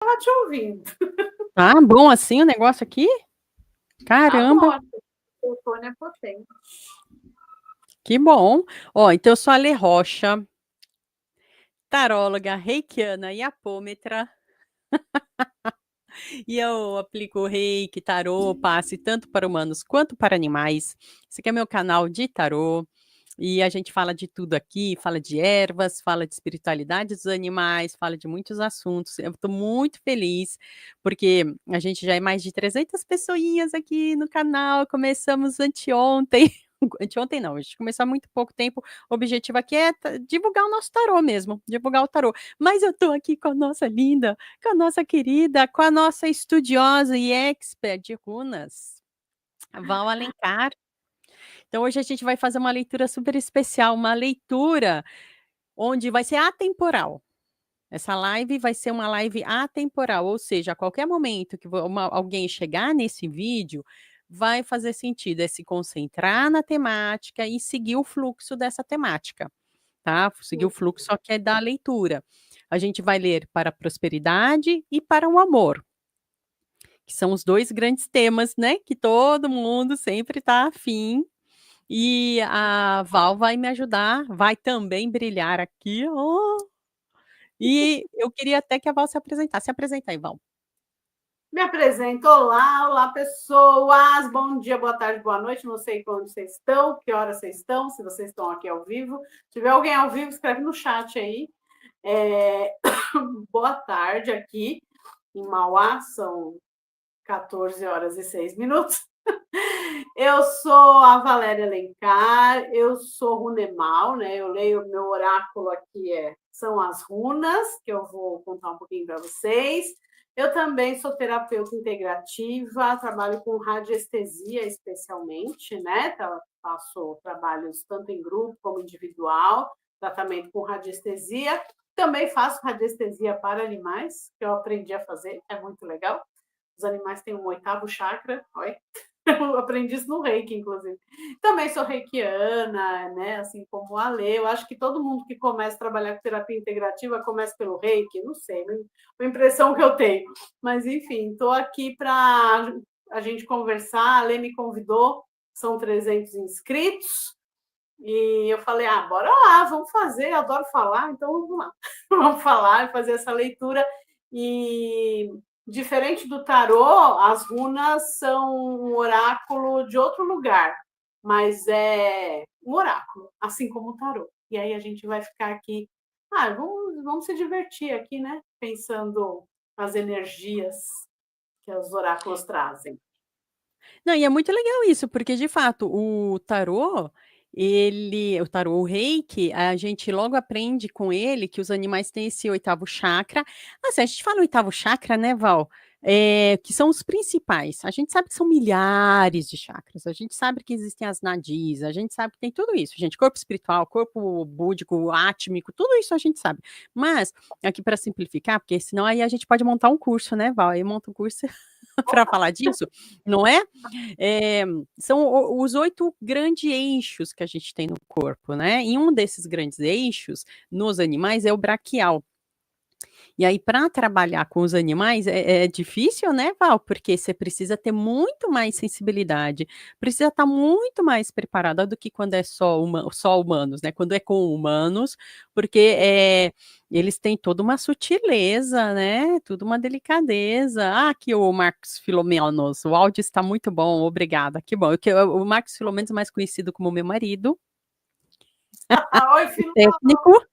estava te ouvindo. Tá bom assim o negócio aqui? Tá bom, Caramba, o telefone é potente. que bom. Ó, então eu sou a Lê Rocha, taróloga, reikiana e apômetra, e eu aplico reiki, tarô, passe tanto para humanos quanto para animais. Esse aqui é meu canal de tarô. E a gente fala de tudo aqui, fala de ervas, fala de espiritualidade dos animais, fala de muitos assuntos. Eu estou muito feliz, porque a gente já é mais de 300 pessoinhas aqui no canal, começamos anteontem. Anteontem não, a gente começou há muito pouco tempo. O objetivo aqui é divulgar o nosso tarô mesmo, divulgar o tarô. Mas eu estou aqui com a nossa linda, com a nossa querida, com a nossa estudiosa e expert de runas, a Val Alencar. Então, hoje a gente vai fazer uma leitura super especial, uma leitura onde vai ser atemporal. Essa live vai ser uma live atemporal, ou seja, a qualquer momento que alguém chegar nesse vídeo, vai fazer sentido, é se concentrar na temática e seguir o fluxo dessa temática, tá? Seguir o fluxo só que é da leitura. A gente vai ler para a prosperidade e para o amor, que são os dois grandes temas, né? Que todo mundo sempre está afim. E a Val vai me ajudar, vai também brilhar aqui. E eu queria até que a Val se apresentasse. Se apresenta aí, Val. Me apresento. Olá, olá, pessoas. Bom dia, boa tarde, boa noite. Não sei onde vocês estão, que hora vocês estão, se vocês estão aqui ao vivo. Se tiver alguém ao vivo, escreve no chat aí. Boa tarde aqui em Mauá, são 14 horas e 6 minutos. Eu sou a Valéria Alencar, eu sou runemal, né? Eu leio, meu oráculo aqui são as runas, que eu vou contar um pouquinho para vocês. Eu também sou terapeuta integrativa, trabalho com radiestesia especialmente, né? Faço trabalhos tanto em grupo como individual, tratamento com radiestesia. Também faço radiestesia para animais, que eu aprendi a fazer, é muito legal. Os animais têm um 8º chakra, olha. Eu aprendi isso no Reiki, inclusive. Também sou reikiana, né? Assim como a Lê. Eu acho que todo mundo que começa a trabalhar com terapia integrativa começa pelo Reiki, não sei, a impressão que eu tenho. Mas, enfim, estou aqui para a gente conversar. A Lê me convidou, são 300 inscritos. E eu falei, bora lá, vamos fazer, eu adoro falar, então vamos lá. Vamos falar, fazer essa leitura. E diferente do tarô, as runas são um oráculo de outro lugar, mas é um oráculo, assim como o tarô. E aí a gente vai ficar aqui, vamos se divertir aqui, né? Pensando as energias que os oráculos trazem. Não, e é muito legal isso, porque de fato o tarô, o reiki, a gente logo aprende com ele que os animais têm esse 8º chakra. Assim, a gente fala 8º chakra, né, Val? Que são os principais. A gente sabe que são milhares de chakras, a gente sabe que existem as nadis, a gente sabe que tem tudo isso, gente, corpo espiritual, corpo búdico, átmico, tudo isso a gente sabe. Mas, aqui para simplificar, porque senão aí a gente pode montar um curso, né, Val? Aí monta um curso para falar disso, não é? São os 8 grandes eixos que a gente tem no corpo, né? E um desses grandes eixos, nos animais, é o braquial. E aí, para trabalhar com os animais, é difícil, né, Val? Porque você precisa ter muito mais sensibilidade, precisa estar muito mais preparada do que quando é só humanos, né? Quando é com humanos, porque eles têm toda uma sutileza, né? Tudo uma delicadeza. Aqui o Marcos Filomenos, o áudio está muito bom, obrigada. Que bom. O Marcos Filomenos, mais conhecido como meu marido, Oi, filho. técnico.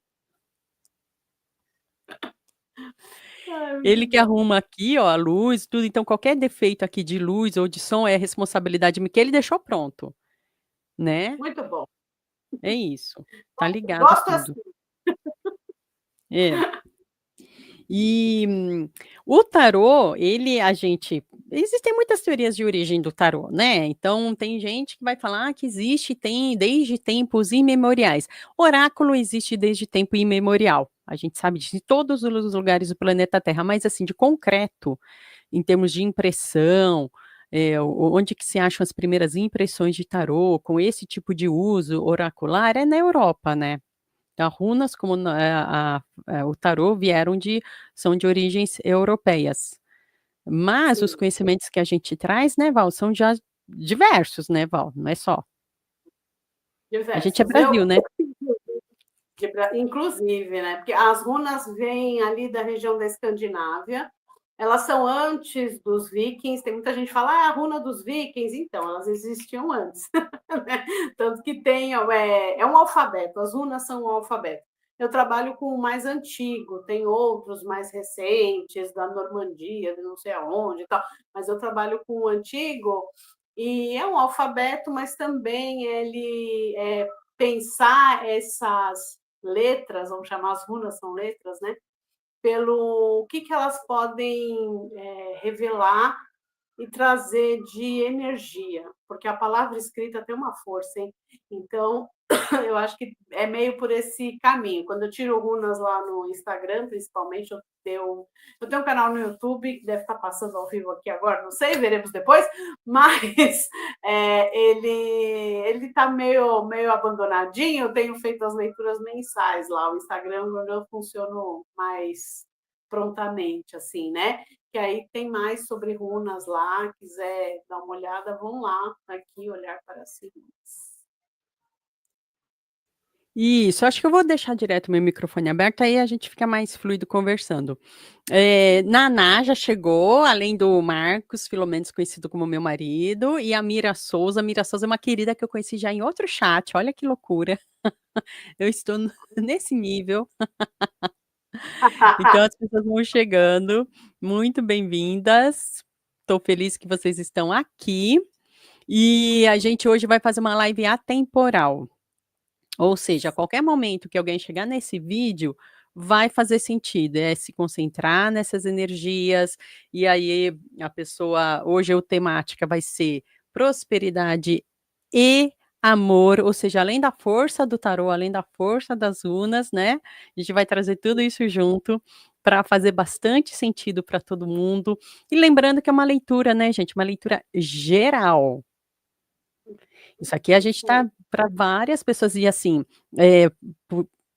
Ele Muito que bom. arruma aqui, ó, a luz, tudo. Então, qualquer defeito aqui de luz ou de som é responsabilidade minha, que ele deixou pronto, né? Muito bom. É isso. Tá ligado Gosto tudo. assim. É. E o tarô, existem muitas teorias de origem do tarô, né? Então, tem gente que vai falar que tem desde tempos imemoriais. Oráculo existe desde tempo imemorial. A gente sabe disso em todos os lugares do planeta Terra, mas assim, de concreto, em termos de impressão, onde que se acham as primeiras impressões de tarô com esse tipo de uso oracular é na Europa, né? Então, runas, como o tarô, são de origens europeias. Mas os Sim, conhecimentos que a gente traz, né, Val, são já diversos, né, Val? Não é só. A gente é diversos. Brasil, né? Inclusive, né? Porque as runas vêm ali da região da Escandinávia, elas são antes dos vikings. Tem muita gente que fala, a runa dos vikings. Então, elas existiam antes. Né? Tanto que é um alfabeto, as runas são um alfabeto. Eu trabalho com o mais antigo, tem outros mais recentes, da Normandia, de não sei aonde e tal, mas eu trabalho com o antigo, e é um alfabeto, mas também ele pensar essas letras, vamos chamar as runas, são letras, né? Pelo que elas podem revelar e trazer de energia, porque a palavra escrita tem uma força, hein? Então, eu acho que é meio por esse caminho. Quando eu tiro runas lá no Instagram, principalmente, eu tenho um canal no YouTube, que deve estar passando ao vivo aqui agora, não sei, veremos depois, mas ele está meio abandonadinho. Eu tenho feito as leituras mensais lá, o Instagram, onde eu funciono mais prontamente, assim, né? Que aí tem mais sobre runas lá, quiser dar uma olhada, vão lá, aqui, olhar para as runas. Isso, acho que eu vou deixar direto meu microfone aberto, aí a gente fica mais fluido conversando. Naná já chegou, além do Marcos Filomenos, conhecido como meu marido, e a Mira Souza. Mira Souza é uma querida que eu conheci já em outro chat, olha que loucura. Eu estou nesse nível. Então as pessoas vão chegando, muito bem-vindas. Estou feliz que vocês estão aqui. E a gente hoje vai fazer uma live atemporal. Ou seja, a qualquer momento que alguém chegar nesse vídeo, vai fazer sentido, é se concentrar nessas energias, e aí a pessoa, hoje a temática vai ser prosperidade e amor, ou seja, além da força do tarô, além da força das runas, né? A gente vai trazer tudo isso junto para fazer bastante sentido para todo mundo. E lembrando que é uma leitura, né, gente? Uma leitura geral. Isso aqui a gente está para várias pessoas, e assim,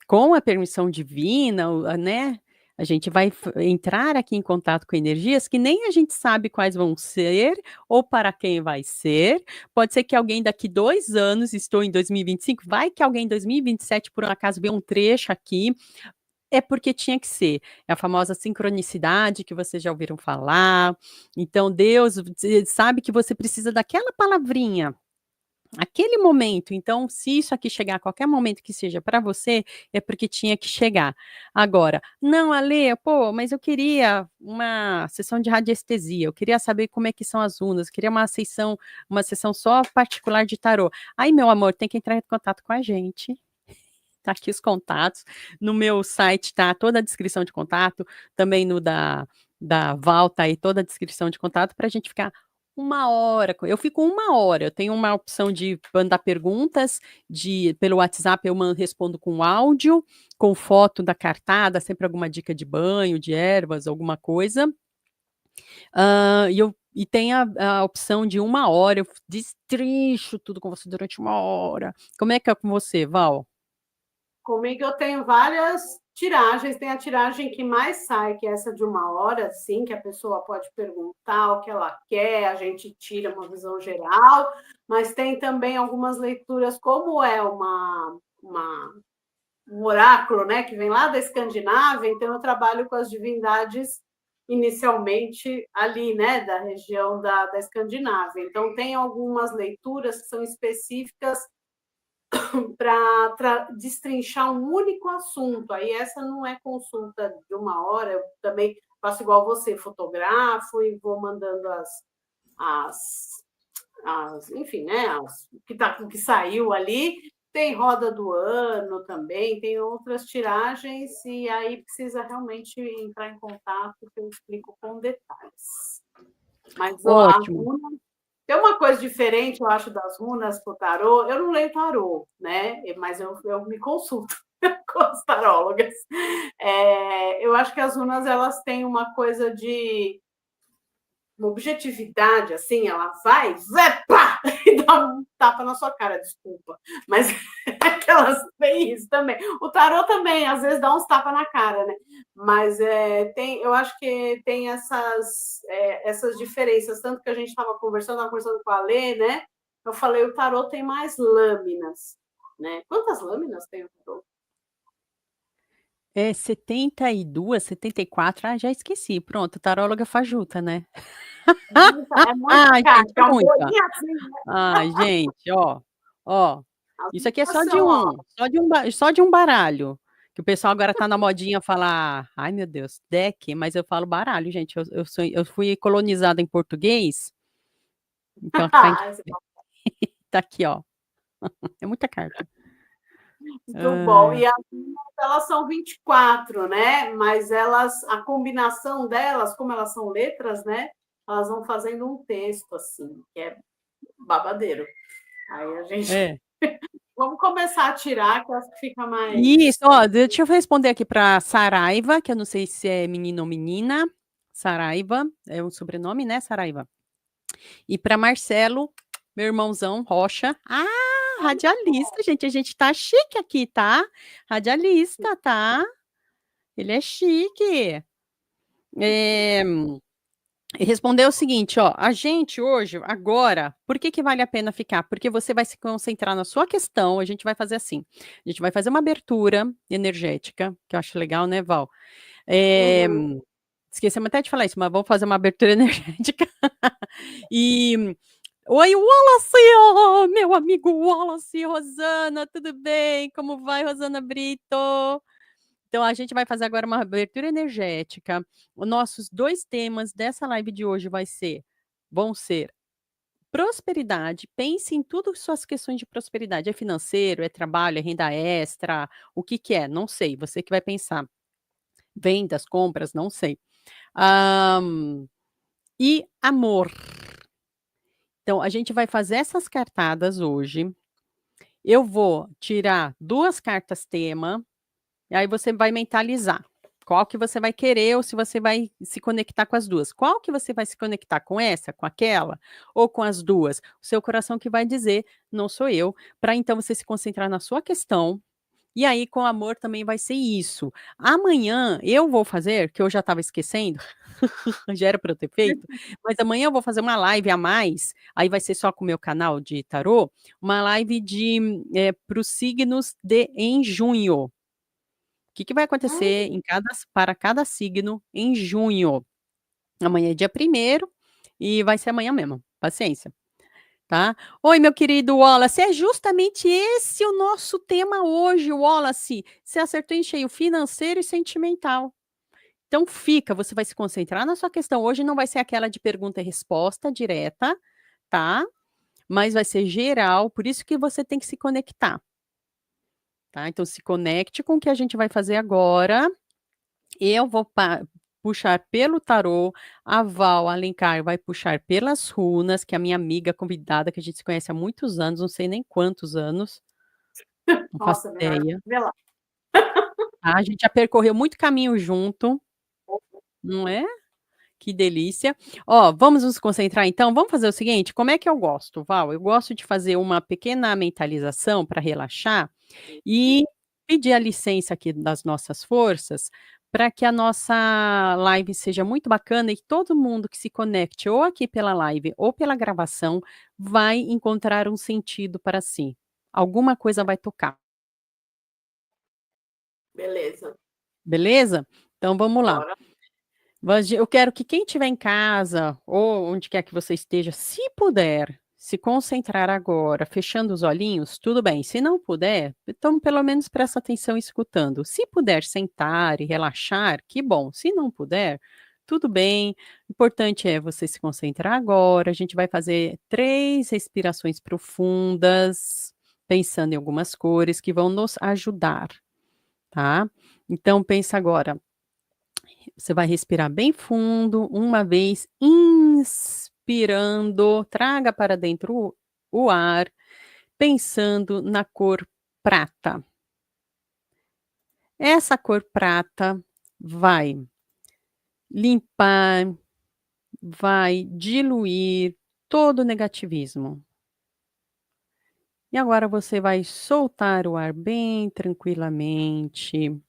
com a permissão divina, né? A gente vai entrar aqui em contato com energias que nem a gente sabe quais vão ser ou para quem vai ser. Pode ser que alguém daqui 2 anos, estou em 2025, vai que alguém em 2027, por um acaso, vê um trecho aqui. É porque tinha que ser. É a famosa sincronicidade que vocês já ouviram falar. Então, Deus sabe que você precisa daquela palavrinha aquele momento. Então, se isso aqui chegar a qualquer momento que seja para você, é porque tinha que chegar. Agora, não, Ale, pô, mas eu queria uma sessão de radiestesia, eu queria saber como é que são as runas, eu queria uma sessão só particular de tarô. Aí, meu amor, tem que entrar em contato com a gente. Tá aqui os contatos. No meu site tá toda a descrição de contato, também no da Val tá aí toda a descrição de contato para a gente ficar 1 hora. Eu fico 1 hora. Eu tenho uma opção de mandar perguntas pelo WhatsApp, eu respondo com áudio, com foto da cartada, sempre alguma dica de banho, de ervas, alguma coisa. E tem a opção de 1 hora, eu destrincho tudo com você durante 1 hora. Como é que é com você, Val? Comigo eu tenho várias tiragens, tem a tiragem que mais sai, que é essa de 1 hora, sim, que a pessoa pode perguntar o que ela quer, a gente tira uma visão geral, mas tem também algumas leituras, como é um oráculo, né, que vem lá da Escandinávia, então eu trabalho com as divindades inicialmente ali, né, da região da Escandinávia. Então tem algumas leituras que são específicas para destrinchar um único assunto. Aí essa não é consulta de 1 hora, eu também faço igual você, fotografo e vou mandando enfim, né, o que saiu ali. Tem roda do ano também, tem outras tiragens, e aí precisa realmente entrar em contato, que eu explico com detalhes. Mas a Ótimo. runa tem uma coisa diferente, eu acho, das runas para o tarô. Eu não leio tarô, né? Mas eu me consulto com as tarólogas. Eu acho que as runas elas têm uma coisa de uma objetividade, assim, ela vai, zepa, e dá um tapa na sua cara, desculpa. Mas aquelas tem isso também. O tarô também, às vezes, dá uns tapas na cara, né? Mas eu acho que tem essas diferenças, tanto que a gente estava conversando com a Lê, né? Eu falei, o tarô tem mais lâminas, né? Quantas lâminas tem o tarô? É 72, 74, já esqueci, pronto, taróloga fajuta, né. É muita Gente, é carta, um muita. bolinho assim, né? Ai, gente, ó, As isso aqui é só de numeração, ó. um, só de um baralho, que o pessoal agora tá na modinha falar, ai meu Deus, deck, mas eu falo baralho, gente, eu fui colonizada em português, então aqui tá em tá aqui, ó, é muita carta. Muito bom. Ai. E as minhas, elas são 24, né? Mas a combinação delas, como elas são letras, né? Elas vão fazendo um texto, assim, que é babadeiro. Aí a gente. É. Vamos começar a tirar, que eu acho que fica Isso, mais. ó, deixa eu responder aqui para Saraiva, que eu não sei se é menino ou menina. Saraiva, é um sobrenome, né, Saraiva? E para Marcelo, meu irmãozão Rocha. Ah, radialista, gente, a gente tá chique aqui, tá? Radialista, tá? Ele é chique. É, e respondeu o seguinte, ó, a gente hoje, agora, por que que vale a pena ficar? Porque você vai se concentrar na sua questão, a gente vai fazer assim, a gente vai fazer uma abertura energética, que eu acho legal, né, Val? Eh, Uhum. esquecemos até de falar isso, mas vamos fazer uma abertura energética. E, oi, Wallace, oh, meu amigo Wallace, Rosana, tudo bem? Como vai, Rosana Brito? Então, a gente vai fazer agora uma abertura energética. Os nossos 2 temas dessa live de hoje vão ser prosperidade. Pense em tudo suas questões de prosperidade. É financeiro, é trabalho, é renda extra, o que que é? Não sei, você que vai pensar. Vendas, compras, não sei. E amor. Então, a gente vai fazer essas cartadas hoje. Eu vou tirar 2 cartas tema. E aí você vai mentalizar qual que você vai querer ou se você vai se conectar com as duas. Qual que você vai se conectar com essa, com aquela ou com as duas? O seu coração que vai dizer, não sou eu, para então você se concentrar na sua questão. E aí com amor também vai ser isso. Amanhã eu vou fazer, que eu já estava esquecendo, já era para eu ter feito, mas amanhã eu vou fazer uma live a mais, aí vai ser só com o meu canal de tarô, uma live para os signos de em junho. O que vai acontecer para cada signo em junho? Amanhã é dia 1º e vai ser amanhã mesmo, paciência, tá. Oi, meu querido Wallace, é justamente esse o nosso tema hoje, Wallace. Você acertou em cheio, financeiro e sentimental. Então você vai se concentrar na sua questão. Hoje não vai ser aquela de pergunta e resposta direta, tá, mas vai ser geral, por isso que você tem que se conectar, tá. Então se conecte com o que a gente vai fazer agora. Eu vou puxar pelo tarô, a Val Alencar vai puxar pelas runas, que é a minha amiga convidada, que a gente se conhece há muitos anos, não sei nem quantos anos, não faço Nossa, melhor ideia. revelar. Tá? A gente já percorreu muito caminho junto, não é? Que delícia. Ó, vamos nos concentrar então? Vamos fazer o seguinte, como é que eu gosto, Val? Eu gosto de fazer uma pequena mentalização para relaxar e pedir a licença aqui das nossas forças, para que a nossa live seja muito bacana e todo mundo que se conecte ou aqui pela live ou pela gravação, vai encontrar um sentido para si. Alguma coisa vai tocar. Beleza. Beleza? Então vamos lá. Bora. Eu quero que quem estiver em casa ou onde quer que você esteja, se puder se concentrar agora, fechando os olhinhos, tudo bem. Se não puder, então pelo menos presta atenção escutando. Se puder sentar e relaxar, que bom. Se não puder, tudo bem. O importante é você se concentrar agora. A gente vai fazer 3 respirações profundas, pensando em algumas cores que vão nos ajudar, tá? Então pensa agora. Você vai respirar bem fundo, uma vez, inspirando, traga para dentro o ar, pensando na cor prata. Essa cor prata vai limpar, vai diluir todo o negativismo. E agora você vai soltar o ar bem tranquilamente.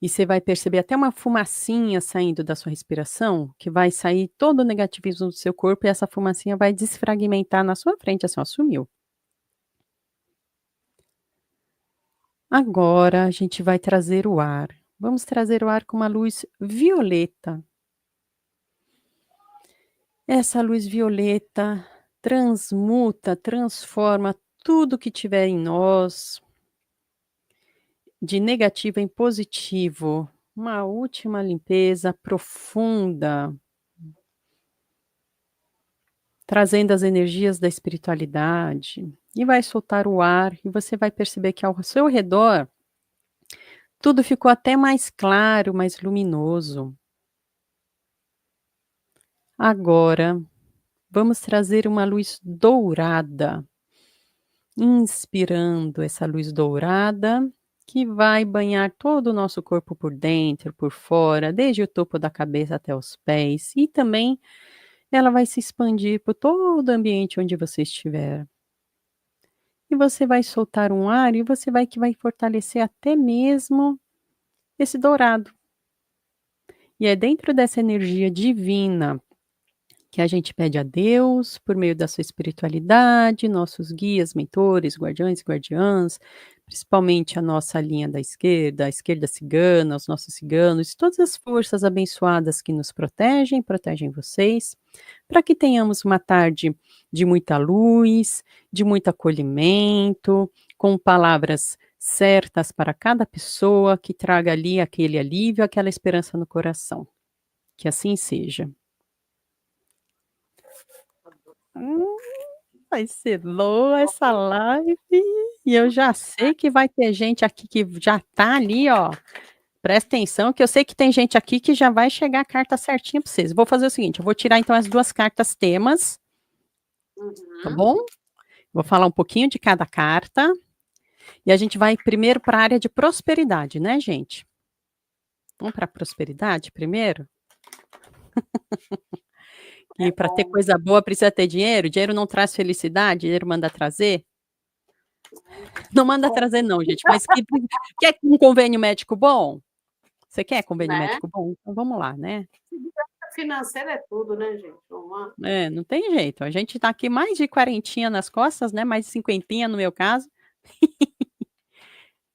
E você vai perceber até uma fumacinha saindo da sua respiração, que vai sair todo o negativismo do seu corpo e essa fumacinha vai desfragmentar na sua frente, assim, ó, sumiu. Agora a gente vai trazer o ar. Vamos trazer o ar com uma luz violeta. Essa luz violeta transmuta, transforma tudo que tiver em nós, de negativo em positivo. Uma última limpeza profunda, trazendo as energias da espiritualidade. E vai soltar o ar, e você vai perceber que ao seu redor, tudo ficou até mais claro, mais luminoso. Agora, vamos trazer uma luz dourada. Inspirando essa luz dourada, que vai banhar todo o nosso corpo por dentro, por fora, desde o topo da cabeça até os pés, e também ela vai se expandir por todo o ambiente onde você estiver. E você vai soltar um ar e você vai fortalecer até mesmo esse dourado. E é dentro dessa energia divina que a gente pede a Deus, por meio da sua espiritualidade, nossos guias, mentores, guardiões e guardiãs, principalmente a nossa linha da esquerda, a esquerda cigana, os nossos ciganos, todas as forças abençoadas que nos protegem, protegem vocês, para que tenhamos uma tarde de muita luz, de muito acolhimento, com palavras certas para cada pessoa, que traga ali aquele alívio, aquela esperança no coração. Que assim seja. Hum, vai ser boa essa live, e eu já sei que vai ter gente aqui que já tá ali, ó, presta atenção que eu sei que tem gente aqui que já vai chegar a carta certinha para vocês. Vou fazer o seguinte, eu vou tirar então as 2 cartas temas, tá Uhum. bom? Vou falar um pouquinho de cada carta, e a gente vai primeiro para a área de prosperidade, né, gente? Vamos para prosperidade primeiro? É E para ter bom. coisa boa precisa ter dinheiro, dinheiro não traz felicidade, dinheiro manda trazer? Não manda Com trazer não, gente, mas que quer um convênio médico bom? Você quer convênio né. médico bom? Então vamos lá, né. Segurança financeira é tudo, né, gente, vamos lá. É, não tem jeito, a gente tá aqui mais de quarentinha nas costas, né, mais de cinquentinha no meu caso.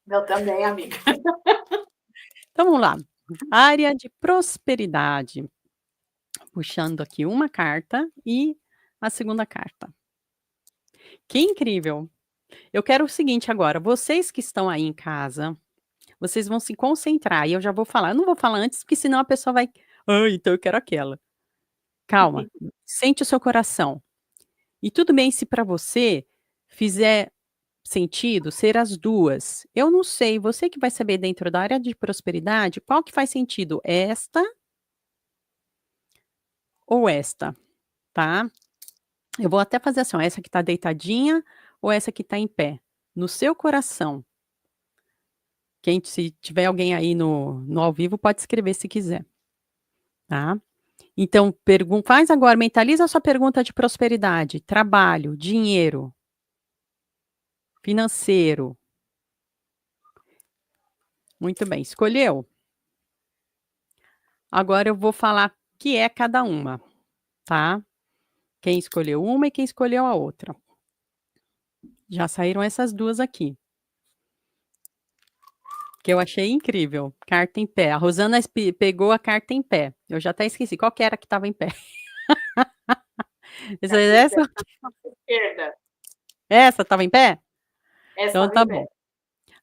Eu também, amiga. Então vamos lá, área de prosperidade. Puxando aqui uma carta e a segunda carta. Que incrível! Eu quero o seguinte agora, vocês que estão aí em casa, vocês vão se concentrar e eu já vou falar, eu não vou falar antes, porque senão a pessoa vai: "Ah, então eu quero aquela". Calma, sente o seu coração. E tudo bem se para você fizer sentido ser as 2. Eu não sei, você que vai saber dentro da área de prosperidade, qual que faz sentido, esta ou esta, tá. Eu vou até fazer assim, ó, essa que tá deitadinha ou essa que tá em pé. No seu coração, quem se tiver alguém aí no ao vivo pode escrever se quiser, tá. Então faz agora, mentaliza a sua pergunta de prosperidade, trabalho, dinheiro, financeiro. Muito bem, escolheu? Agora eu vou falar o que é cada uma, tá. Quem escolheu uma e quem escolheu a outra. Já saíram essas 2 aqui. Que eu achei incrível, carta em pé. A Rosana pegou a carta em pé. Eu já até esqueci, qual que era que estava em pé? Essa Esquerda, essa estava em pé? essa Então estava tá em bom. pé.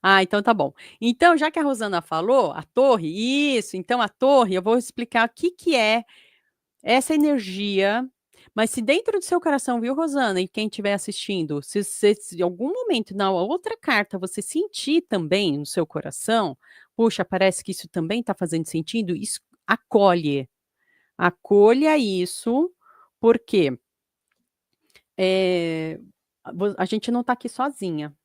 Ah, então tá bom. Então, já que a Rosana falou, a torre, isso, então a torre, eu vou explicar o que que é essa energia, mas se dentro do seu coração, viu, Rosana, e quem estiver assistindo, se em algum momento na outra carta você sentir também no seu coração, puxa, parece que isso também está fazendo sentido, acolhe, acolha isso, porque eh, a gente não está aqui sozinha,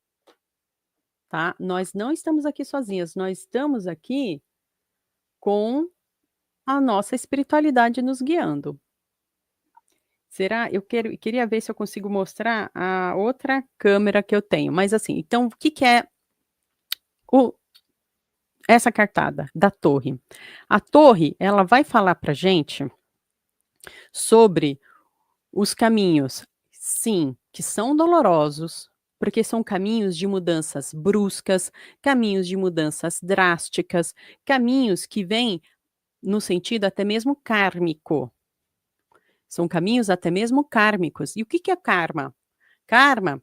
tá? Nós não estamos aqui sozinhas, nós estamos aqui com a nossa espiritualidade nos guiando. Será? Queria ver se eu consigo mostrar a outra câmera que eu tenho. Mas assim, então o que que é o essa cartada da torre? A torre, ela vai falar pra gente sobre os caminhos, sim, que são dolorosos, porque são caminhos de mudanças bruscas, caminhos de mudanças drásticas, caminhos que vêm no sentido até mesmo kármico. São caminhos até mesmo kármicos. E o que que é karma? Karma,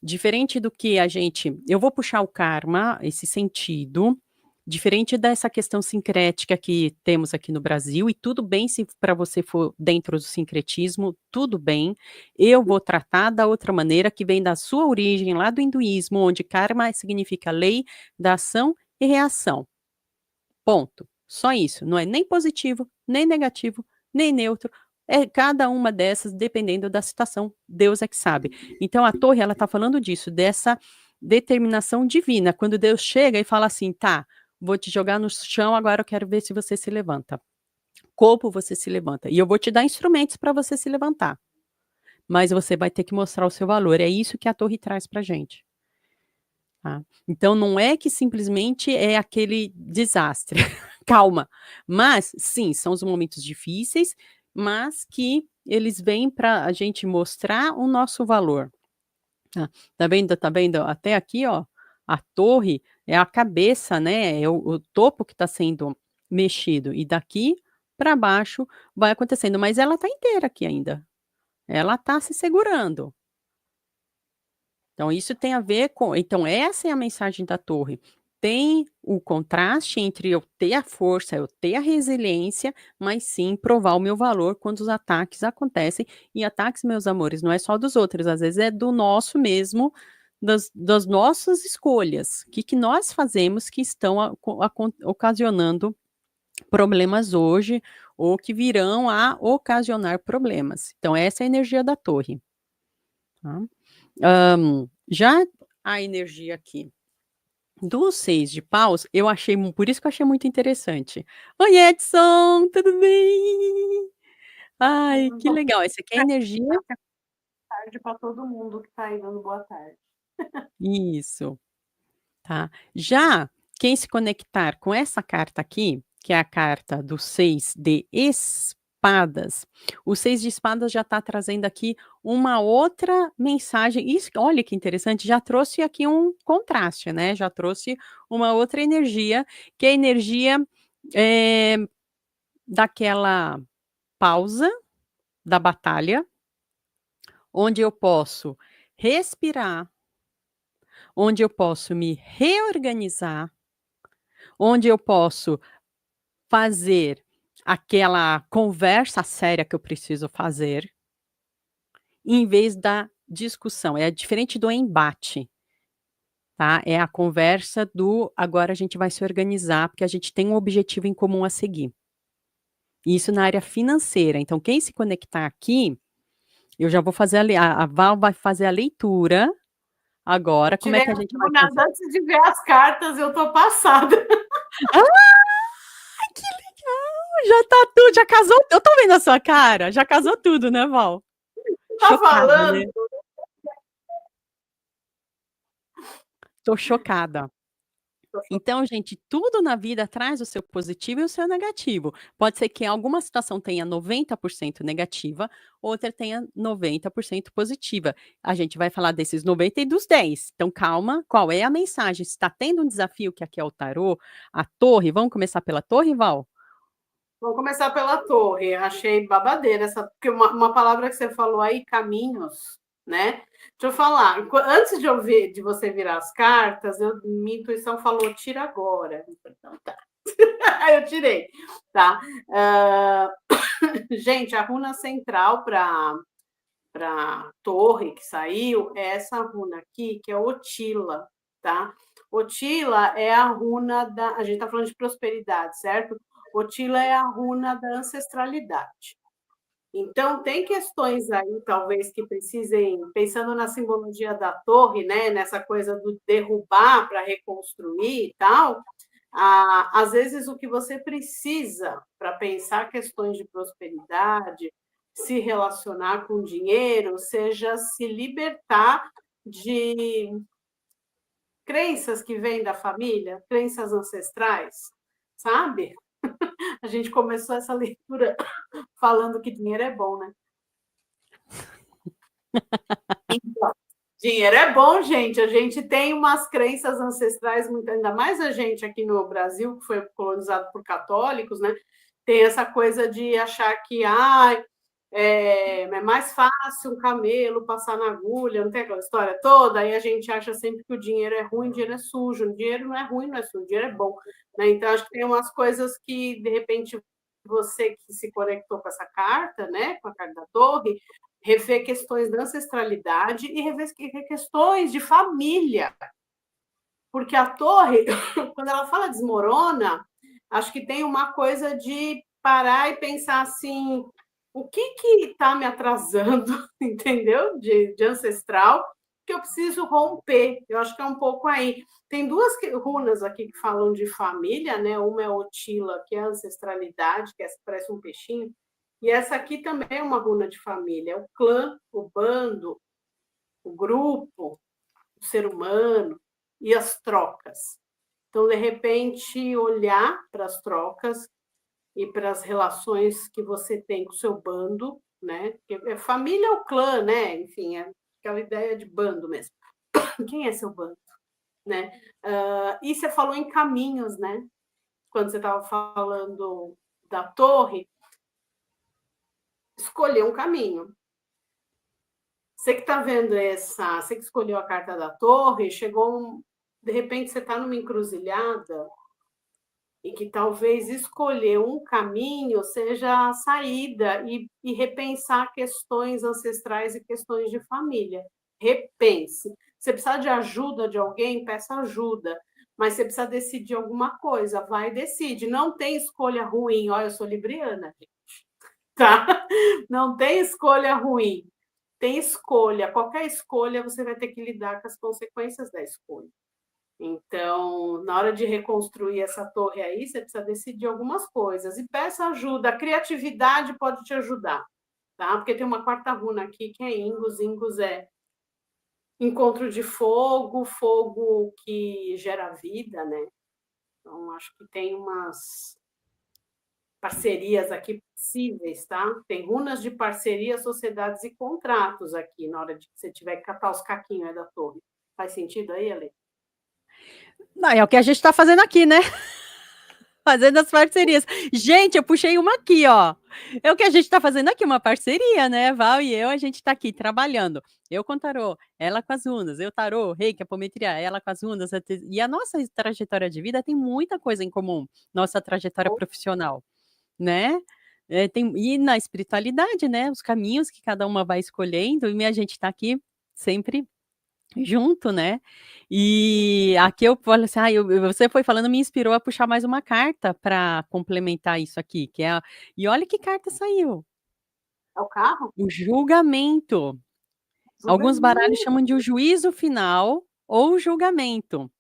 diferente do que a gente. Eu vou puxar o karma, esse sentido, diferente dessa questão sincrética que temos aqui no Brasil, e tudo bem se para você for dentro do sincretismo, tudo bem. Eu vou tratar da outra maneira, que vem da sua origem, lá do hinduísmo, onde karma significa lei da ação e reação. Ponto. Só isso. Não é nem positivo, nem negativo, nem neutro. É cada uma dessas, dependendo da situação, Deus é que sabe. Então a torre, ela está falando disso, dessa determinação divina. Quando Deus chega e fala assim, tá, vou te jogar no chão, agora eu quero ver se você se levanta. Como você se levanta? E eu vou te dar instrumentos para você se levantar. Mas você vai ter que mostrar o seu valor. É isso que a torre traz para gente. Tá? Então não é que simplesmente é aquele desastre. Calma. Mas, sim, são os momentos difíceis, mas que eles vêm para a gente mostrar o nosso valor. Tá vendo? Tá vendo? Até aqui, ó, a torre é a cabeça, né? É o topo que está sendo mexido. E daqui para baixo vai acontecendo. Mas ela está inteira aqui ainda. Ela está se segurando. Então, isso tem a ver com. Então, essa é a mensagem da torre. Tem o contraste entre eu ter a força, eu ter a resiliência, mas sim provar o meu valor quando os ataques acontecem. E ataques, meus amores, não é só dos outros, às vezes é do nosso mesmo, das nossas escolhas. O que nós fazemos que estão ocasionando problemas hoje ou que virão a ocasionar problemas. Então, essa é a energia da torre. Tá? Já a energia aqui do 6 de paus, eu achei por isso que eu achei muito interessante. "Oi, Edson, tudo bem? Ai, que Boa legal". Essa aqui é a energia tarde para todo mundo que está aí dando boa tarde. isso, tá. Já quem se conectar com essa carta aqui, que é a carta do 6 de espadas, o 6 de espadas já está trazendo aqui uma outra mensagem. Isso, olha que interessante, já trouxe aqui um contraste, né, já trouxe uma outra energia, que é a energia, eh, daquela pausa da batalha, onde eu posso respirar, onde eu posso me reorganizar, onde eu posso fazer aquela conversa séria que eu preciso fazer, em vez da discussão. É diferente do embate, tá? É a conversa do agora a gente vai se organizar, porque a gente tem um objetivo em comum a seguir. Isso na área financeira. Então, quem se conectar aqui, eu já vou fazer a Val vai fazer a leitura agora. Como é Tirei que a a gente vai Bruna fazer? antes de ver as cartas, eu tô passada. Ah, que legal! Já tá tudo, já casou. Eu tô vendo a sua cara. Já casou tudo, né, Val? Tá Chocada, falando? né? Tô chocada. Então, gente, tudo na vida traz o seu positivo e o seu negativo. Pode ser que alguma situação tenha 90% negativa, outra tenha 90% positiva. A gente vai falar desses 90 e dos 10. Então, calma, qual é a mensagem? Se está tendo um desafio, que aqui é o tarô, a torre, vamos começar pela torre, Val? Vamos começar pela torre. Achei babadeira essa, porque uma palavra que você falou aí, caminhos, né? Deixa eu falar. Antes de eu ver, de você virar as cartas, minha intuição falou tira agora. Então tá. Aí eu tirei, tá? Gente, a runa central para torre que saiu é essa runa aqui, que é Otila, tá? Otila é a runa da. A gente está falando de prosperidade, certo? Otila é a runa da ancestralidade. Então, tem questões aí, talvez, que precisem, pensando na simbologia da torre, né, nessa coisa do derrubar para reconstruir e tal, às vezes o que você precisa para pensar questões de prosperidade, se relacionar com dinheiro, seja se libertar de crenças que vêm da família, crenças ancestrais, sabe? A gente começou essa leitura falando que dinheiro é bom, né? Então, dinheiro é bom, gente. A gente tem umas crenças ancestrais, ainda mais a gente aqui no Brasil, que foi colonizado por católicos, né? Tem essa coisa de achar que é mais fácil um camelo passar na agulha, não tem aquela história toda? Aí a gente acha sempre que o dinheiro é ruim, o dinheiro é sujo. O dinheiro não é ruim, não é sujo, o dinheiro é bom. Né? Então, acho que tem umas coisas que, de repente, você que se conectou com essa carta, né, com a carta da torre, rever questões da ancestralidade e rever questões de família. Porque a torre, quando ela fala desmorona, acho que tem uma coisa de parar e pensar assim, o que está me atrasando, entendeu? De ancestral, que eu preciso romper. Eu acho que é um pouco aí. Tem duas runas aqui que falam de família, né? Uma é Otila, que é a ancestralidade, que parece um peixinho, e essa aqui também é uma runa de família, é o clã, o bando, o grupo, o ser humano e as trocas. Então, de repente, olhar para as trocas e para as relações que você tem com o seu bando, né? Porque família é o clã, né? Enfim, é aquela ideia de bando mesmo. Quem é seu bando? Né? E você falou em caminhos, né? Quando você estava falando da torre, escolher um caminho. Você que está vendo você que escolheu a carta da torre, de repente você está numa encruzilhada e que talvez escolher um caminho seja a saída e repensar questões ancestrais e questões de família. Repense. Você precisa de ajuda de alguém, peça ajuda. Mas você precisa decidir alguma coisa, vai e decide. Não tem escolha ruim. Olha, eu sou libriana, gente. Tá? Não tem escolha ruim. Tem escolha. Qualquer escolha, você vai ter que lidar com as consequências da escolha. Então, na hora de reconstruir essa torre aí, você precisa decidir algumas coisas. E peça ajuda. A criatividade pode te ajudar, tá? Porque tem uma quarta runa aqui, que é Ingus. Ingus é encontro de fogo, fogo que gera vida, né? Então, acho que tem umas parcerias aqui possíveis, tá? Tem runas de parceria, sociedades e contratos aqui, na hora de que você tiver que catar os caquinhos aí da torre. Faz sentido aí, Ale? Não, é o que a gente está fazendo aqui, né? Fazendo as parcerias. Gente, eu puxei uma aqui, ó. É o que a gente está fazendo aqui, uma parceria, né? Val e eu, a gente está aqui trabalhando. Eu com tarô, ela com as runas, eu tarô, reiki, apometria, ela com as runas. E a nossa trajetória de vida tem muita coisa em comum, nossa trajetória profissional, né? E na espiritualidade, né? Os caminhos que cada uma vai escolhendo, e a gente está aqui sempre junto, né? E aqui eu falo assim, você foi falando, me inspirou a puxar mais uma carta para complementar isso aqui, e olha que carta saiu. É o carro? O julgamento. Alguns baralhos chamam de o juízo final ou julgamento.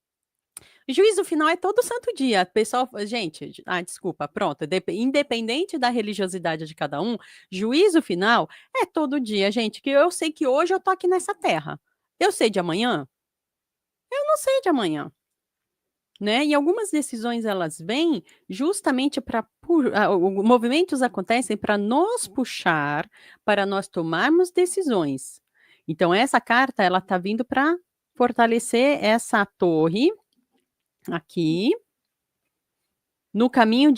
O juízo final é todo santo dia. Pessoal, gente, desculpa, pronto. Independente da religiosidade de cada um, juízo final é todo dia, gente. Que eu sei que hoje eu tô aqui nessa terra. Eu sei de amanhã? Eu não sei de amanhã. Né? E algumas decisões elas vêm justamente para movimentos acontecem para nos puxar, para nós tomarmos decisões. Então essa carta ela está vindo para fortalecer essa torre aqui no caminho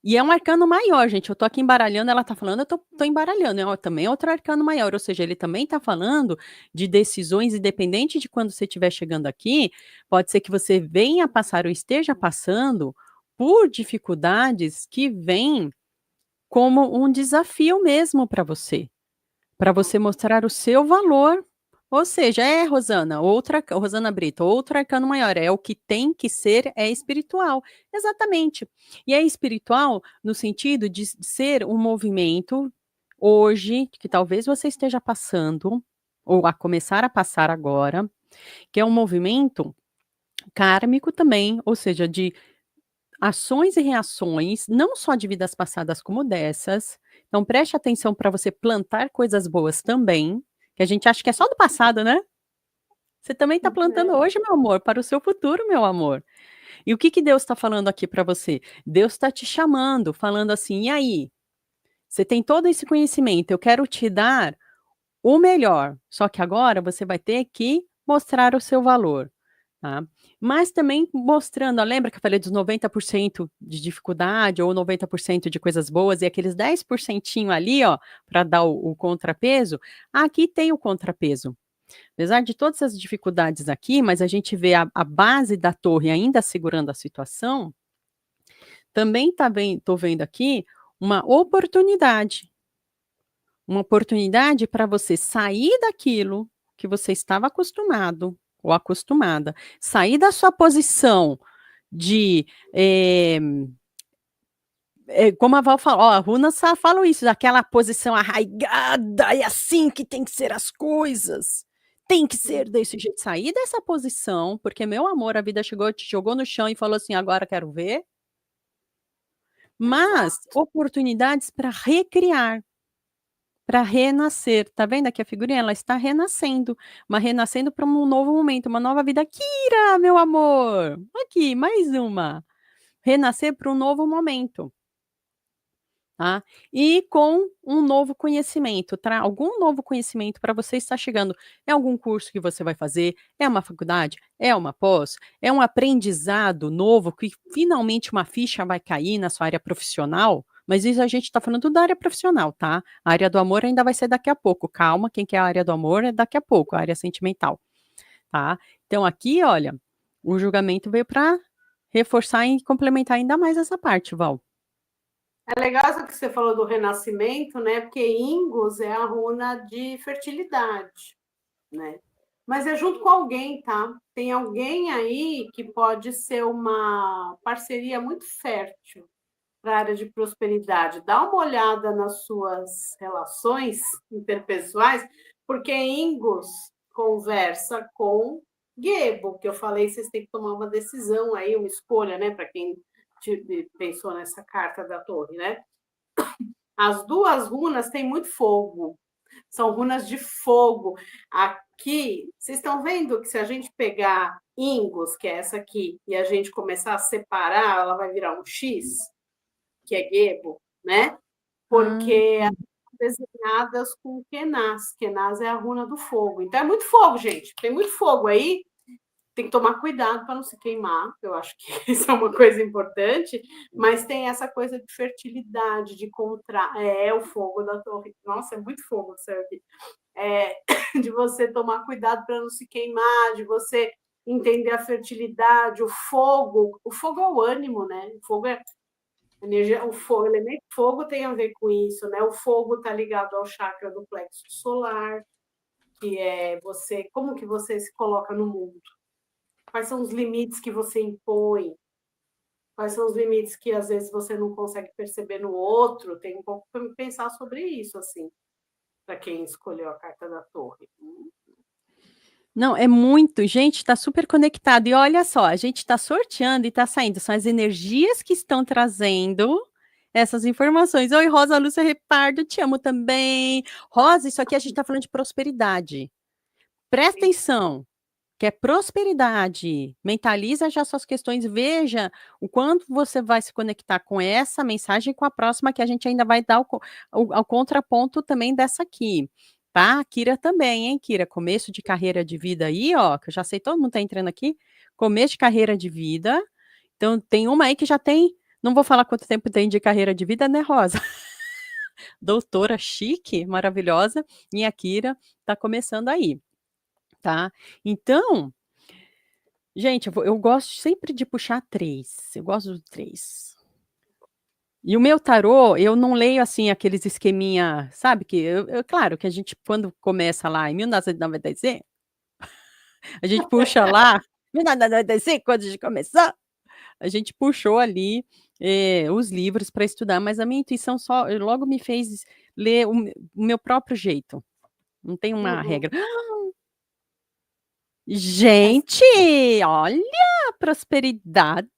e é um arcano maior, gente. Eu tô aqui embaralhando, ela tá falando, eu tô embaralhando. Também é outro arcano maior, ou seja, ele também tá falando de decisões, independente de quando você estiver chegando aqui, pode ser que você venha passar ou esteja passando por dificuldades que vêm como um desafio mesmo para você mostrar o seu valor. Ou seja, Rosana Brito, outro arcano maior, é o que tem que ser, é espiritual. Exatamente. E é espiritual no sentido de ser um movimento, hoje, que talvez você esteja passando, ou a começar a passar agora, que é um movimento kármico também, ou seja, de ações e reações, não só de vidas passadas como dessas, Então preste atenção para você plantar coisas boas também, que a gente acha que é só do passado, né? Você também está plantando hoje, meu amor, para o seu futuro, meu amor. E o que que Deus está falando aqui para você? Deus está te chamando, falando assim: "E aí? Você tem todo esse conhecimento, eu quero te dar o melhor, só que agora você vai ter que mostrar o seu valor", tá. Mas também mostrando, lembra que eu falei dos 90% de dificuldade ou 90% de coisas boas e aqueles 10% ali, ó, para dar o contrapeso? Aqui tem o contrapeso. Apesar de todas as dificuldades aqui, mas a gente vê a base da torre ainda segurando a situação, também tô vendo aqui uma oportunidade para você sair daquilo que você estava acostumado ou acostumada, sair da sua posição de, como a Val falou, ó, a Runa fala isso, daquela posição arraigada, é assim que tem que ser as coisas, tem que ser desse jeito. Sair dessa posição, porque, meu amor, a vida chegou, te jogou no chão e falou assim: "Agora quero ver", mas oportunidades para recriar. Para renascer, tá vendo aqui a figurinha? Ela está renascendo, mas renascendo para um novo momento, uma nova vida. Kira, meu amor, aqui, mais uma. Renascer para um novo momento, tá? E com um novo conhecimento, algum novo conhecimento para você está chegando. É algum curso que você vai fazer? É uma faculdade? É uma pós? É um aprendizado novo que finalmente uma ficha vai cair na sua área profissional? Mas isso a gente está falando da área profissional, tá? A área do amor ainda vai ser daqui a pouco. Calma, quem quer a área do amor é daqui a pouco, a área sentimental, tá? Então aqui, olha, o julgamento veio para reforçar e complementar ainda mais essa parte, Val. É legal isso que você falou do renascimento, né? Porque Ingus é a runa de fertilidade, né? Mas é junto com alguém, tá? Tem alguém aí que pode ser uma parceria muito fértil para a área de prosperidade. Dá uma olhada nas suas relações interpessoais, porque Ingus conversa com Gebo, que eu falei, vocês têm que tomar uma decisão aí, uma escolha, né? Para quem pensou nessa carta da torre, né? As duas runas têm muito fogo, são runas de fogo. Aqui, vocês estão vendo que se a gente pegar Ingus, que é essa aqui, e a gente começar a separar, ela vai virar um X, que é Gebo, né? Porque elas são desenhadas com Kenaz. Kenaz é a runa do fogo. Então é muito fogo, gente. Tem muito fogo aí. Tem que tomar cuidado para não se queimar, eu acho que isso é uma coisa importante, mas tem essa coisa de fertilidade, de o fogo da torre. Nossa, é muito fogo isso aqui. De você tomar cuidado para não se queimar, de você entender a fertilidade, o fogo é o ânimo, né? O fogo é energia, o elemento fogo tem a ver com isso, né? O fogo está ligado ao chakra do plexo solar, que é você, como que você se coloca no mundo? Quais são os limites que você impõe? Quais são os limites que às vezes você não consegue perceber no outro? Tem um pouco para pensar sobre isso, assim, para quem escolheu a carta da torre. Não, é muito. Gente, está super conectado. E olha só, a gente está sorteando e está saindo. São as energias que estão trazendo essas informações. Oi, Rosa Lúcia Repardo, te amo também. Rosa, isso aqui a gente está falando de prosperidade. Presta atenção, que é prosperidade. Mentaliza já suas questões, veja o quanto você vai se conectar com essa mensagem e com a próxima, que a gente ainda vai dar o contraponto também dessa aqui. Tá? Kira também, hein, Kira? Começo de carreira de vida aí, ó, que eu já sei, todo mundo tá entrando aqui. Começo de carreira de vida. Então, tem uma aí que já tem, não vou falar quanto tempo tem de carreira de vida, né, Rosa? Doutora chique, maravilhosa, e a Kira tá começando aí, tá? Então, gente, eu gosto sempre de puxar 3, eu gosto do 3. E o meu tarô, eu não leio, assim, aqueles esqueminha, sabe, que claro que a gente quando começa lá em 1995, a gente puxa lá, 1995, quando a gente começou, a gente puxou ali, os livros para estudar, mas a minha intuição logo me fez ler o meu próprio jeito, não tem uma regra. Gente, olha, prosperidade!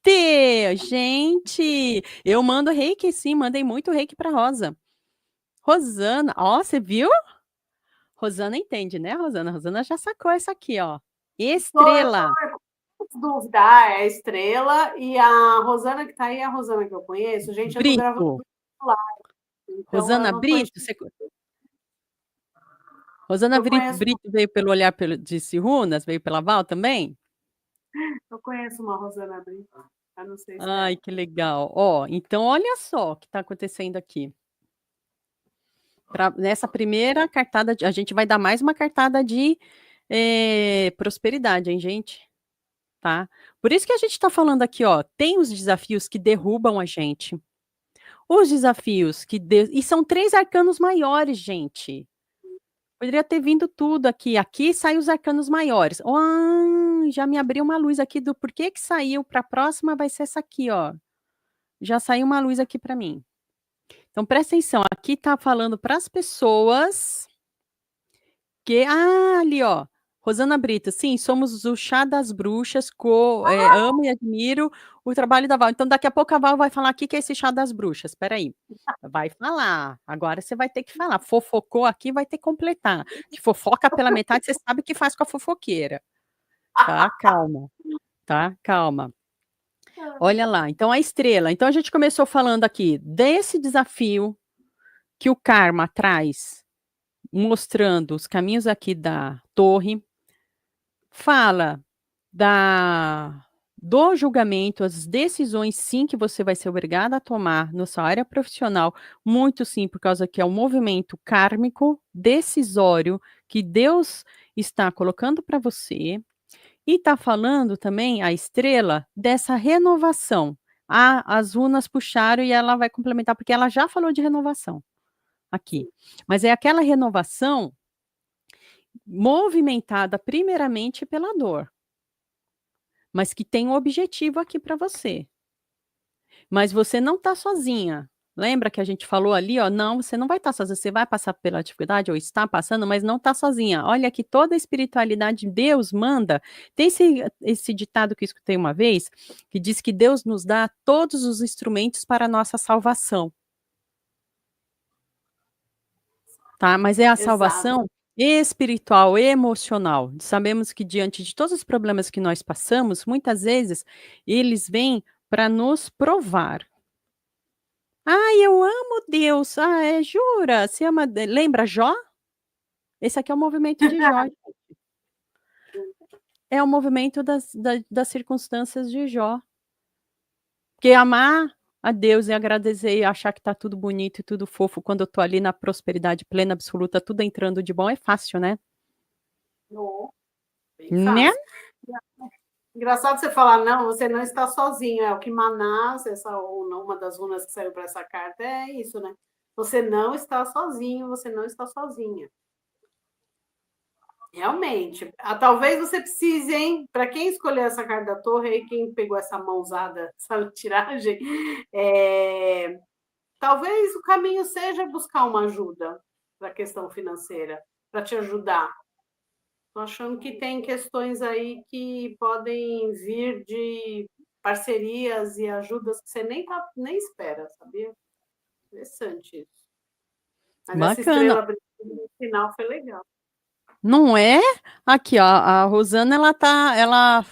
Gente, eu mando reiki sim, mandei muito reiki para Rosa. Rosana, ó, você viu? Rosana entende, né, Rosana? Rosana já sacou essa aqui, ó. Eu Estrela. tô dúvida, é a Estrela e a Rosana que tá aí, é a Rosana que eu conheço. Gente, eu tô gravando Brito. lá, então eu Rosana não tô Brito, enxergando. Rosana Eu conheço, Brito veio pelo olhar de Cirunas, veio pela Val também? eu conheço uma Rosana Brito. Eu não sei se é Ai, ela. que legal. Ó, então olha só o que está acontecendo aqui. Nessa primeira cartada, a gente vai dar mais uma cartada de prosperidade, hein, gente? Tá? Por isso que a gente está falando aqui, ó, tem os desafios que derrubam a gente. Os desafios e são 3 arcanos maiores, gente. Poderia ter vindo tudo aqui. Aqui sai os arcanos maiores. Já me abriu uma luz aqui do porquê que saiu para a próxima vai ser essa aqui, ó. Já saiu uma luz aqui para mim. Então presta atenção, aqui tá falando para as pessoas que ali, ó. Rosana Brito, sim, somos o chá das bruxas, amo e admiro o trabalho da Val. Então, daqui a pouco a Val vai falar aqui que é esse chá das bruxas. Espera aí. Vai falar. Agora você vai ter que falar. Fofocou aqui, vai ter que completar. Que fofoca pela metade, você sabe o que faz com a fofoqueira. Tá? Calma. Tá? Calma. Olha lá. Então, a estrela. Então, a gente começou falando aqui desse desafio que o karma traz, mostrando os caminhos aqui da torre. Fala do julgamento, as decisões, sim, que você vai ser obrigada a tomar na sua área profissional, muito sim, por causa que é um movimento kármico, decisório, que Deus está colocando para você, e está falando também, a estrela, dessa renovação. As runas puxaram e ela vai complementar, porque ela já falou de renovação aqui. Mas é aquela renovação movimentada primeiramente pela dor, mas que tem um objetivo aqui para você. Mas você não está sozinha. Lembra que a gente falou ali, ó? Não, você não vai estar sozinha. Você vai passar pela dificuldade ou está passando, mas não está sozinha. Olha que toda a espiritualidade Deus manda. Tem esse ditado que eu escutei uma vez, que diz que Deus nos dá todos os instrumentos para a nossa salvação. Tá? Mas é a Exato. salvação espiritual, emocional. Sabemos que diante de todos os problemas que nós passamos, muitas vezes eles vêm para nos provar. Ai, eu amo Deus. Jura? Você ama lembra Jó? Esse aqui é o movimento de Jó. É o movimento das circunstâncias de Jó. Porque amar a Deus e agradecer e achar que tá tudo bonito e tudo fofo quando eu tô ali na prosperidade plena, absoluta, tudo entrando de bom, é fácil, né? Oh, bem Né? fácil. Engraçado você falar, não, você não está sozinho. É o que Manás, uma das runas que saiu para essa carta, é isso, né? Você não está sozinho, você não está sozinha. Realmente. Talvez você precise, hein? Para quem escolheu essa carta da torre, aí quem pegou essa mãozada, essa tiragem, talvez o caminho seja buscar uma ajuda para a questão financeira, para te ajudar. Estou achando que tem questões aí que podem vir de parcerias e ajudas que você nem espera, sabia? Interessante isso. Mas essa Bacana. estrela no final foi legal. Não é? Aqui, ó, a Rosana, ela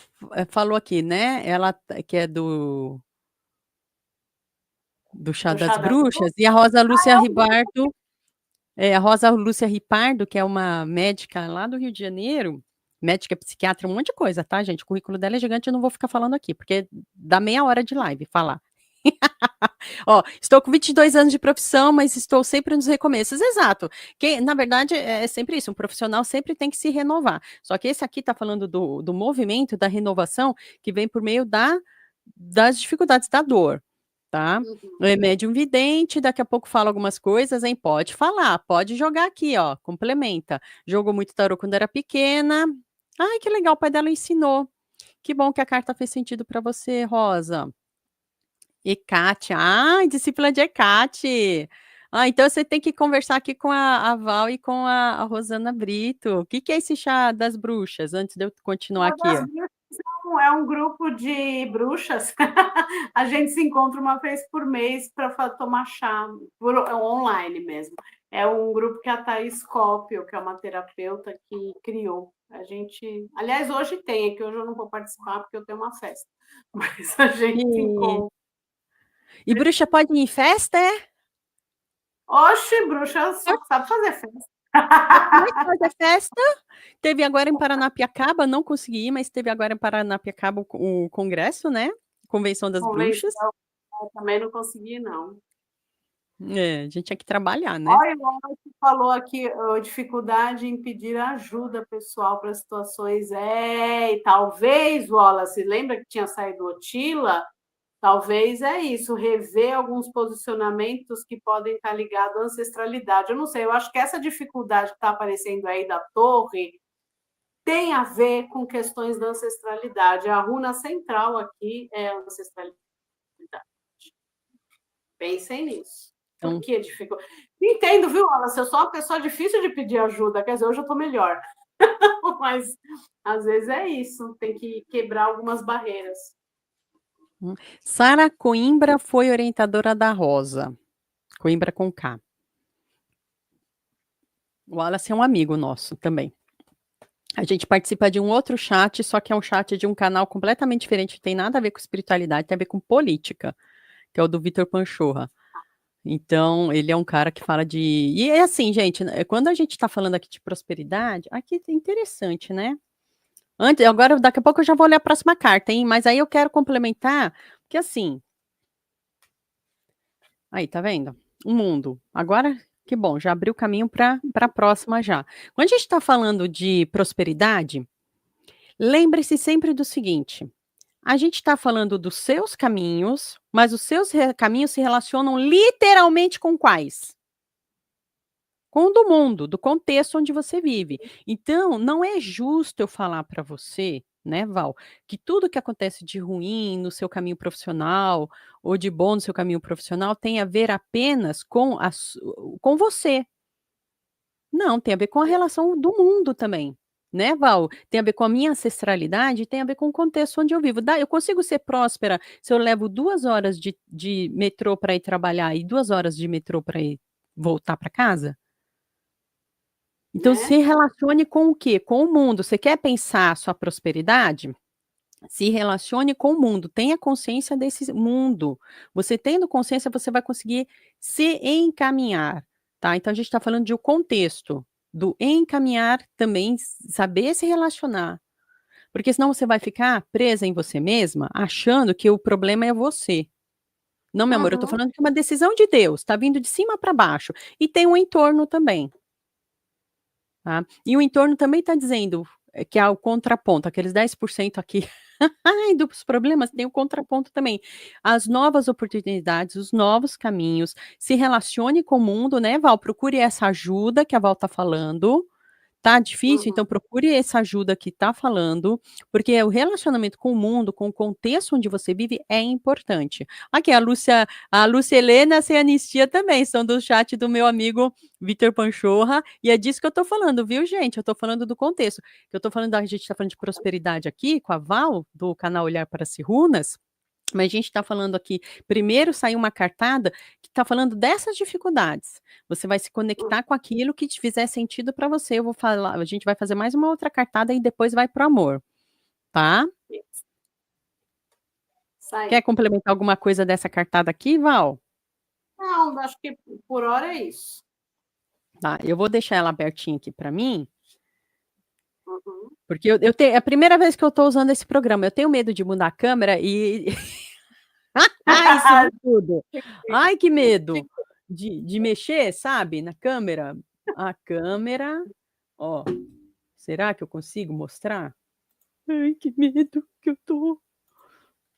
falou aqui, né? Ela que é do Chá Do das chá das Bruxas, e a Rosa Lúcia Ribardo, a Rosa Lúcia Ripardo, que é uma médica lá do Rio de Janeiro, médica, psiquiatra, um monte de coisa, tá, gente? O currículo dela é gigante, eu não vou ficar falando aqui, porque dá meia hora de live falar. Ó, estou com 22 anos de profissão, mas estou sempre nos recomeços. Exato. Na verdade, é sempre isso, um profissional sempre tem que se renovar. Só que esse aqui está falando do movimento, da renovação, que vem por meio das dificuldades da dor, tá? É médium vidente, daqui a pouco fala algumas coisas, hein? Pode falar, pode jogar aqui, ó, complementa. Jogou muito tarô quando era pequena. Ai, que legal, o pai dela ensinou. Que bom que a carta fez sentido para você, Rosa. Hecate, discípula de Hecate. Então você tem que conversar aqui com a Val e com a Rosana Brito. O que é esse chá das bruxas? Antes de eu continuar aqui. É um grupo de bruxas. A gente se encontra uma vez por mês para tomar chá, online mesmo. É um grupo que a Thaís Cópio, que é uma terapeuta, que criou. A gente, aliás, hoje tem, é que hoje eu não vou participar porque eu tenho uma festa, mas a gente se E, encontra. e bruxa pode ir em festa, é? Oxe, bruxa só sabe fazer festa. Como é que faz a festa? Teve agora em Paranapiacaba, não consegui ir, mas teve agora em Paranapiacaba o congresso, né? Convenção das Bruxas. Convenção, eu também não consegui, não. É, a gente tinha que trabalhar, né? Olha, o Wallace falou aqui, dificuldade em pedir ajuda pessoal para situações. E talvez, Wallace, lembra que tinha saído Otila? Talvez é isso, rever alguns posicionamentos que podem estar ligados à ancestralidade. Eu não sei, eu acho que essa dificuldade que está aparecendo aí da torre tem a ver com questões da ancestralidade. A runa central aqui é a ancestralidade. Pensem nisso. Por Então, que dificuldade? Entendo, viu, Wallace? Eu sou uma pessoa difícil de pedir ajuda, quer dizer, hoje eu estou melhor. Mas às vezes é isso, tem que quebrar algumas barreiras. Sara Coimbra foi orientadora da Rosa. Coimbra com K. O Wallace é um amigo nosso também. A gente participa de um outro chat, só que é um chat de um canal completamente diferente, não tem nada a ver com espiritualidade, tem a ver com política, que é o do Vitor Panchorra. Então, ele é um cara que fala de. E é assim, gente, quando a gente está falando aqui de prosperidade, aqui é interessante, né? Antes, agora, daqui a pouco eu já vou ler a próxima carta, hein? Mas aí eu quero complementar, porque assim. Aí, tá vendo? O mundo. Agora, que bom, já abriu o caminho para a próxima já. Quando a gente está falando de prosperidade, lembre-se sempre do seguinte: a gente está falando dos seus caminhos, mas os seus caminhos se relacionam literalmente com quais? Com o do mundo, do contexto onde você vive. Então, não é justo eu falar para você, né, Val, que tudo que acontece de ruim no seu caminho profissional ou de bom no seu caminho profissional tem a ver apenas com você. Não, tem a ver com a relação do mundo também. Né, Val? Tem a ver com a minha ancestralidade, tem a ver com o contexto onde eu vivo. Eu consigo ser próspera se eu levo 2 horas de metrô para ir trabalhar e 2 horas de metrô para ir voltar para casa? Então, Né? se relacione com o quê? Com o mundo. Você quer pensar a sua prosperidade? Se relacione com o mundo, tenha consciência desse mundo. Você tendo consciência, você vai conseguir se encaminhar, tá? Então, a gente está falando de um contexto, do encaminhar também, saber se relacionar. Porque senão você vai ficar presa em você mesma, achando que o problema é você. Não, meu amor, eu estou Uhum. falando que é uma decisão de Deus, está vindo de cima para baixo. E tem um entorno também. Tá? E o entorno também está dizendo que há o contraponto, aqueles 10% aqui dos problemas, tem o contraponto também. As novas oportunidades, os novos caminhos, se relacione com o mundo, né, Val? Procure essa ajuda que a Val está falando. Tá difícil? Então Uhum. procure essa ajuda que tá falando, porque o relacionamento com o mundo, com o contexto onde você vive é importante. Aqui a Lúcia Helena sem anistia também, são do chat do meu amigo Vitor Panchorra, e é disso que eu tô falando, viu, gente? Eu tô falando do contexto. Que eu tô falando, a gente tá falando de prosperidade aqui com a Val, do canal Olhar para as Runas, mas a gente está falando aqui, primeiro saiu uma cartada que está falando dessas dificuldades. Você vai se conectar com aquilo que te fizer sentido para você. Eu vou falar, a gente vai fazer mais uma outra cartada e depois vai para o amor, tá? Isso aí. Quer complementar alguma coisa dessa cartada aqui, Val? Não, acho que por hora é isso. Tá, eu vou deixar ela abertinha aqui para mim, Uhum. porque eu tenho, é a primeira vez que eu estou usando esse programa. Eu tenho medo de mudar a câmera e ai, sumir tudo. Ai, que medo de mexer, sabe, na câmera. A câmera, ó, será que eu consigo mostrar? Ai, que medo que eu tô.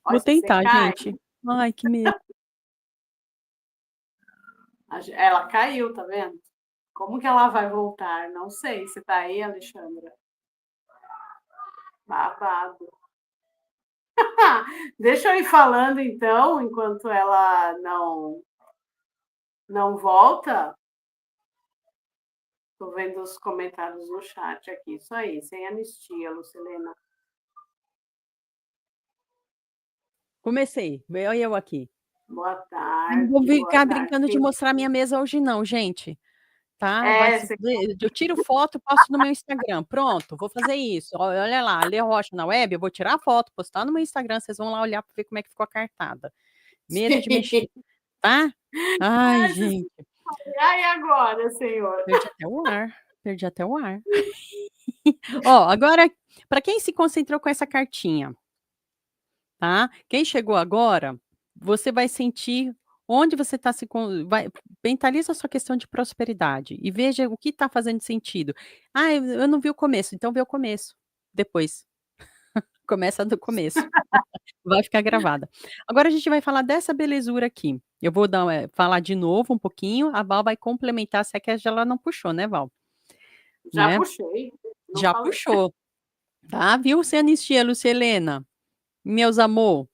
Olha, Vou se você tentar, cai, gente. Ai, que medo. ela caiu, tá vendo? Como que ela vai voltar? Não sei. Você tá aí, Alexandra? Babado. Deixa eu ir falando então, enquanto ela não volta. Estou vendo os comentários no chat aqui. Isso aí, sem anistia, Lucilena. Comecei. Olha eu aqui. Boa Não vou tarde, boa ficar tarde. brincando de mostrar minha mesa hoje não, gente. tá? Vai É, se fuder. Eu tiro foto, posto no meu Instagram. Pronto, vou fazer isso. Olha lá, Lê Rocha na web, eu vou tirar a foto, postar no meu Instagram, vocês vão lá olhar para ver como é que ficou a cartada. Medo de mexer, tá? Ai, Ai, gente, ai, agora, senhor. perdi até o ar. Perdi até o ar. Ó, agora, para quem se concentrou com essa cartinha, tá? Quem chegou agora, você vai sentir onde você está vai mentaliza a sua questão de prosperidade e veja o que está fazendo sentido. "Ah, eu não vi o começo", então vê o começo, depois. Começa do começo, vai ficar gravada. Agora a gente vai falar dessa belezura aqui. Eu vou falar de novo um pouquinho, a Val vai complementar, se é que ela não puxou, né, Val? Já Né? puxei, não Já falei. puxou, tá, viu, Cianistia, Lucielena? Meus amor,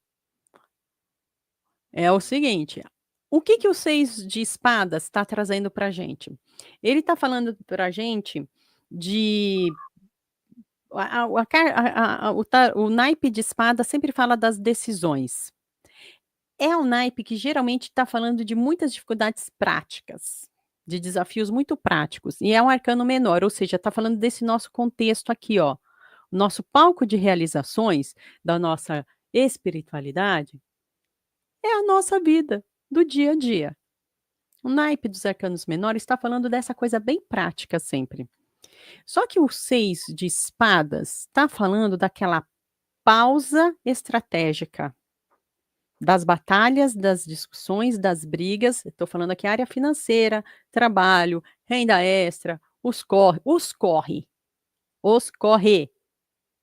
é o seguinte, o que que o 6 de espadas está trazendo pra gente? Ele está falando pra gente de a car a o ta o naipe de espada sempre fala das decisões. É um naipe que geralmente está falando de muitas dificuldades práticas, de desafios muito práticos, e é um arcano menor, ou seja, está falando desse nosso contexto aqui, ó. O nosso palco de realizações da nossa espiritualidade é a nossa vida do dia a dia. O naipe dos arcanos menores está falando dessa coisa bem prática sempre. Só que o 6 de espadas está falando daquela pausa estratégica, das batalhas, das discussões, das brigas. Estou falando aqui área financeira, trabalho, renda extra, os corre,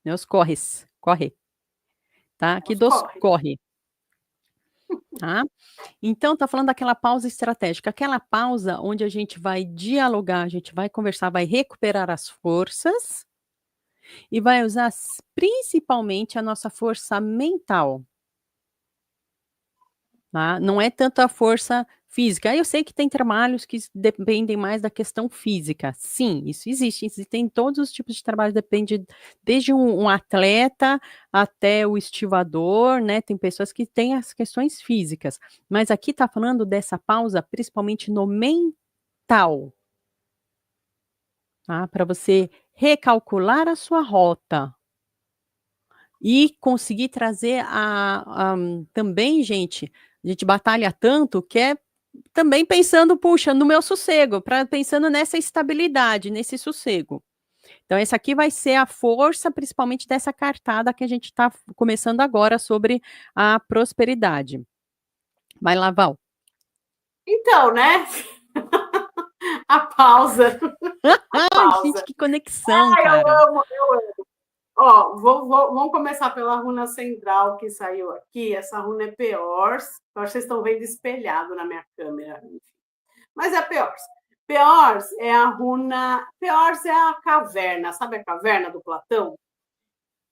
né, os corres, corre, tá? Aqui Os dos corre. corre, tá? Então tá falando daquela pausa estratégica, aquela pausa onde a gente vai dialogar, a gente vai conversar, vai recuperar as forças e vai usar principalmente a nossa força mental, tá? Não é tanto a força física. Eu sei que tem trabalhos que dependem mais da questão física. Sim, isso existe. Existem todos os tipos de trabalho, depende desde um atleta até o estivador, né? Tem pessoas que têm as questões físicas. Mas aqui está falando dessa pausa, principalmente no mental, tá? Para você recalcular a sua rota. E conseguir trazer também, gente, a gente batalha tanto que é também pensando, puxa, no meu sossego, pensando nessa estabilidade, nesse sossego. Então, essa aqui vai ser a força, principalmente dessa cartada que a gente está começando agora sobre a prosperidade. Vai lá, Val. Então, né? A pausa. A Ai, gente, pausa. que conexão, Eu cara. amo, eu amo. Ó, vamos começar pela runa central que saiu aqui. Essa runa é Peors. Eu acho que vocês estão vendo espelhado na minha câmera. Mas é Peors. Peors é a runa. Peors é a caverna. Sabe a caverna do Platão?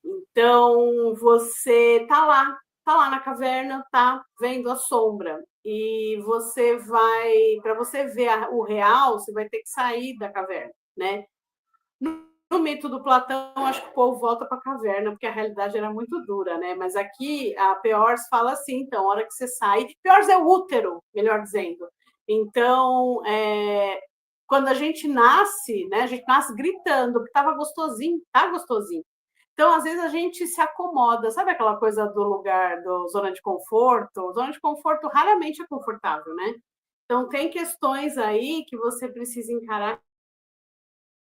Então, você tá lá na caverna, tá vendo a sombra. E você vai, para você ver o real, você vai ter que sair da caverna, né? No mito do Platão, acho que o povo volta para a caverna, porque a realidade era muito dura, né? Mas aqui a Peors fala assim, então, a hora que você sai, Peors é o útero, melhor dizendo. Então, quando a gente nasce, né? A gente nasce gritando, que estava gostosinho, tá gostosinho. Então, às vezes, a gente se acomoda, sabe aquela coisa do lugar, do zona de conforto? Zona de conforto raramente é confortável, né? Então, tem questões aí que você precisa encarar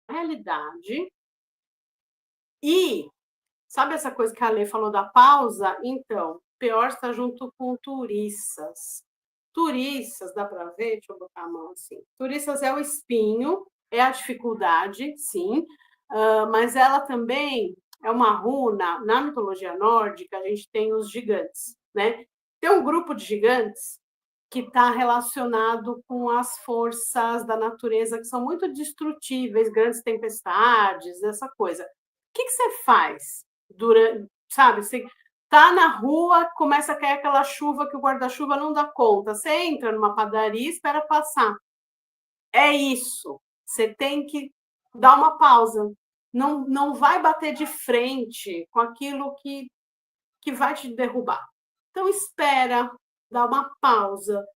a realidade. E, sabe essa coisa que a Lê falou da pausa? Então, pior está junto com turiças. Turiças, dá para ver? Deixa eu botar a mão assim. Turiças é o espinho, é a dificuldade, sim, mas ela também é uma runa. Na mitologia nórdica, a gente tem os gigantes, né? Tem um grupo de gigantes que está relacionado com as forças da natureza que são muito destrutíveis, grandes tempestades, essa coisa. O que você faz durante, sabe? Você tá na rua, começa a cair aquela chuva que o guarda-chuva não dá conta. Você entra numa padaria e espera passar. É isso. Você tem que dar uma pausa. Não vai bater de frente com aquilo que vai te derrubar. Então, espera, dá uma pausa.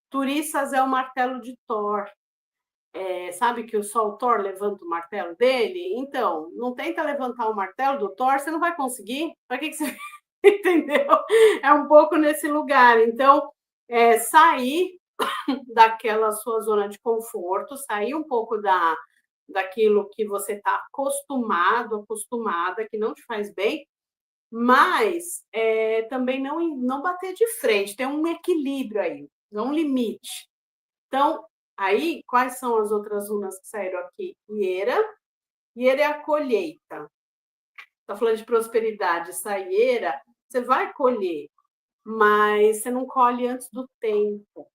Turistas é o martelo de Thor. sabe que o Sol Thor levanta o martelo dele? Então, não tenta levantar o martelo do Thor, você não vai conseguir. Para que você entendeu? É um pouco nesse lugar. Então, sair daquela sua zona de conforto, sair um pouco daquilo que você está acostumado, acostumada, que não te faz bem, mas também não bater de frente, tem um equilíbrio aí, um limite. Então, aí, quais são as outras runas que saíram aqui? Ieira. Ieira é a colheita. Está falando de prosperidade. Saieira, você vai colher, mas você não colhe antes do tempo.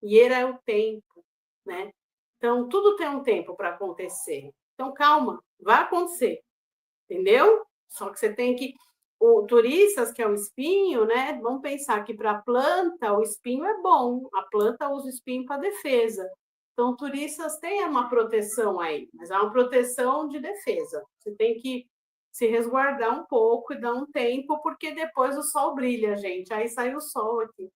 Ieira é o tempo, né? Então, tudo tem um tempo para acontecer. Então, calma, vai acontecer, entendeu? Só que você tem que. O turistas, que é o espinho, né? Vamos pensar que para a planta o espinho é bom, a planta usa o espinho para defesa. Então, turistas têm uma proteção aí, mas é uma proteção de defesa. Você tem que se resguardar um pouco e dar um tempo, porque depois o sol brilha, gente. Aí sai o sol aqui.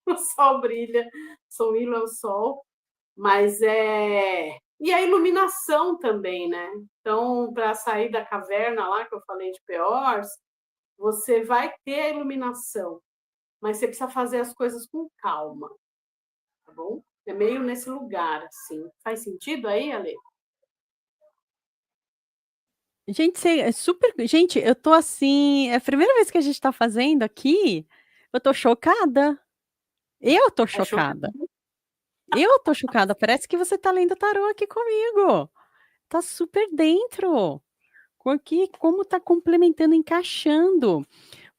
O sol brilha, São Ilo é o sol, mas e a iluminação também, né? Então, para sair da caverna lá que eu falei de Peors, você vai ter a iluminação, mas você precisa fazer as coisas com calma, tá bom? É meio nesse lugar, assim. Faz sentido aí, Ale? Gente, é super. Gente, eu tô assim. É a primeira vez que a gente tá fazendo aqui. Eu tô chocada. Eu tô É chocante. chocada. Eu tô chocada. Parece que você tá lendo tarô aqui comigo. Tá super dentro. Aqui, como tá complementando, encaixando.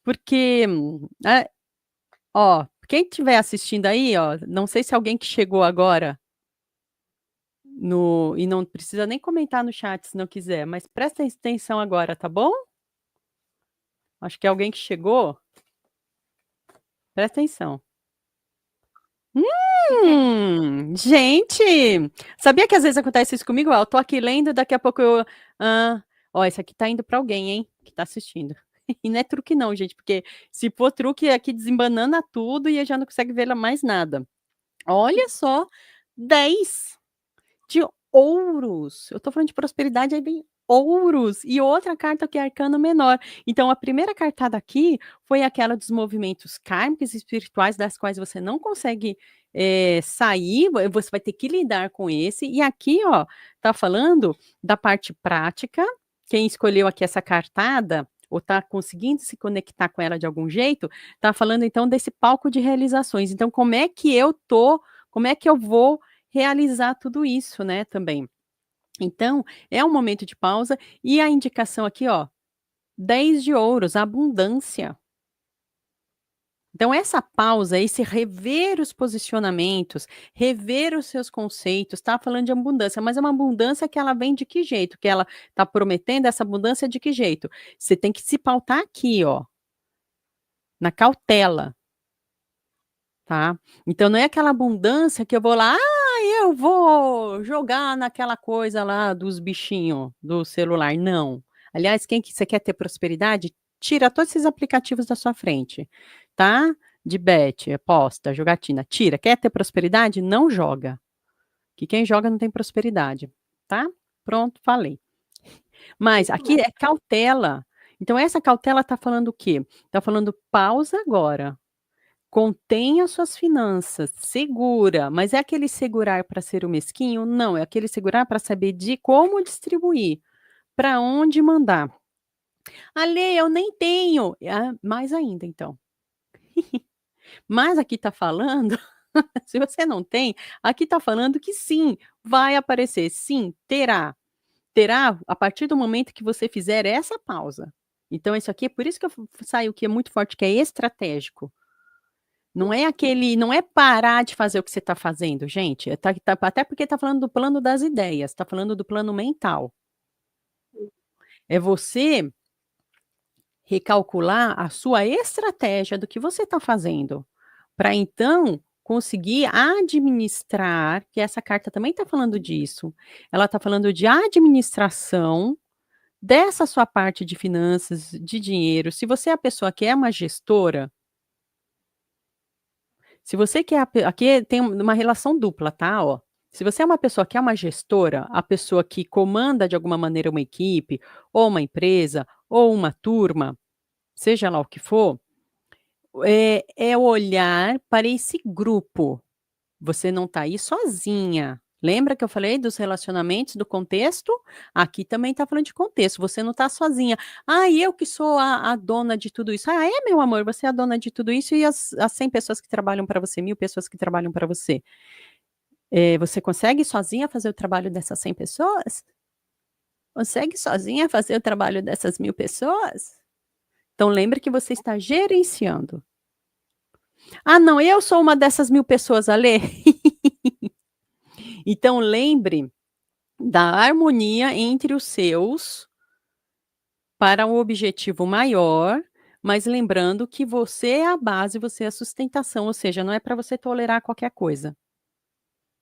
Porque, ó, quem estiver assistindo aí, ó, não sei se alguém que chegou agora e não precisa nem comentar no chat se não quiser, mas presta atenção agora, tá bom? Acho que é alguém que chegou. Presta atenção. Gente, sabia que às vezes acontece isso comigo? Ó, eu tô aqui lendo, daqui a pouco eu. Ó, esse aqui tá indo para alguém, hein? Que tá assistindo. E não é truque, não, gente, porque se for truque, aqui desembanana tudo e eu já não consegue ver mais nada. Olha só, 10 de ouros. Eu tô falando de prosperidade, aí vem ouros. E outra carta que é arcano menor. Então, a primeira cartada aqui foi aquela dos movimentos kármicos e espirituais, das quais você não consegue sair, você vai ter que lidar com esse. E aqui, ó, tá falando da parte prática. Quem escolheu aqui essa cartada, ou tá conseguindo se conectar com ela de algum jeito, tá falando então desse palco de realizações. Então, como é que eu vou realizar tudo isso, né, também. Então, é um momento de pausa e a indicação aqui, ó, 10 de ouros, abundância. Então, essa pausa, esse rever os posicionamentos, rever os seus conceitos, tá falando de abundância, mas é uma abundância que ela vem de que jeito? Que ela tá prometendo essa abundância de que jeito? Você tem que se pautar aqui, ó, na cautela. Tá? Então não é aquela abundância que eu vou lá, eu vou jogar naquela coisa lá dos bichinhos do celular, não. Aliás, quem que você quer ter prosperidade, tira todos esses aplicativos da sua frente, tá? De bet, aposta, jogatina, tira. Quer ter prosperidade? Não joga. Que quem joga não tem prosperidade, tá? Pronto, falei. Mas aqui é cautela. Então essa cautela tá falando o quê? Tá falando pausa agora. Contenha suas finanças, segura, mas é aquele segurar para ser o mesquinho? Não, é aquele segurar para saber de como distribuir, para onde mandar. Ale, eu nem tenho. Mais ainda, então. Mas aqui está falando, se você não tem, aqui está falando que sim, vai aparecer, sim, terá. Terá a partir do momento que você fizer essa pausa. Então, isso aqui, por isso que eu saio que é muito forte, que é estratégico. Não é parar de fazer o que você está fazendo, gente, até porque está falando do plano das ideias, está falando do plano mental. É você recalcular a sua estratégia do que você está fazendo, para então conseguir administrar, que essa carta também está falando disso, ela está falando de administração dessa sua parte de finanças, de dinheiro. Se você é a pessoa que é uma gestora, se você quer aqui tem uma relação dupla, tá, ó. Se você é uma pessoa que é uma gestora, a pessoa que comanda de alguma maneira uma equipe, ou uma empresa, ou uma turma, seja lá o que for, é olhar para esse grupo. Você não está aí sozinha. Lembra que eu falei dos relacionamentos, do contexto? Aqui também está falando de contexto. Você não está sozinha. Ah, eu que sou a dona de tudo isso. Ah, é, meu amor, você é a dona de tudo isso e as 100 pessoas que trabalham para você, 1000 pessoas que trabalham para você. Você consegue sozinha fazer o trabalho dessas 100 pessoas? Consegue sozinha fazer o trabalho dessas 1000 pessoas? Então lembre que você está gerenciando. Ah, não, eu sou uma dessas 1000 pessoas, Alê. Então lembre da harmonia entre os seus para um objetivo maior, mas lembrando que você é a base, você é a sustentação, ou seja, não é para você tolerar qualquer coisa.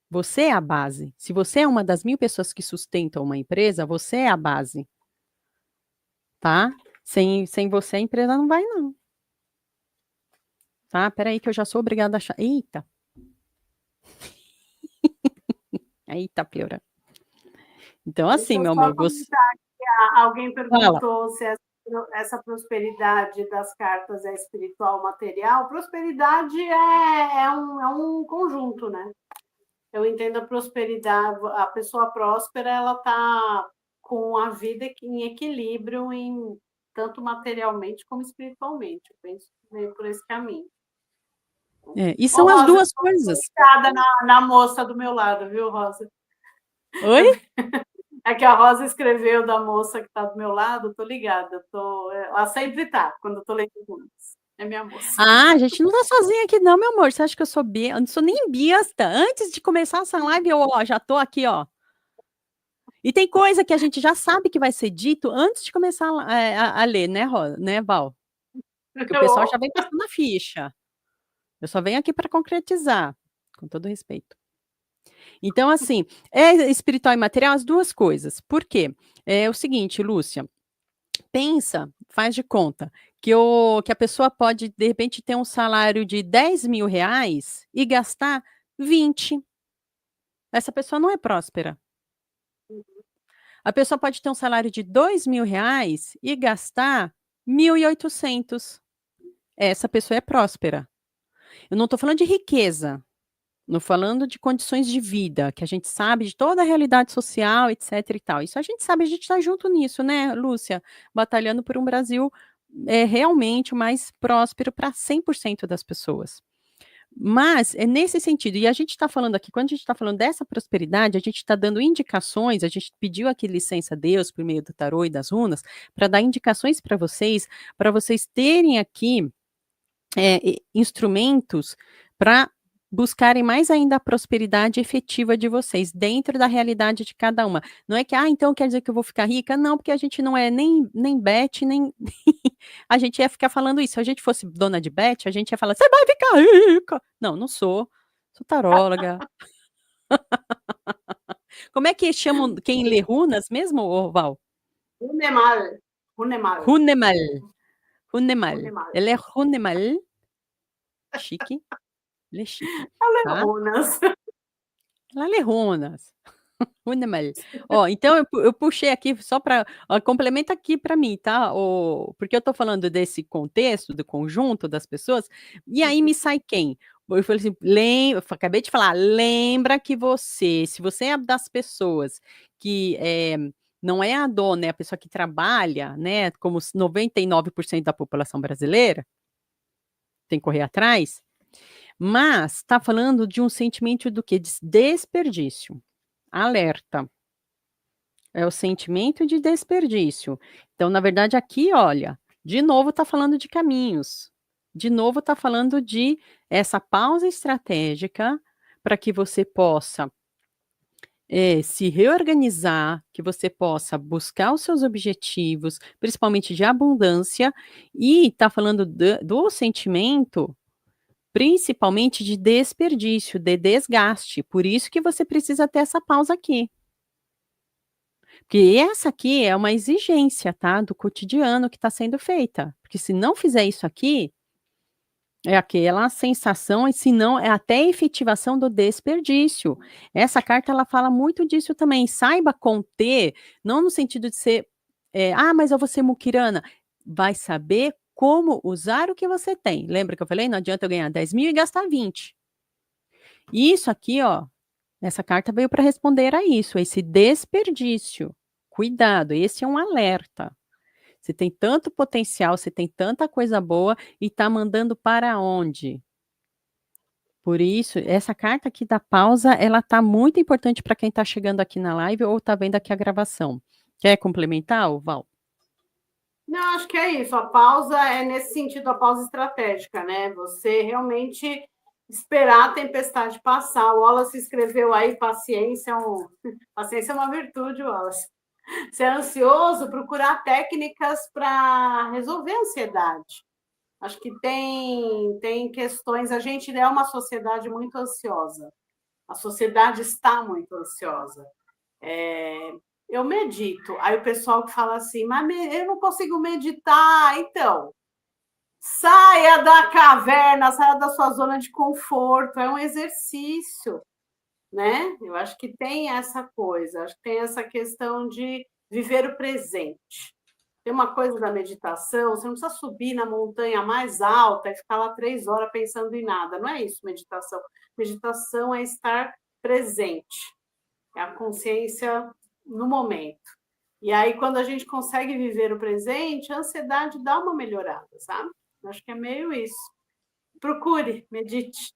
Você é a base. Se você é uma das 1000 pessoas que sustentam uma empresa, você é a base. Tá? Sem você a empresa não vai, não. Tá? Espera aí que eu já sou obrigada a achar. Eita! Eita, pleura. Então, Deixa assim, eu meu só amor, você. comentar que alguém Fala. perguntou se essa prosperidade das cartas é espiritual ou material. Prosperidade é um conjunto, né? Eu entendo a prosperidade, a pessoa próspera, ela está com a vida em equilíbrio, tanto materialmente como espiritualmente. Eu penso meio por esse caminho. E Ô, são as Rosa, duas estou coisas. ligada na moça do meu lado, viu, Rosa? Oi? É que a Rosa escreveu da moça que está do meu lado, estou ligada. Ela sempre está, quando eu estou lendo juntos. É minha moça. Ah, a gente não tá sozinha aqui não, meu amor. Você acha que eu sou Eu não sou nem besta. Antes de começar essa live, eu já tô aqui, ó. E tem coisa que a gente já sabe que vai ser dito antes de começar a ler, né, né, Val? Porque o pessoal já vem passando a ficha. Eu só venho aqui para concretizar, com todo respeito. Então, assim, é espiritual e material as duas coisas. Por quê? É o seguinte, Lúcia, pensa, faz de conta, que a pessoa pode, de repente, ter um salário de 10.000 reais e gastar 20. Essa pessoa não é próspera. A pessoa pode ter um salário de 2.000 reais e gastar 1.800. Essa pessoa é próspera. Eu não estou falando de riqueza, não falando de condições de vida, que a gente sabe de toda a realidade social, etc e tal. Isso a gente sabe, a gente está junto nisso, né, Lúcia? Batalhando por um Brasil realmente mais próspero para 100% das pessoas. Mas é nesse sentido, e a gente está falando aqui, quando a gente está falando dessa prosperidade, a gente está dando indicações, a gente pediu aqui licença a Deus por meio do tarô e das runas, para dar indicações para vocês terem aqui instrumentos para buscarem mais ainda a prosperidade efetiva de vocês, dentro da realidade de cada uma. Não é que, então quer dizer que eu vou ficar rica? Não, porque a gente não é nem Beth, nem a gente ia ficar falando isso. Se a gente fosse dona de Beth, a gente ia falar, você vai ficar rica. Não, não sou. Sou taróloga. Como é que chamam quem lê runas mesmo, Val? Runemal. Runemal. Runemal. Runemal. Runemal. Ela é Runemal. Chique. Ela é chique, tá? Runas. Ela lê runas. Runemal. Ó, então eu puxei aqui só para complementa aqui para mim, tá? Porque eu tô falando desse contexto, do conjunto das pessoas, e aí me sai quem? Eu falei assim, eu acabei de falar, lembra que se você é das pessoas que não é a dona, é a pessoa que trabalha, né? Como 99% da população brasileira, tem que correr atrás, mas está falando de um sentimento do quê? De desperdício. Alerta. É o sentimento de desperdício. Então, na verdade, aqui, olha, de novo está falando de caminhos. De novo está falando de essa pausa estratégica para que você possa se reorganizar, que você possa buscar os seus objetivos, principalmente de abundância, e está falando do sentimento principalmente de desperdício, de desgaste. Por isso que você precisa ter essa pausa aqui. Porque essa aqui é uma exigência, tá? Do cotidiano que está sendo feita. Porque se não fizer isso aqui, É aquela sensação, e se não, é até a efetivação do desperdício. Essa carta, ela fala muito disso também. Saiba conter, não no sentido de ser, mas eu vou ser muquirana. Vai saber como usar o que você tem. Lembra que eu falei? Não adianta eu ganhar 10.000 e gastar 20. Isso aqui, ó, essa carta veio para responder a isso, esse desperdício. Cuidado, esse é um alerta. Você tem tanto potencial, você tem tanta coisa boa e está mandando para onde? Por isso, essa carta aqui da pausa, ela tá muito importante para quem está chegando aqui na live ou está vendo aqui a gravação. Quer complementar, Val? Não, acho que é isso. A pausa é nesse sentido, a pausa estratégica, né? Você realmente esperar a tempestade passar. O Wallace escreveu aí, paciência é uma virtude, Wallace. Ser ansioso, procurar técnicas para resolver a ansiedade. Acho que tem questões. A gente é uma sociedade muito ansiosa. A sociedade está muito ansiosa. Eu medito. Aí o pessoal que fala assim, mas eu não consigo meditar. Então, saia da caverna, saia da sua zona de conforto. É um exercício, né? Eu acho que tem essa coisa, acho que tem essa questão de viver o presente. Tem uma coisa da meditação, você não precisa subir na montanha mais alta e ficar lá 3 horas pensando em nada. Não é isso, meditação. Meditação é estar presente, é a consciência no momento. E aí, quando a gente consegue viver o presente, a ansiedade dá uma melhorada, sabe? Acho que é meio isso. Procure, medite.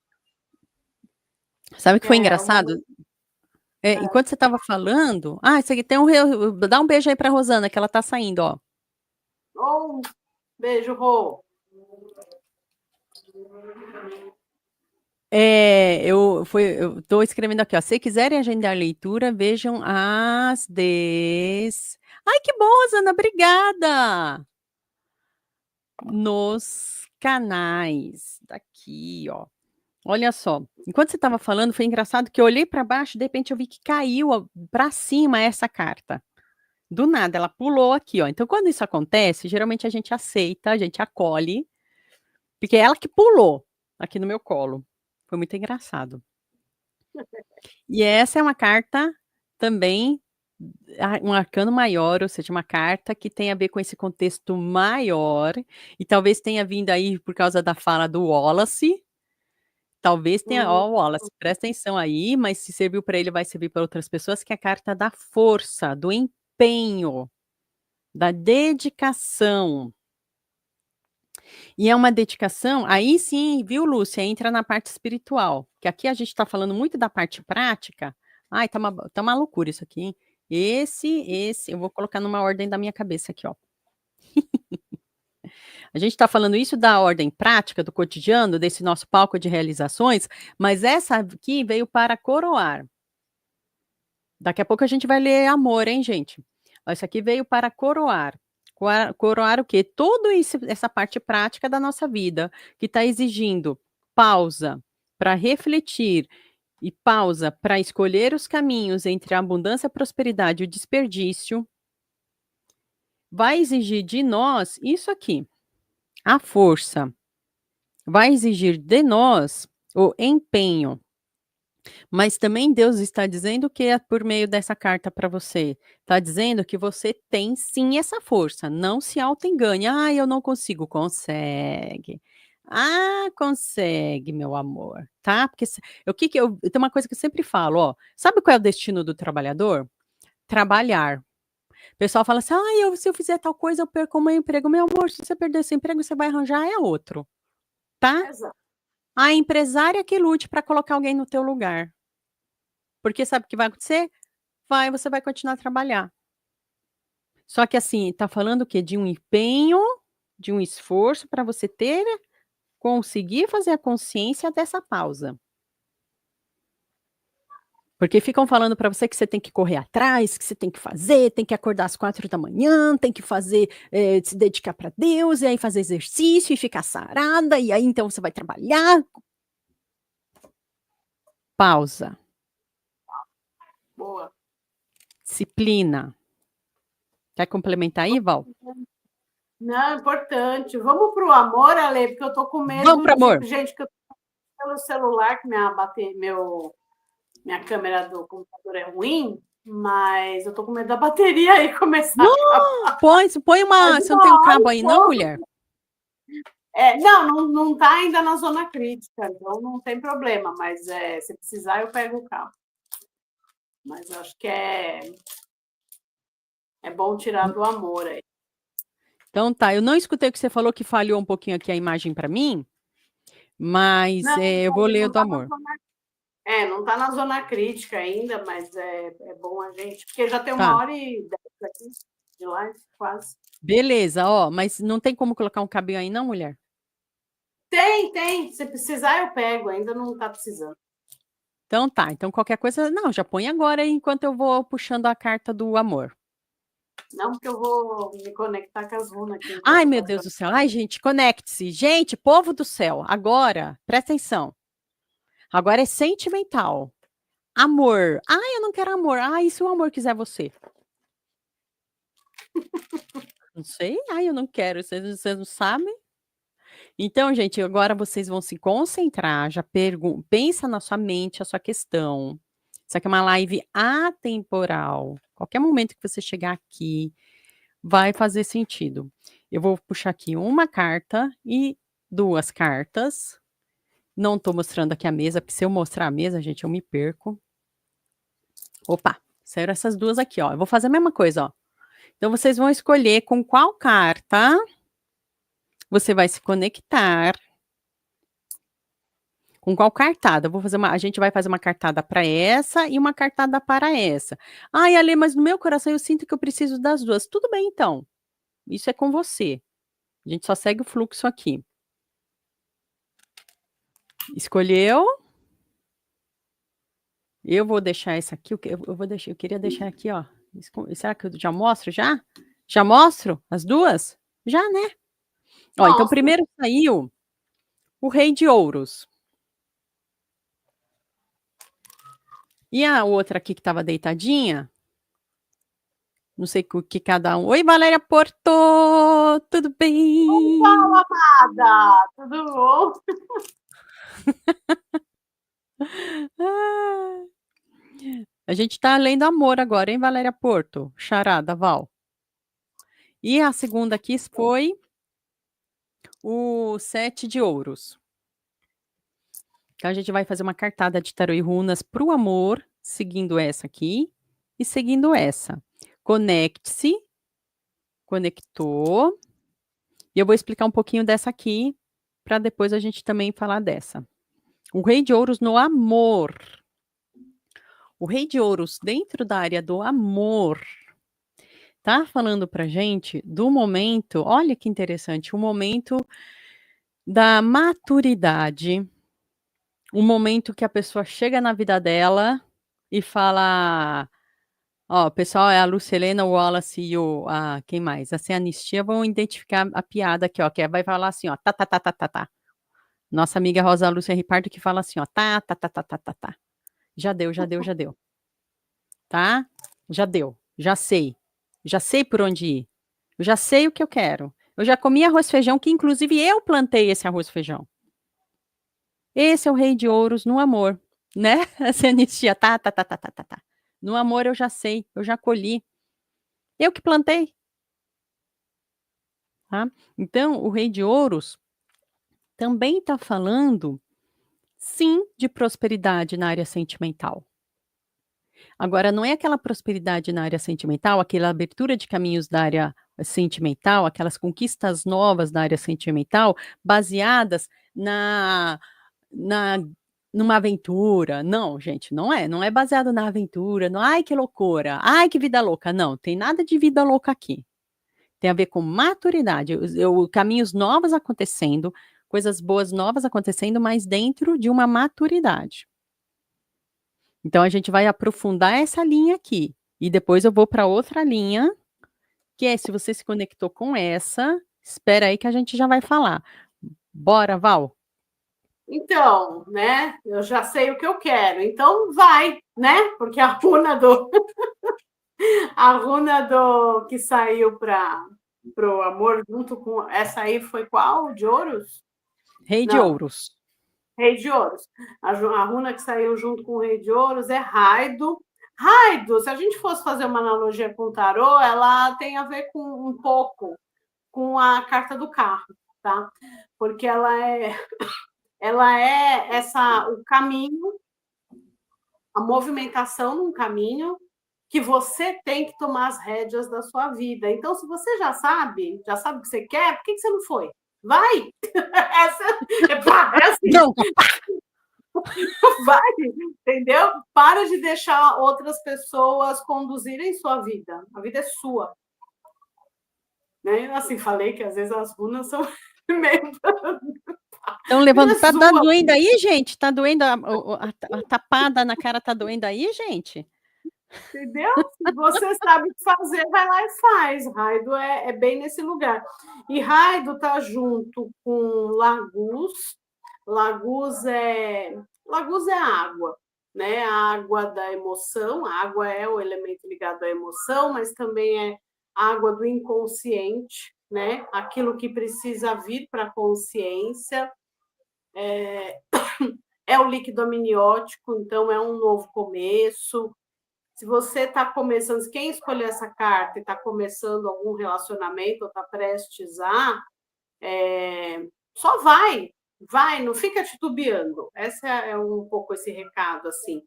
Sabe o que foi É uma... engraçado? Enquanto você estava falando, isso aqui tem dá um beijo aí para Rosana, que ela tá saindo, ó. Oh, beijo, Rô. Eu estou escrevendo aqui, ó. Se quiserem agendar a leitura, vejam Ai, que bom, Rosana, obrigada! Nos canais. Daqui, ó. Olha só. Enquanto você estava falando, foi engraçado que eu olhei para baixo, de repente eu vi que caiu para cima essa carta. Do nada, ela pulou aqui, ó. Então, quando isso acontece, geralmente a gente aceita, a gente acolhe, porque é ela que pulou aqui no meu colo. Foi muito engraçado. E essa é uma carta também, um arcano maior, ou seja, uma carta que tem a ver com esse contexto maior, e talvez tenha vindo aí por causa da fala do Wallace. Talvez tenha, ó, Wallace, presta atenção aí, mas se serviu para ele, vai servir para outras pessoas, que é a carta da força, do empenho, da dedicação. E é uma dedicação, aí sim, viu, Lúcia, entra na parte espiritual, que aqui a gente está falando muito da parte prática. Ai, tá uma loucura isso aqui, hein? Eu vou colocar numa ordem da minha cabeça aqui, ó. A gente está falando isso da ordem prática, do cotidiano, desse nosso palco de realizações, mas essa aqui veio para coroar. Daqui a pouco a gente vai ler amor, hein, gente? Essa aqui veio para coroar. Coroar o quê? Toda essa parte prática da nossa vida, que está exigindo pausa para refletir e pausa para escolher os caminhos entre a abundância, a prosperidade e o desperdício, vai exigir de nós isso aqui, a força. Vai exigir de nós o empenho. Mas também Deus está dizendo que é por meio dessa carta para você. Está dizendo que você tem sim essa força. Não se auto-engane. Eu não consigo. Consegue. Consegue, meu amor. Tá? Porque o que que eu tem uma coisa que eu sempre falo, ó. Sabe qual é o destino do trabalhador? Trabalhar. O pessoal fala assim: se eu fizer tal coisa, eu perco o meu emprego. Meu amor, se você perder esse emprego, você vai arranjar outro. Tá? Exato. A empresária que lute para colocar alguém no teu lugar. Porque sabe o que vai acontecer? Você vai continuar a trabalhar. Só que assim, tá falando o quê? De um empenho, de um esforço para você conseguir fazer a consciência dessa pausa. Porque ficam falando para você que você tem que correr atrás, que você tem que fazer, tem que acordar às 4 da manhã, tem que fazer, se dedicar para Deus, e aí fazer exercício e ficar sarada, e aí então você vai trabalhar. Pausa. Boa. Disciplina. Quer complementar aí, Val? Não, importante. Vamos para o amor, Ale, porque eu tô com Vamos medo pro amor. gente, que eu tô pelo celular, que minha câmera do computador é ruim, mas eu tô com medo da bateria aí começar a acabar. Põe uma. Mas Você não tem um 1 hora cabo e aí, não, pouco. mulher? Não está ainda na zona crítica, então não tem problema, mas se precisar eu pego o cabo. Mas acho que é bom tirar do amor aí. Então tá, eu não escutei o que você falou, que falhou um pouquinho aqui a imagem para mim, mas Não, eu vou ler o não do tá na amor. zona, não está na zona crítica ainda, mas é bom a gente, porque já tem Tá, 1h10 aqui de live, quase. beleza, ó, mas não tem como colocar um cabinho aí, não, mulher? Tem. Se precisar, eu pego, ainda não está precisando. Então tá, então qualquer coisa, não, já põe agora aí, enquanto eu vou puxando a carta do amor. Não, porque eu vou me conectar com as runas aqui Ai, enquanto meu tá Deus falando. do céu, ai, gente, conecte-se. Gente, povo do céu, agora, presta atenção. Agora é sentimental. Amor. Ai, eu não quero amor. Ai, e se o amor quiser você? Não sei. Ai, eu não quero. Vocês não sabem? Então, gente, agora vocês vão se concentrar, já pensa na sua mente a sua questão. Isso aqui é uma live atemporal. Qualquer momento que você chegar aqui, vai fazer sentido. Eu vou puxar aqui uma carta e 2 cartas. Não estou mostrando aqui a mesa, porque se eu mostrar a mesa, gente, eu me perco. Opa, saíram essas 2 aqui, ó. Eu vou fazer a mesma coisa, ó. Então, vocês vão escolher com qual carta você vai se conectar. Com qual cartada? A gente vai fazer uma cartada para essa e uma cartada para essa. Ai, Ale, mas no meu coração eu sinto que eu preciso das 2. Tudo bem, então. Isso é com você. A gente só segue o fluxo aqui. Escolheu? Eu vou deixar essa aqui, eu queria deixar aqui, ó. Será que eu já mostro já? Já mostro as 2? Já, né? Ó, então Nossa, primeiro saiu o Rei de Ouros. E a outra aqui que estava deitadinha, não sei o que cada um. Oi, Valéria Porto, tudo bem? amada, tudo bom? Ah, a gente tá lendo amor agora, hein, Valéria Porto? Charada, Val. E a segunda aqui foi o 7 de ouros. Então a gente vai fazer uma cartada de tarô e runas para o amor, seguindo essa aqui e seguindo essa. Conecte-se, conectou. E eu vou explicar um pouquinho dessa aqui, para depois a gente também falar dessa. O Rei de Ouros no amor. O Rei de Ouros dentro da área do amor tá falando pra gente do momento, olha que interessante, o momento da maturidade, o momento que a pessoa chega na vida dela e fala, ó, o pessoal é a Lucilena, o Wallace e quem mais? A Sem Anistia vão identificar a piada aqui, ó, que vai falar assim, ó, tá, tá, tá, tá, tá, tá. Nossa amiga Rosa Lúcia Ripardo que fala assim, ó, tá, tá, tá, tá, tá, tá, tá. Já deu, já deu, já deu. Tá? Já deu, já sei por onde ir, eu já sei o que eu quero. Eu já comi arroz e feijão, que inclusive eu plantei esse arroz e feijão. Esse é o Rei de Ouros no amor, né? Essa anistia, tá, tá, tá, tá, tá, tá, tá. No amor eu já sei, eu já colhi. Eu que plantei. Tá? Então, o Rei de Ouros também está falando, sim, de prosperidade na área sentimental. Agora, não é aquela prosperidade na área sentimental, aquela abertura de caminhos da área sentimental, aquelas conquistas novas da área sentimental, baseadas na numa aventura. Não, gente, não é baseado na aventura, no ai que loucura, ai que vida louca. Não, tem nada de vida louca aqui. Tem a ver com maturidade, caminhos novos acontecendo, coisas boas novas acontecendo, mas dentro de uma maturidade. Então a gente vai aprofundar essa linha aqui e depois eu vou para outra linha, que é se você se conectou com essa, espera aí que a gente já vai falar. Bora, Val? Então, né? Eu já sei o que eu quero. Então vai, né? Porque a runa do que saiu para pro amor, junto com... Essa aí foi qual? De ouros? Rei de Não, ouros. Rei de ouros. A runa que saiu junto com o Rei de ouros é Raido. Raido, se a gente fosse fazer uma analogia com o tarô, ela tem a ver com um pouco com a carta do carro, tá? Porque ela é o caminho, a movimentação num caminho que você tem que tomar as rédeas da sua vida. Então, se você já sabe o que você quer, por que você não foi? Vai! É assim, Não, vai, entendeu? Para de deixar outras pessoas conduzirem sua vida. A vida é sua. Né? Assim, falei que às vezes as runas são meio... estão A vida levando. é Tá sua, doendo aí, gente? Tá doendo a tapada na cara, tá doendo aí, gente? entendeu? Se você sabe o que fazer, vai lá e faz. Raido é bem nesse lugar. E Raido tá junto com Lagus. Lagus é a água, né? A água da emoção. A água é o elemento ligado à emoção, mas também é a água do inconsciente, né? Aquilo que precisa vir para a consciência. É o líquido amniótico, então é um novo começo. Se você está começando, quem escolheu essa carta e está começando algum relacionamento ou está prestes a, só vai, não fica titubeando. Esse é um pouco esse recado, assim.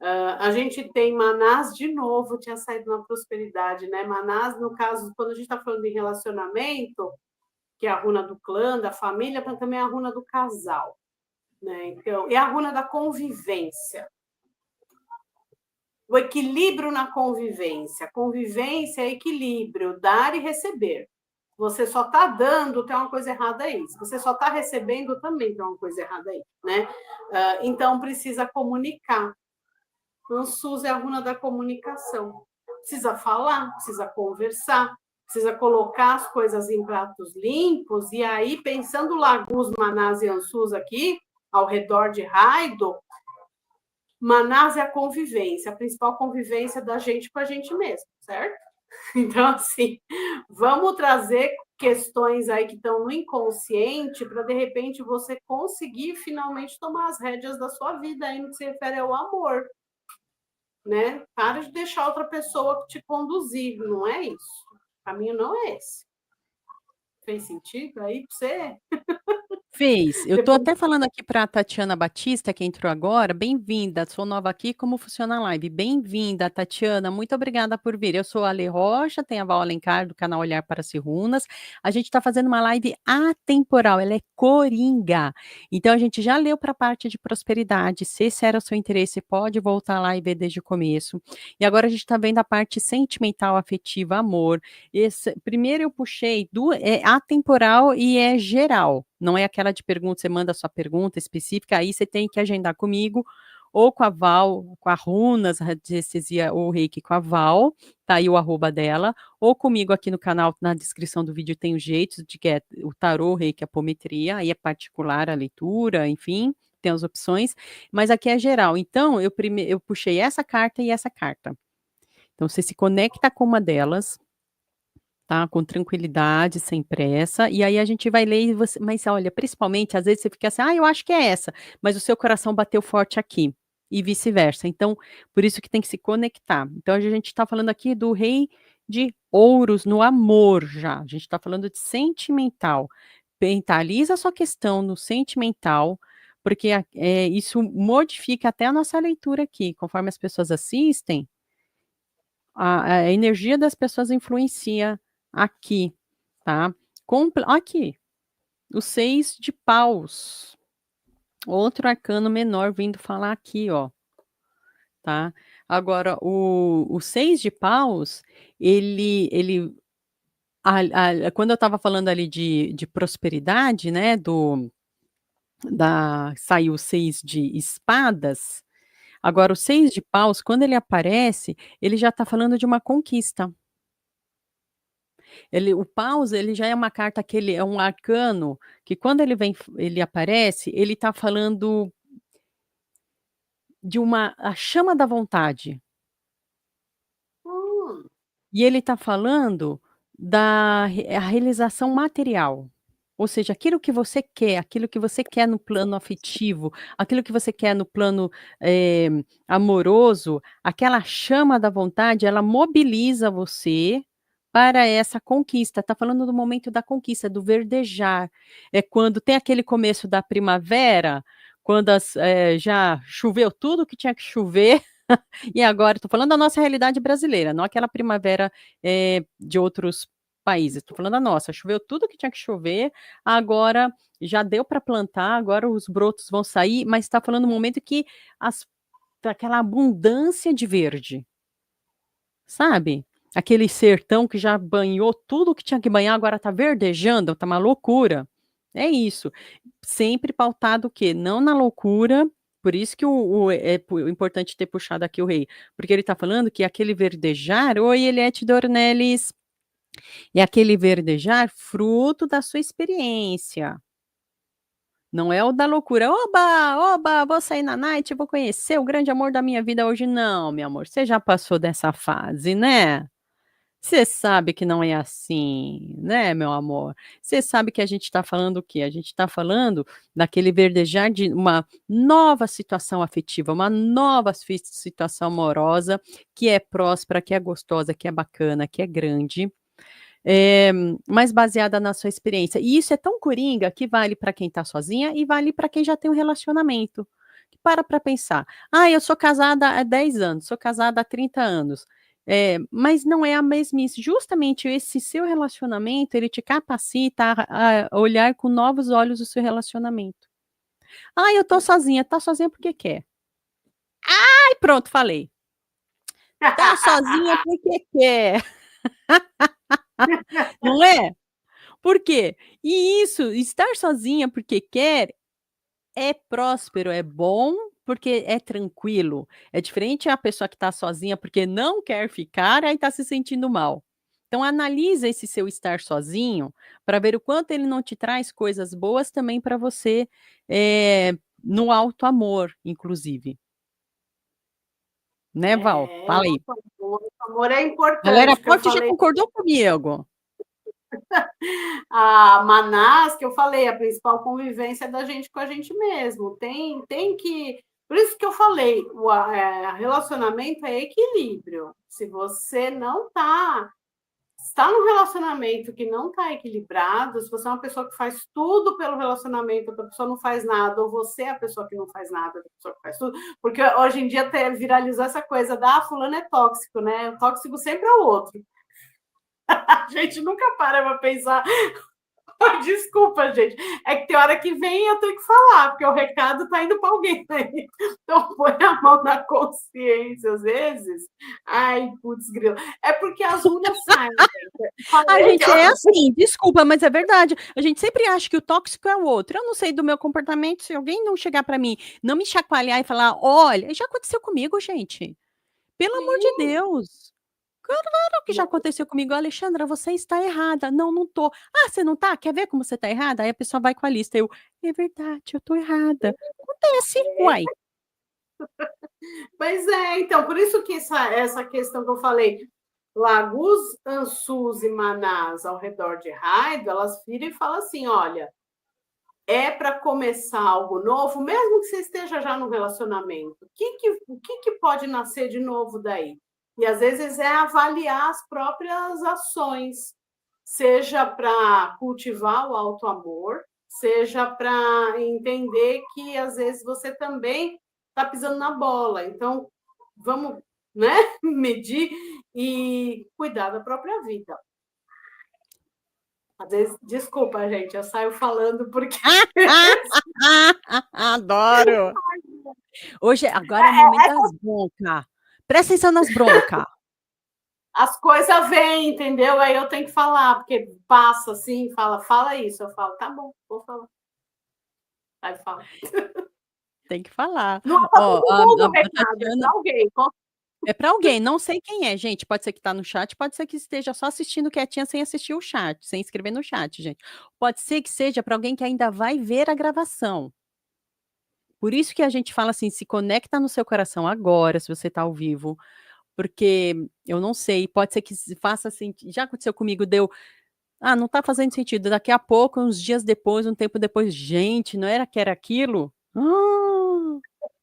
A gente tem Manás de novo, tinha saído na prosperidade, né? Manás, no caso, quando a gente está falando de relacionamento, que é a runa do clã, da família, mas também a runa do casal, né? Então, e a runa da convivência. O equilíbrio na convivência. Convivência é equilíbrio, dar e receber. Você só está dando, tem uma coisa errada aí. Se você só está recebendo, também tem uma coisa errada aí, né? Então, precisa comunicar. Ansus é a runa da comunicação. Precisa falar, precisa conversar, precisa colocar as coisas em pratos limpos, e aí, pensando Lagus, Manás e Ansus aqui, ao redor de Raido, Manás é a convivência, a principal convivência da gente com a gente mesmo, certo? Então, assim, vamos trazer questões aí que estão no inconsciente para, de repente, você conseguir finalmente tomar as rédeas da sua vida aí no que se refere ao amor, né? Para de deixar outra pessoa te conduzir, não é isso. O caminho não é esse. Fez sentido aí para você? Fez. Eu tô Depois... até falando aqui para a Tatiana Batista, que entrou agora. Bem-vinda. Sou nova aqui. Como funciona a live? Bem-vinda, Tatiana. Muito obrigada por vir. Eu sou a Ale Rocha, tenho a Val Alencar do canal Olhar para as Runas. A gente está fazendo uma live atemporal. Ela é coringa. Então a gente já leu para a parte de prosperidade. Se esse era o seu interesse, pode voltar lá e ver desde o começo. E agora a gente está vendo a parte sentimental, afetiva, amor. Primeiro eu puxei é atemporal e é geral. Não é aquela de pergunta, você manda a sua pergunta específica, aí você tem que agendar comigo, ou com a Val, com a Runas, Radiestesia ou Reiki com a Val, tá aí o arroba dela, ou comigo aqui no canal, na descrição do vídeo tem o jeito de que é o tarô, Reiki, apometria, aí é particular a leitura, enfim, tem as opções, mas aqui é geral. Então, eu puxei essa carta e essa carta. Então, você se conecta com uma delas, tá? Com tranquilidade, sem pressa, e aí a gente vai ler e você, mas olha, principalmente, às vezes você fica assim: "Ah, eu acho que é essa", mas o seu coração bateu forte aqui, e vice-versa. Então, por isso que tem que se conectar. Então, a gente está falando aqui do rei de ouros no amor já, a gente está falando de sentimental. Mentaliza a sua questão no sentimental, porque isso modifica até a nossa leitura aqui, conforme as pessoas assistem, a energia das pessoas influencia aqui, tá? Aqui, o 6 de paus, outro arcano menor vindo falar aqui, ó, tá? Agora, o 6 de paus, ele quando eu estava falando ali de prosperidade, né, saiu o 6 de espadas, agora o 6 de paus, quando ele aparece, ele já está falando de uma conquista. O paus, ele já é uma carta que ele é um arcano, que quando ele aparece, ele está falando de a chama da vontade. Hum, E ele está falando a realização material. Ou seja, aquilo que você quer no plano afetivo, aquilo que você quer no plano, eh, amoroso, aquela chama da vontade, ela mobiliza você para essa conquista. Tá falando do momento da conquista, do verdejar. É quando tem aquele começo da primavera, quando já choveu tudo que tinha que chover, e agora estou falando da nossa realidade brasileira, não aquela primavera, de outros países, estou falando da nossa, choveu tudo que tinha que chover, agora já deu para plantar, agora os brotos vão sair, mas está falando no momento que as aquela abundância de verde, sabe? Aquele sertão que já banhou tudo que tinha que banhar, agora está verdejando, está uma loucura. É isso. Sempre pautado o quê? Não na loucura, por isso que o importante ter puxado aqui o rei, porque ele está falando que aquele verdejar, oi Eliette Dornelles, é aquele verdejar fruto da sua experiência. Não é o da loucura, oba, oba, vou sair na night, vou conhecer o grande amor da minha vida hoje. Não, meu amor, você já passou dessa fase, né? Você sabe que não é assim, né, meu amor? Você sabe que a gente está falando o quê? A gente está falando daquele verdejar de uma nova situação afetiva, uma nova situação amorosa, que é próspera, que é gostosa, que é bacana, que é grande, eh, mas baseada na sua experiência. E isso é tão coringa que vale para quem está sozinha e vale para quem já tem um relacionamento. Para pensar. Ah, eu sou casada há 10 anos, sou casada há 30 anos. Mas não é a mesmice. Justamente esse seu relacionamento, ele te capacita a olhar com novos olhos o seu relacionamento. Ah, eu tô sozinha. Tá sozinha porque quer. Ai, pronto, falei. Tá sozinha porque quer. Não é? Por quê? E isso, estar sozinha porque quer, é próspero, é bom, porque é tranquilo. É diferente a pessoa que está sozinha porque não quer ficar, aí está se sentindo mal. Então analisa esse seu estar sozinho, para ver o quanto ele não te traz coisas boas também para você, no alto amor, inclusive. Né, Val? É, Fala aí. o amor é Galera importante, que eu forte já falei. concordou comigo. A Manás, que eu falei, a principal convivência é da gente com a gente mesmo. Tem que. Por isso que eu falei, relacionamento é equilíbrio. Se você não está num relacionamento que não está equilibrado, se você é uma pessoa que faz tudo pelo relacionamento, outra pessoa não faz nada, ou você é a pessoa que não faz nada, outra pessoa que faz tudo, porque hoje em dia até viralizou essa coisa da fulano é tóxico, né? O tóxico sempre é o outro. A gente nunca para pensar. Desculpa, gente. É que tem hora que vem e eu tenho que falar, porque o recado está indo para alguém. Né? Então, põe a mão na consciência, às vezes. Ai, putz, grilo. É porque as runas saem. A Falei que gente é elas... assim, desculpa, mas é verdade. A gente sempre acha que o tóxico é o outro. Eu não sei do meu comportamento, se alguém não chegar para mim, não me chacoalhar e falar: "Olha", já aconteceu comigo, gente. Pelo amor de Sim. Deus. Claro que já aconteceu comigo: "Alexandra, você está errada". "Não, não tô". "Ah, você não tá? Quer ver como você tá errada?". Aí a pessoa vai com a lista, eu: "É verdade, eu tô errada". Acontece, uai. Pois é, então, por isso que essa questão que eu falei, Lagus, Ansus e Manás ao redor de Raido, elas viram e falam assim: olha, é para começar algo novo, mesmo que você esteja já no relacionamento. O que pode nascer de novo daí? E às vezes é avaliar as próprias ações, seja para cultivar o auto-amor, seja para entender que às vezes você também está pisando na bola. Então, vamos, né, medir e cuidar da própria vida. Às vezes, desculpa, gente, eu saio falando porque Adoro. Agora é o momento das broncas. Presta atenção nas broncas. as coisas vêm, entendeu? Aí eu tenho que falar, porque passa assim, fala isso. Eu falo, tá bom, vou falar. Aí fala. Tem que falar. Não é para Ó, todo mundo o a recado, é Tatiana para alguém. é para alguém, não sei quem é, gente. Pode ser que tá no chat, pode ser que esteja só assistindo quietinha sem assistir o chat, sem escrever no chat, gente. Pode ser que seja para alguém que ainda vai ver a gravação. Por isso que a gente fala assim, se conecta no seu coração agora, se você está ao vivo, porque eu não sei, pode ser que faça sentido. Já aconteceu comigo, não tá fazendo sentido. Daqui a pouco, uns dias depois, um tempo depois, gente, não era que era aquilo?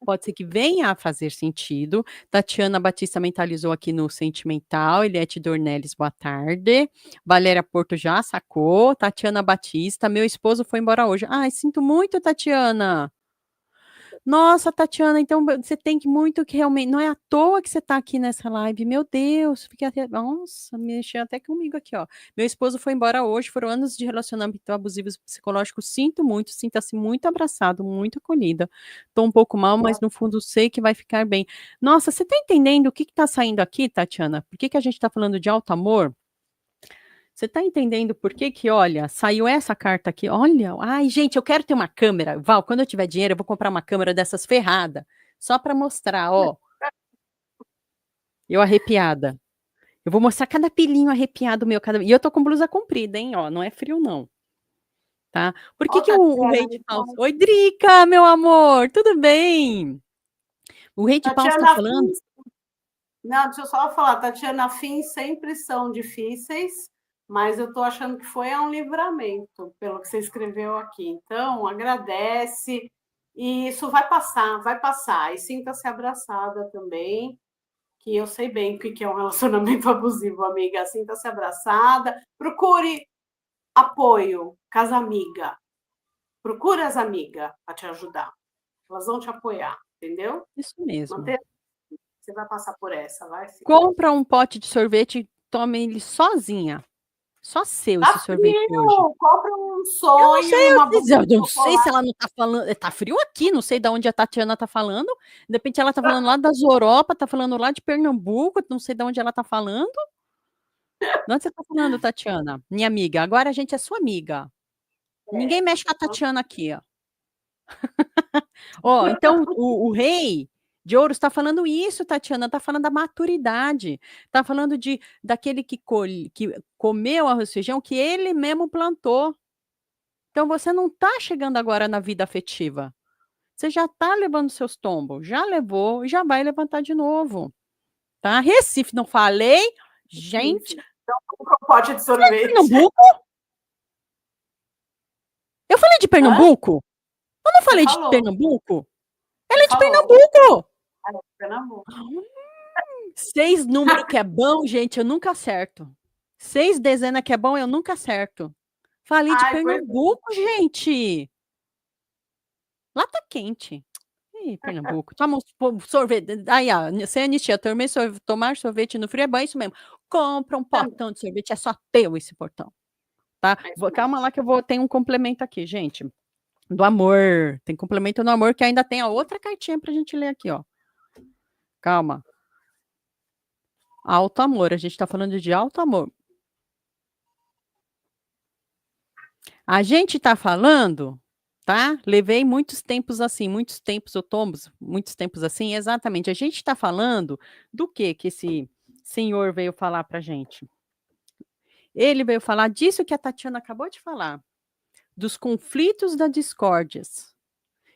Pode ser que venha a fazer sentido. Tatiana Batista mentalizou aqui no Sentimental. Eliette Dornelles, boa tarde. Valéria Porto já sacou. Tatiana Batista, meu esposo foi embora hoje. Ai, sinto muito, Tatiana. Nossa, Tatiana, então você tem que muito que realmente. Não é à toa que você está aqui nessa live. Meu Deus, fiquei até. Nossa, mexeu até comigo aqui, ó. Meu esposo foi embora hoje, foram anos de relacionamento abusivo psicológico. Sinto muito, sinta-se muito abraçado, muito acolhida. Estou um pouco mal, mas no fundo sei que vai ficar bem. Nossa, você está entendendo o que está saindo aqui, Tatiana? Por que a gente está falando de alto amor? Você está entendendo por que que, olha, saiu essa carta aqui? Olha, ai, gente, eu quero ter uma câmera. Val, quando eu tiver dinheiro, eu vou comprar uma câmera dessas ferrada, só para mostrar, ó. Eu arrepiada. Eu vou mostrar cada pilinho arrepiado meu. E eu tô com blusa comprida, hein? Ó, não é frio, não. Tá? Por que que o rei de paus... Oi, Drica, meu amor, tudo bem? O rei de paus está falando... Não, deixa eu só falar, Tatiana, fins sempre são difíceis, mas eu estou achando que foi um livramento, pelo que você escreveu aqui. Então, agradece, e isso vai passar. E sinta-se abraçada também, que eu sei bem o que é um relacionamento abusivo, amiga. Sinta-se abraçada, procure apoio, casa amiga. Procure as amigas para te ajudar. Elas vão te apoiar, entendeu? Isso mesmo. Você vai passar por essa, vai sim. Compra um pote de sorvete e tome ele sozinha. Só seu esse sorvete hoje. Compra um sonho, eu não sei se ela não tá falando. Tá frio aqui, não sei de onde a Tatiana tá falando. De repente ela tá falando lá das Europa, tá falando lá de Pernambuco, não sei de onde ela tá falando. De onde você tá falando, Tatiana? Minha amiga. Agora a gente é sua amiga. Ninguém mexe com a Tatiana aqui, ó. Ó, então o rei de ouros está falando isso, Tatiana, está falando da maturidade, está falando daquele que comeu arroz e feijão que ele mesmo plantou. Então você não está chegando agora na vida afetiva. Você já está levando seus tombos, já levou e já vai levantar de novo. Tá? Recife, não falei? Gente. Então, um pote de sorvete. É Pernambuco? Eu falei de Pernambuco? Eu não falei de Pernambuco? Ela é de Pernambuco! 6 número que é bom, gente, eu nunca acerto. 6 dezena que é bom, eu nunca acerto. Falei de Pernambuco, gente. Lá tá quente. Ih, Pernambuco. Toma um sorvete. Aí, ó, sem anistia, tomar sorvete no frio é bom, é isso mesmo. Compra um potão de sorvete, é só teu esse portão. Tá? Calma lá que tem um complemento aqui, gente. Do amor. Tem complemento no amor que ainda tem a outra cartinha pra gente ler aqui, ó. Calma. Alto amor, a gente está falando de alto amor. A gente está falando, tá? Levei muitos tempos assim, muitos tempos assim, exatamente. A gente está falando do que esse senhor veio falar para a gente? Ele veio falar disso que a Tatiana acabou de falar, dos conflitos das discórdias.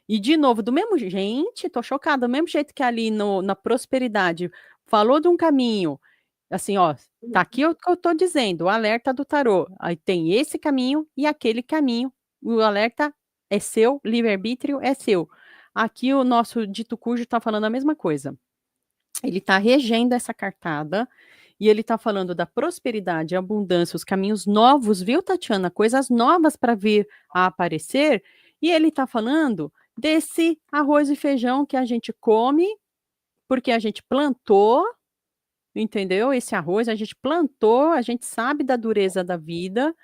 E, de novo, do mesmo gente, tô chocada, do mesmo jeito que ali na prosperidade falou de um caminho, assim, ó, tá aqui o que eu tô dizendo, o alerta do tarô. Aí tem esse caminho e aquele caminho. O alerta é seu, livre-arbítrio é seu. Aqui o nosso dito cujo tá falando a mesma coisa. Ele tá regendo essa cartada e ele tá falando da prosperidade, abundância, os caminhos novos, viu, Tatiana? Coisas novas para vir a aparecer. E ele tá falando desse arroz e feijão que a gente come porque a gente plantou, entendeu? Esse arroz a gente plantou, a gente sabe da dureza da vida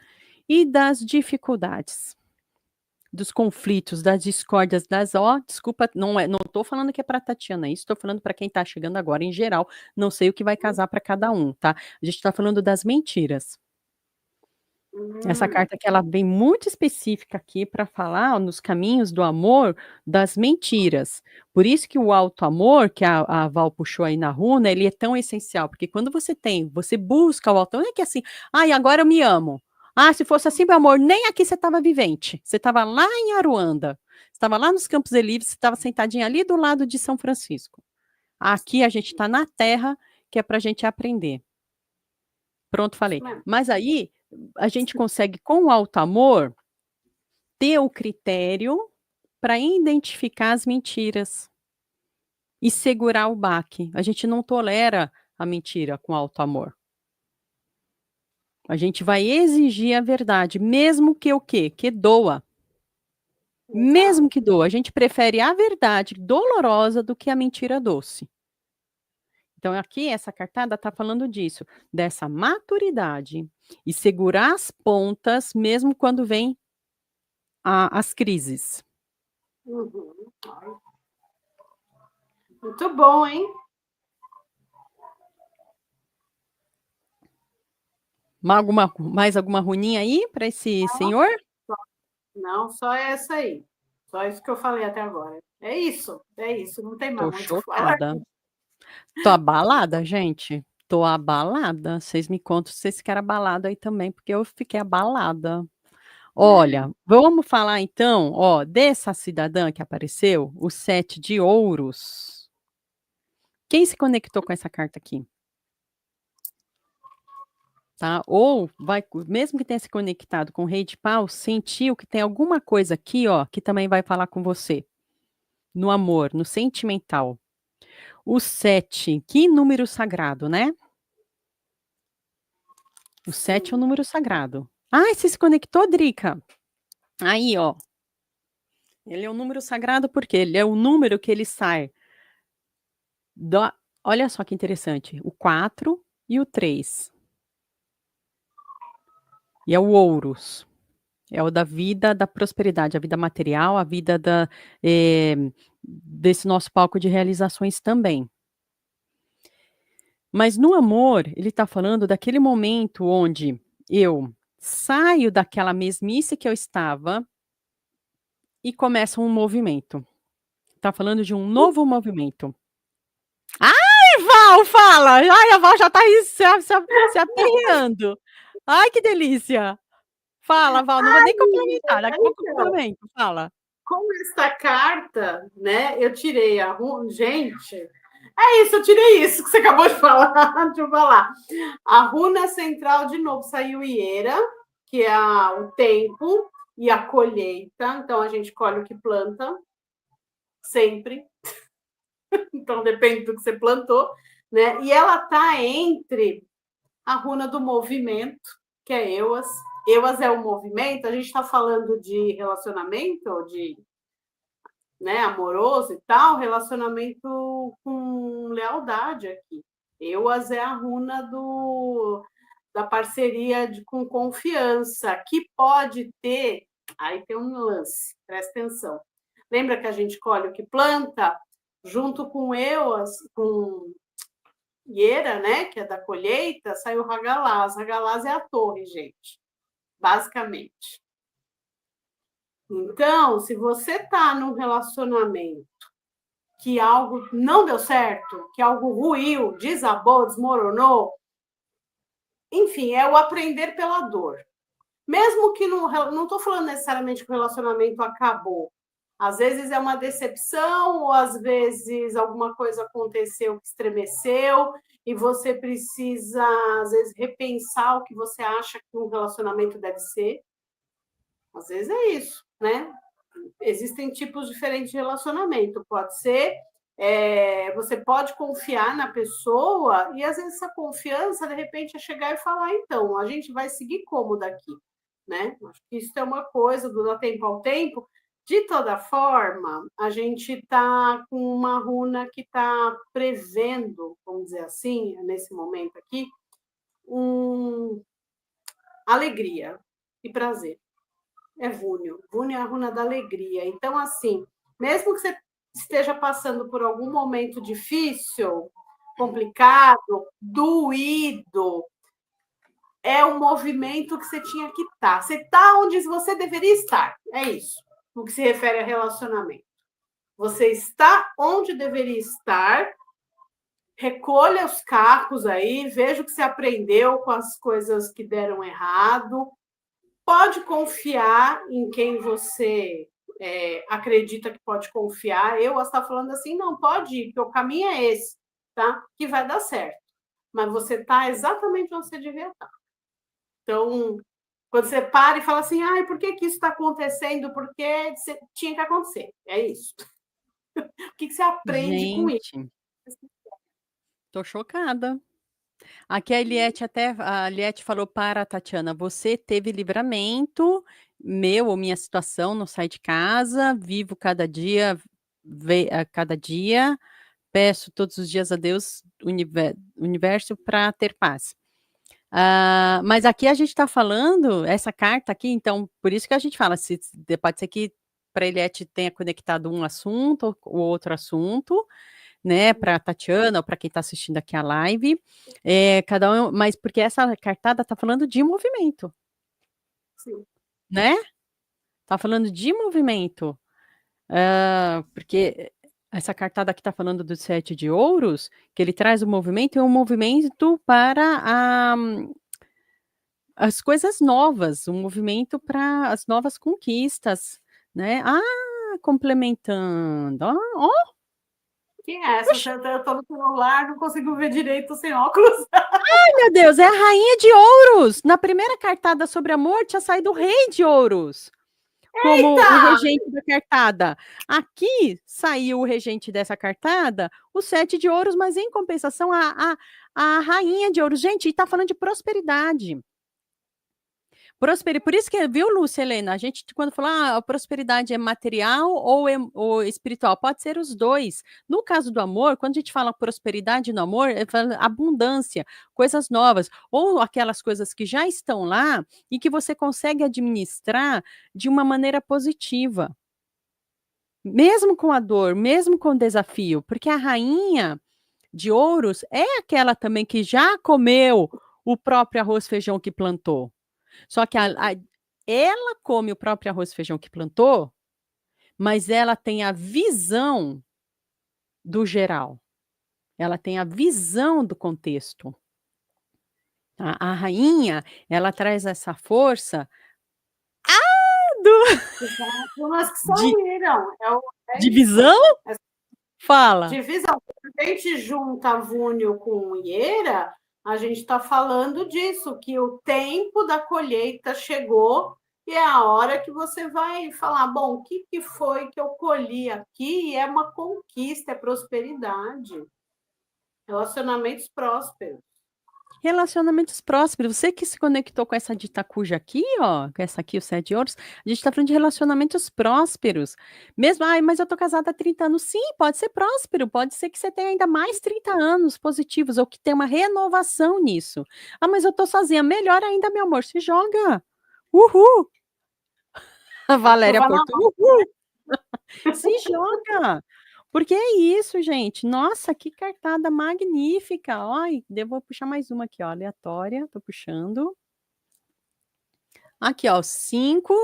e das dificuldades, dos conflitos, das discórdias, desculpa, não tô falando que é para Tatiana, isso estou falando para quem está chegando agora em geral, não sei o que vai casar para cada um, tá? A gente está falando das mentiras. Essa carta que ela vem muito específica aqui para falar nos caminhos do amor das mentiras. Por isso que o alto amor, que a Val puxou aí na runa, ele é tão essencial, porque quando você busca o alto amor, não é que assim, ai, agora eu me amo. Ah, se fosse assim, meu amor, nem aqui você estava vivente. Você estava lá em Aruanda, você estava lá nos Campos Elíseos, você estava sentadinha ali do lado de São Francisco. Aqui a gente está na terra que é para a gente aprender. Pronto, falei. Isso mesmo. Mas aí, a gente consegue, com o alto amor, ter o critério para identificar as mentiras e segurar o baque. A gente não tolera a mentira com alto amor. A gente vai exigir a verdade, mesmo que o quê? Que doa. Exato. Mesmo que doa. A gente prefere a verdade dolorosa do que a mentira doce. Então, aqui, essa cartada está falando disso, dessa maturidade e segurar as pontas, mesmo quando vem as crises. Uhum. Muito bom, hein? Mais alguma runinha aí para esse senhor? Não, só essa aí. Só isso que eu falei até agora. É isso, não tem mais Tô muito o que falar. chocada. Tô abalada, gente. Tô abalada. Vocês me contam se vocês querem abalada aí também, porque eu fiquei abalada. Olha, vamos falar então, ó, dessa cidadã que apareceu, o 7 de ouros. Quem se conectou com essa carta aqui? Tá? Ou vai, mesmo que tenha se conectado com o rei de paus, sentiu que tem alguma coisa aqui, ó, que também vai falar com você. No amor, no sentimental. O 7, que número sagrado, né? O 7 é o número sagrado. Ah, você se conectou, Drica? Aí, ó. Ele é um número sagrado porque ele é o número que ele sai. Olha só que interessante. O 4 e o 3. E é o ouros. É o da vida, da prosperidade, a vida material, a vida desse nosso palco de realizações também. Mas no amor, ele está falando daquele momento onde eu saio daquela mesmice que eu estava e começa um movimento. Está falando de um novo movimento. Ai, Val, fala! Ai, a Val já está aí se aperreando. Ai, que delícia! Fala, Val, não vou nem complementar, daqui a pouco eu complemento, fala. Com esta carta, né, eu tirei a runa. Gente, é isso, eu tirei isso que você acabou de falar. Deixa eu falar. A runa central, de novo, saiu Iera, que é o tempo e a colheita. Então, a gente colhe o que planta, sempre. Então, depende do que você plantou, né? E ela tá entre a runa do movimento, que é Euas. Euas é o movimento. A gente está falando de relacionamento, de, né, amoroso e tal, relacionamento com lealdade aqui. Euas é a runa da parceria com confiança, que pode ter. Aí tem um lance, presta atenção. Lembra que a gente colhe o que planta? Junto com Euas, com Iera, né, que é da colheita, saiu Hagalaz. Hagalaz é a torre, gente, basicamente. Então, se você está num relacionamento que algo não deu certo, que algo ruiu, desabou, desmoronou, enfim, é o aprender pela dor. Mesmo que não estou falando necessariamente que o relacionamento acabou. Às vezes é uma decepção, ou às vezes alguma coisa aconteceu que estremeceu, e você precisa, às vezes, repensar o que você acha que um relacionamento deve ser. Às vezes é isso, né? Existem tipos diferentes de relacionamento. Pode ser, você pode confiar na pessoa e às vezes essa confiança, de repente, é chegar e falar, então, a gente vai seguir como daqui, né? Acho que isso é uma coisa do dar tempo ao tempo. De toda forma, a gente está com uma runa que está prevendo, vamos dizer assim, nesse momento aqui, alegria e prazer. É Vúnio. Vúnio é a runa da alegria. Então, assim, mesmo que você esteja passando por algum momento difícil, complicado, doído, é o movimento que você tinha que estar. Você está onde você deveria estar. É isso, no que se refere a relacionamento. Você está onde deveria estar, recolha os cacos aí, veja o que você aprendeu com as coisas que deram errado, pode confiar em quem você acredita que pode confiar. Eu está falando assim, não, pode ir, porque o caminho é esse, tá? Que vai dar certo. mas você está exatamente onde você devia estar. Então, quando você para e fala assim, ai, por que que isso está acontecendo? Porque tinha que acontecer, é isso. O que que você aprende com isso? Gente, tô chocada. Aqui a Eliette falou para a Tatiana: "Você teve livramento, meu ou minha situação, não sai de casa, vivo cada dia, a cada dia, peço todos os dias a Deus, universo para ter paz". Mas aqui a gente está falando, essa carta aqui, então, por isso que a gente fala, pode ser que para a Eliette tenha conectado um assunto ou outro assunto, né, para a Tatiana ou para quem está assistindo aqui a live, cada um, mas porque essa cartada está falando de movimento, Sim. né? Está falando de movimento, porque essa cartada aqui está falando do 7 de ouros, que ele traz o movimento, é um movimento para as coisas novas, um movimento para as novas conquistas, né? Complementando, ó, Quem é essa? Eu estou no celular, não consigo ver direito sem óculos. meu Deus, é a rainha de ouros. Na primeira cartada sobre amor tinha saído o rei de ouros como o Eita! regente da cartada. Aqui saiu o regente dessa cartada, o 7 de ouros, mas em compensação a rainha de ouros. Gente, está falando de prosperidade. Por isso que, viu, Lúcia Helena, a gente, quando fala, a prosperidade é material ou espiritual, pode ser os dois. No caso do amor, quando a gente fala prosperidade no amor, fala abundância, coisas novas, ou aquelas coisas que já estão lá e que você consegue administrar de uma maneira positiva. Mesmo com a dor, mesmo com o desafio, porque a rainha de ouros é aquela também que já comeu o próprio arroz feijão que plantou. Só que ela come o próprio arroz e feijão que plantou, mas ela tem a visão do geral. Ela tem a visão do contexto. A rainha, ela traz essa força Umas que de, saíram. de visão? Fala. Divisão. Quando a gente junta Vúnio com Ieira, a gente está falando disso, que o tempo da colheita chegou e é a hora que você vai falar, bom, o que foi que eu colhi aqui? E é uma conquista, é prosperidade. Relacionamentos prósperos. Relacionamentos prósperos. Você que se conectou com essa de Itacuja aqui, ó, com essa aqui, o 7 de ouros, a gente está falando de relacionamentos prósperos. Mesmo, mas eu tô casada há 30 anos. Sim, pode ser próspero, pode ser que você tenha ainda mais 30 anos positivos, ou que tenha uma renovação nisso. Mas eu tô sozinha. Melhor ainda, meu amor, se joga. Uhul! A Valéria Porto, uhul! Se joga! Porque é isso, gente. Nossa, que cartada magnífica. Ai, vou puxar mais uma aqui, ó, aleatória. Tô puxando. Aqui, ó, 5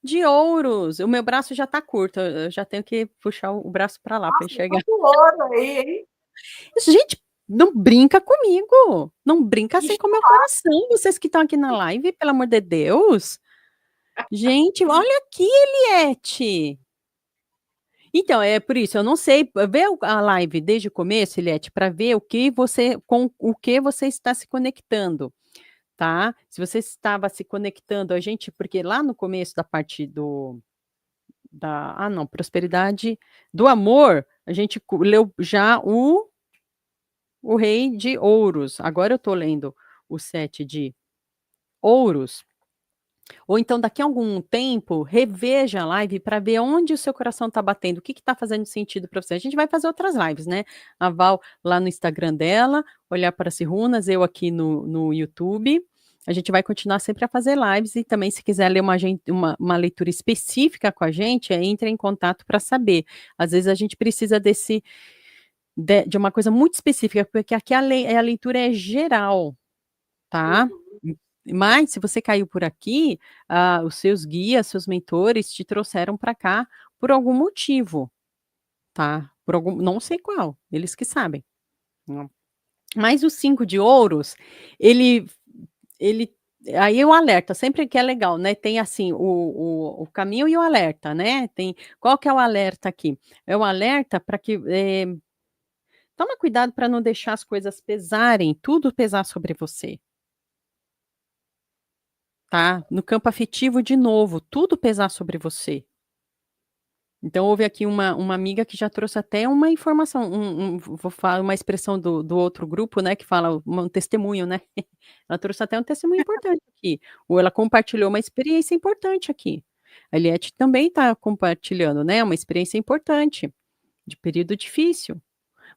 de ouros. O meu braço já tá curto. Eu já tenho que puxar o braço para lá para enxergar. Ouro aí, hein? Gente, não brinca comigo. Não brinca assim com o meu coração. Vocês que estão aqui na live, pelo amor de Deus. Gente, olha aqui, Eliette. Então, é por isso, eu não sei, vê a live desde o começo, Eliette, para ver com o que você está se conectando, tá? Se você estava se conectando, a gente, porque lá no começo da parte não, prosperidade do amor, a gente leu já o rei de ouros, agora eu estou lendo o 7 de ouros. Ou então, daqui a algum tempo, reveja a live para ver onde o seu coração está batendo, o que está fazendo sentido para você. A gente vai fazer outras lives, né? A Val lá no Instagram dela, olhar para as runas, eu aqui no YouTube. A gente vai continuar sempre a fazer lives e também, se quiser ler uma leitura específica com a gente, entre em contato para saber. Às vezes a gente precisa de uma coisa muito específica, porque aqui a leitura é geral, tá? Mas se você caiu por aqui, os seus guias, seus mentores te trouxeram para cá por algum motivo, tá? Não sei qual, eles que sabem. Mas o 5 de ouros, ele aí o alerta, sempre que é legal, né? Tem assim o caminho e o alerta, né? Qual que é o alerta aqui? É o alerta para que Toma cuidado para não deixar as coisas pesarem, tudo pesar sobre você. Tá? No campo afetivo, de novo, tudo pesar sobre você. Então, houve aqui uma amiga que já trouxe até uma informação, vou falar uma expressão do outro grupo, né, que fala um testemunho, né. Ela trouxe até um testemunho importante aqui, ou ela compartilhou uma experiência importante aqui. A Eliette também está compartilhando, né, uma experiência importante, de período difícil.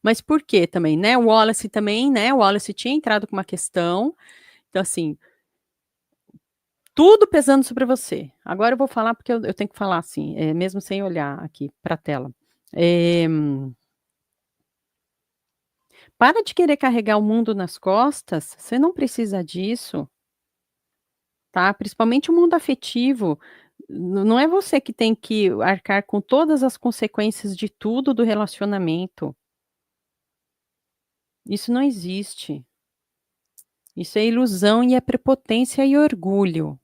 Mas por quê também, né, o Wallace também, né, o Wallace tinha entrado com uma questão, então assim, tudo pesando sobre você. Agora eu vou falar, porque eu tenho que falar assim, mesmo sem olhar aqui para a tela. Eh, Para de querer carregar o mundo nas costas, você não precisa disso, tá? Principalmente o mundo afetivo, não é você que tem que arcar com todas as consequências de tudo do relacionamento. Isso não existe. Isso é ilusão e é prepotência e orgulho.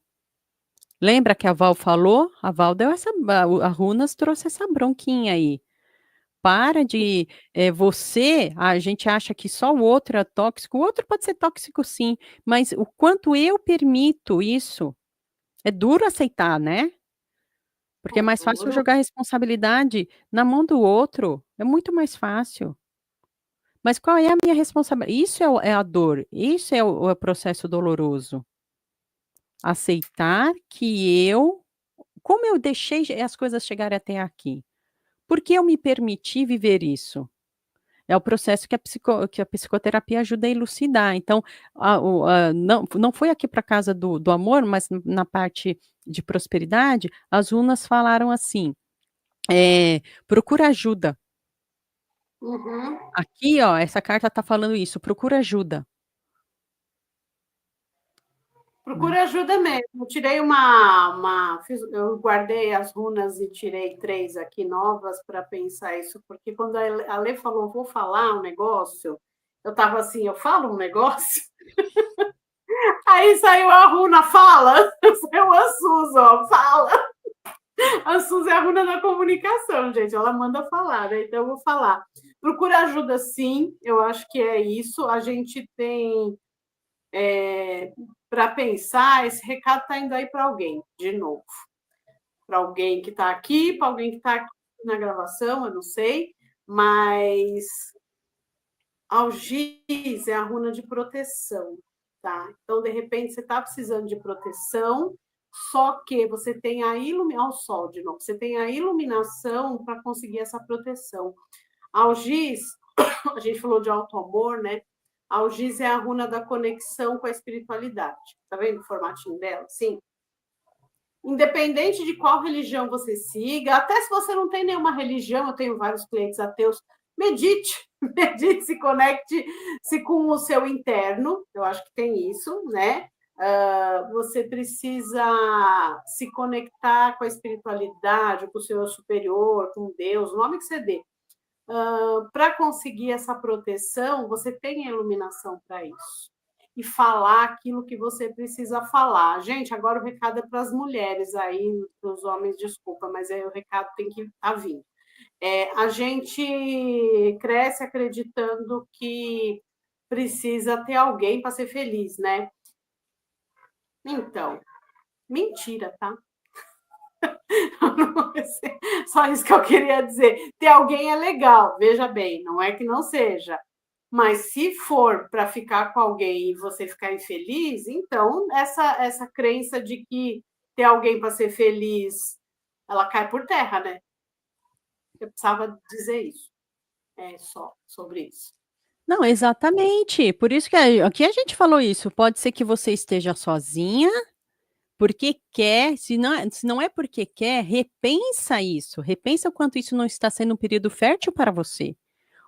Lembra que a Val falou? A Val deu essa a Runas trouxe essa bronquinha aí. Para de, você a gente acha que só o outro é tóxico, o outro pode ser tóxico sim, mas o quanto eu permito isso, é duro aceitar, né, porque é É mais fácil duro. jogar a responsabilidade na mão do outro, é muito mais fácil. Mas qual é a minha responsabilidade? Isso é a dor, isso é o processo doloroso. Aceitar que como eu deixei as coisas chegarem até aqui? Por que eu me permiti viver isso? É o processo que a psicoterapia ajuda a elucidar. Então, não foi aqui para a casa do amor, mas na parte de prosperidade, as runas falaram assim, procura ajuda. Uhum. Aqui, ó, essa carta está falando isso, procura ajuda. Né. Procura ajuda mesmo. Eu tirei eu guardei as runas e tirei 3 aqui novas para pensar isso, porque quando a Lê falou: "Vou falar um negócio", eu estava assim: "Eu falo um negócio?" Aí saiu a runa "Fala", saiu a Suzy, "Fala". A Suzy é a runa da comunicação, gente, ela manda falar, né, então eu vou falar. Procura ajuda sim, eu acho que é isso. A gente tem, para pensar, esse recado está indo aí para alguém, de novo. Para alguém que está aqui, para alguém que está aqui na gravação, eu não sei, mas algiz é a runa de proteção, tá? Então, de repente, você está precisando de proteção, só que você tem a iluminação, o sol de novo, você tem a iluminação para conseguir essa proteção. Algiz, a gente falou de auto-amor, né? Algiz é a runa da conexão com a espiritualidade. Tá vendo o formatinho dela? Sim. Independente de qual religião você siga, até se você não tem nenhuma religião, eu tenho vários clientes ateus, medite, medite, se conecte-se com o seu interno, eu acho que tem isso, né? Você precisa se conectar com a espiritualidade, com o seu superior, com Deus, o nome que você dê. Para conseguir essa proteção, você tem a iluminação para isso. E falar aquilo que você precisa falar. Gente, agora o recado é para as mulheres aí, para os homens, desculpa, mas aí o recado tem que estar vindo. A gente cresce acreditando que precisa ter alguém para ser feliz, né? Então, mentira, tá? Só isso que eu queria dizer. Ter alguém é legal, veja bem, não é que não seja. Mas se for para ficar com alguém e você ficar infeliz, então essa crença de que ter alguém para ser feliz, ela cai por terra, né? Eu precisava dizer isso. É só sobre isso. Não, exatamente, por isso que aqui a gente falou isso, pode ser que você esteja sozinha, porque quer, se não é porque quer, repensa isso, repensa o quanto isso não está sendo um período fértil para você,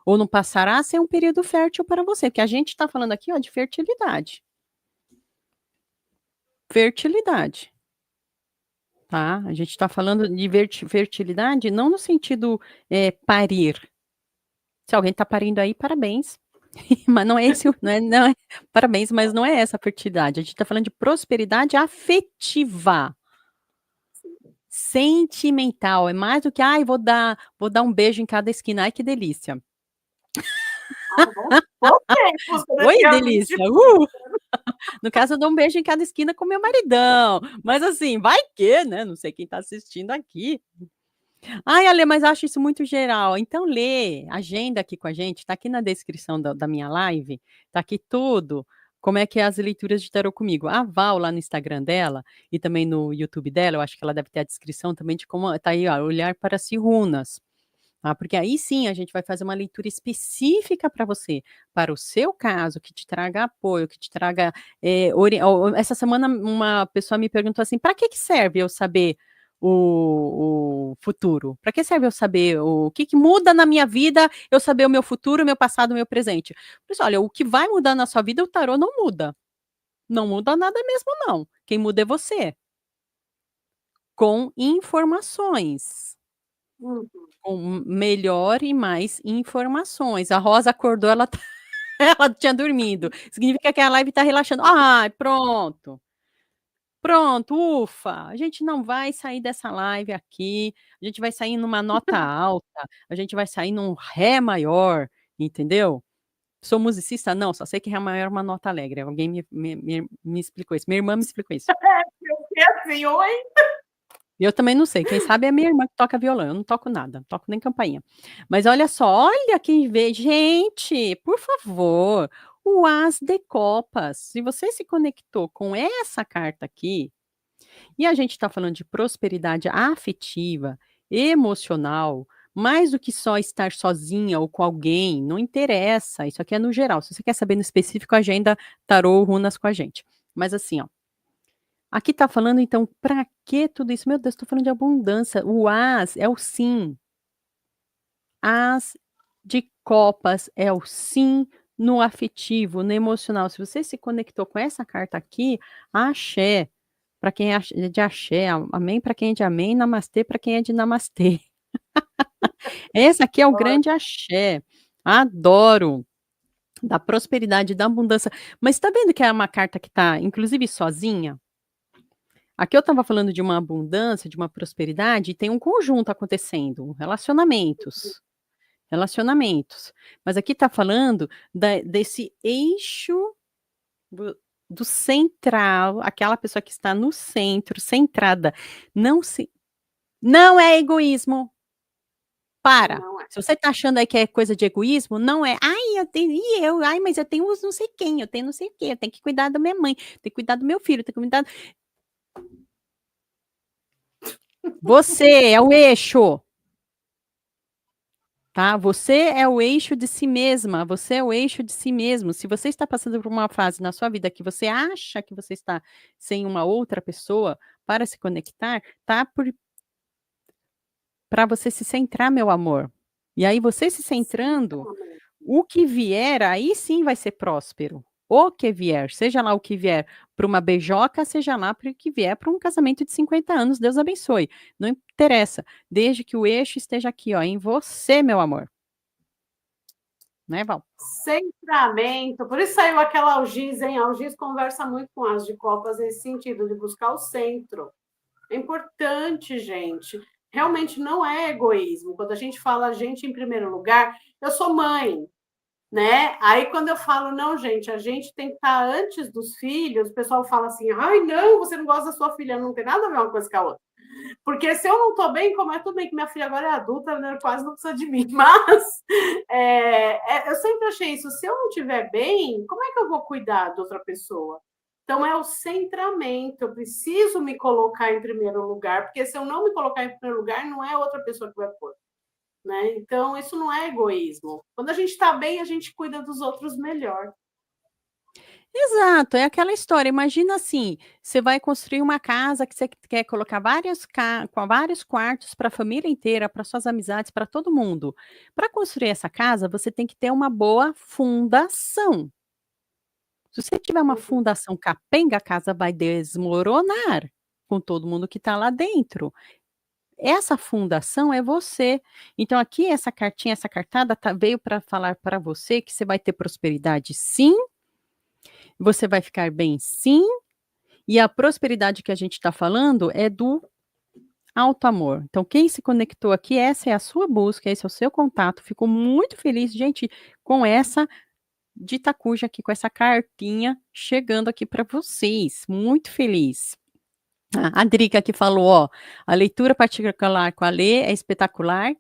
ou não passará a ser um período fértil para você, porque a gente está falando aqui, ó, de fertilidade. Fertilidade, tá? A gente está falando de fertilidade não no sentido, parir. Se alguém está parindo aí, parabéns, mas não é esse o não é parabéns, mas não é essa a fertilidade, a gente está falando de prosperidade afetiva. Sentimental, é mais do que: "Ai, vou dar um beijo em cada esquina, ai que delícia". Bons tempos, quando eu Oi, tinha 20 delícia! No caso, eu dou um beijo em cada esquina com meu maridão, mas assim, vai que, né, não sei quem tá assistindo aqui. Ai, Ale, mas acho isso muito geral, então lê, agenda aqui com a gente, tá aqui na descrição da minha live, tá aqui tudo, como é que é as leituras de tarô comigo. A Val, lá no Instagram dela, e também no YouTube dela, eu acho que ela deve ter a descrição também de como tá aí, ó, olhar para si runas. Ah, porque aí sim a gente vai fazer uma leitura específica para você, para o seu caso, que te traga apoio, que te traga. Essa semana uma pessoa me perguntou assim: para que serve eu saber o futuro? Para que serve eu saber o que muda na minha vida, eu saber o meu futuro, o meu passado, o meu presente? Por isso, olha, o que vai mudar na sua vida, o tarô não muda. Não muda nada mesmo, não. Quem muda é você. Com informações. Uhum. Com melhor e mais informações. A Rosa acordou, ela, ela tinha dormido. Significa que a live está relaxando. Ai, pronto. Pronto, ufa. A gente não vai sair dessa live aqui. A gente vai sair numa nota alta. A gente vai sair num Ré maior, entendeu? Sou musicista? Não, só sei que Ré maior é uma nota alegre. Alguém me explicou isso. Minha irmã me explicou isso. Eu fiquei assim, oi? Eu também não sei, quem sabe é minha irmã que toca violão, eu não toco nada, não toco nem campainha. Mas olha só, olha quem vê, gente, por favor, o As de Copas. Se você se conectou com essa carta aqui, e a gente está falando de prosperidade afetiva, emocional, mais do que só estar sozinha ou com alguém, não interessa, isso aqui é no geral. Se você quer saber no específico, agenda tarô runas com a gente. Mas assim, ó, aqui tá falando então, para que tudo isso? Meu Deus, tô falando de abundância. O as é o sim. As de copas é o sim no afetivo, no emocional. Se você se conectou com essa carta aqui, axé. Para quem é de axé, amém para quem é de amém, namastê para quem é de namastê. Esse aqui é o grande axé. Adoro. Da prosperidade, da abundância. Mas tá vendo que é uma carta que tá, inclusive, sozinha? Aqui eu estava falando de uma abundância, de uma prosperidade, e tem um conjunto acontecendo, relacionamentos, relacionamentos. Mas aqui está falando desse eixo do, do central, aquela pessoa que está no centro, centrada. Não se, não é egoísmo. Para. Não é. Se você está achando aí que é coisa de egoísmo, não é. Ai, eu tenho, e eu, ai, mas eu tenho os não sei quem, eu tenho não sei o quê, eu tenho que cuidar da minha mãe, tenho que cuidar do meu filho, tenho que cuidar. Você é o eixo. Tá? Você é o eixo de si mesma, você é o eixo de si mesmo. Se você está passando por uma fase na sua vida que você acha que você está sem uma outra pessoa para se conectar, tá? Para você se centrar, meu amor. E aí, você se centrando, o que vier, aí sim vai ser próspero. O que vier, seja lá o que vier para uma beijoca, seja lá para o que vier para um casamento de 50 anos, Deus abençoe. Não interessa, desde que o eixo esteja aqui, ó, em você, meu amor. Né, Val? Centramento, por isso saiu aquela Algiz, hein? A Algiz conversa muito com as de copas nesse sentido, de buscar o centro. É importante, gente. Realmente não é egoísmo. Quando a gente fala a gente em primeiro lugar, eu sou mãe, né? Aí quando eu falo, não, gente, a gente tem que estar antes dos filhos, o pessoal fala assim, ai, não, você não gosta da sua filha, não tem nada a ver uma coisa com a outra. Porque se eu não estou bem, como é tudo bem que minha filha agora é adulta, né, quase não precisa de mim. Mas eu sempre achei isso. Se eu não estiver bem, como é que eu vou cuidar de outra pessoa? Então, é o centramento. Eu preciso me colocar em primeiro lugar, porque se eu não me colocar em primeiro lugar, não é outra pessoa que vai pôr. Né? Então, isso não é egoísmo. Quando a gente está bem, a gente cuida dos outros melhor. Exato, é aquela história. Imagina assim: você vai construir uma casa que você quer colocar com vários quartos para a família inteira, para suas amizades, para todo mundo. Para construir essa casa, você tem que ter uma boa fundação. Se você tiver uma fundação capenga, a casa vai desmoronar com todo mundo que está lá dentro. Essa fundação é você. Então, aqui, essa cartinha, essa cartada veio para falar para você que você vai ter prosperidade, sim, você vai ficar bem, sim, e a prosperidade que a gente está falando é do Auto-amor. Então, quem se conectou aqui, essa é a sua busca, esse é o seu contato. Fico muito feliz, gente, com essa de Itacuja aqui, com essa cartinha chegando aqui para vocês. Muito feliz. A Drica que falou, ó, a leitura particular com a Lê é espetacular.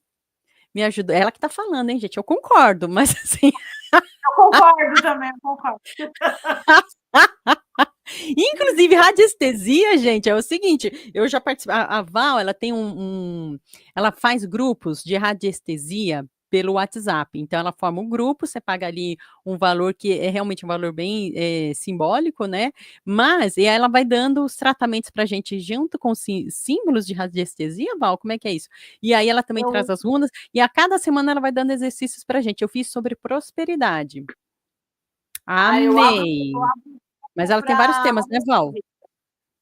Me ajudou. Ela que tá falando, hein, gente? Eu concordo, mas assim. Eu concordo também, eu concordo. Inclusive, radiestesia, gente, é o seguinte, eu já participei, a Val, ela tem ela faz grupos de radiestesia pelo WhatsApp, então ela forma um grupo, você paga ali um valor que é realmente um valor bem simbólico, né, mas, e aí ela vai dando os tratamentos pra gente junto com símbolos de radiestesia, Val, como é que é isso? E aí ela também traz as runas, e a cada semana ela vai dando exercícios pra gente, eu fiz sobre prosperidade. Eu Amei! Mas abro ela tem vários para temas, né, Val?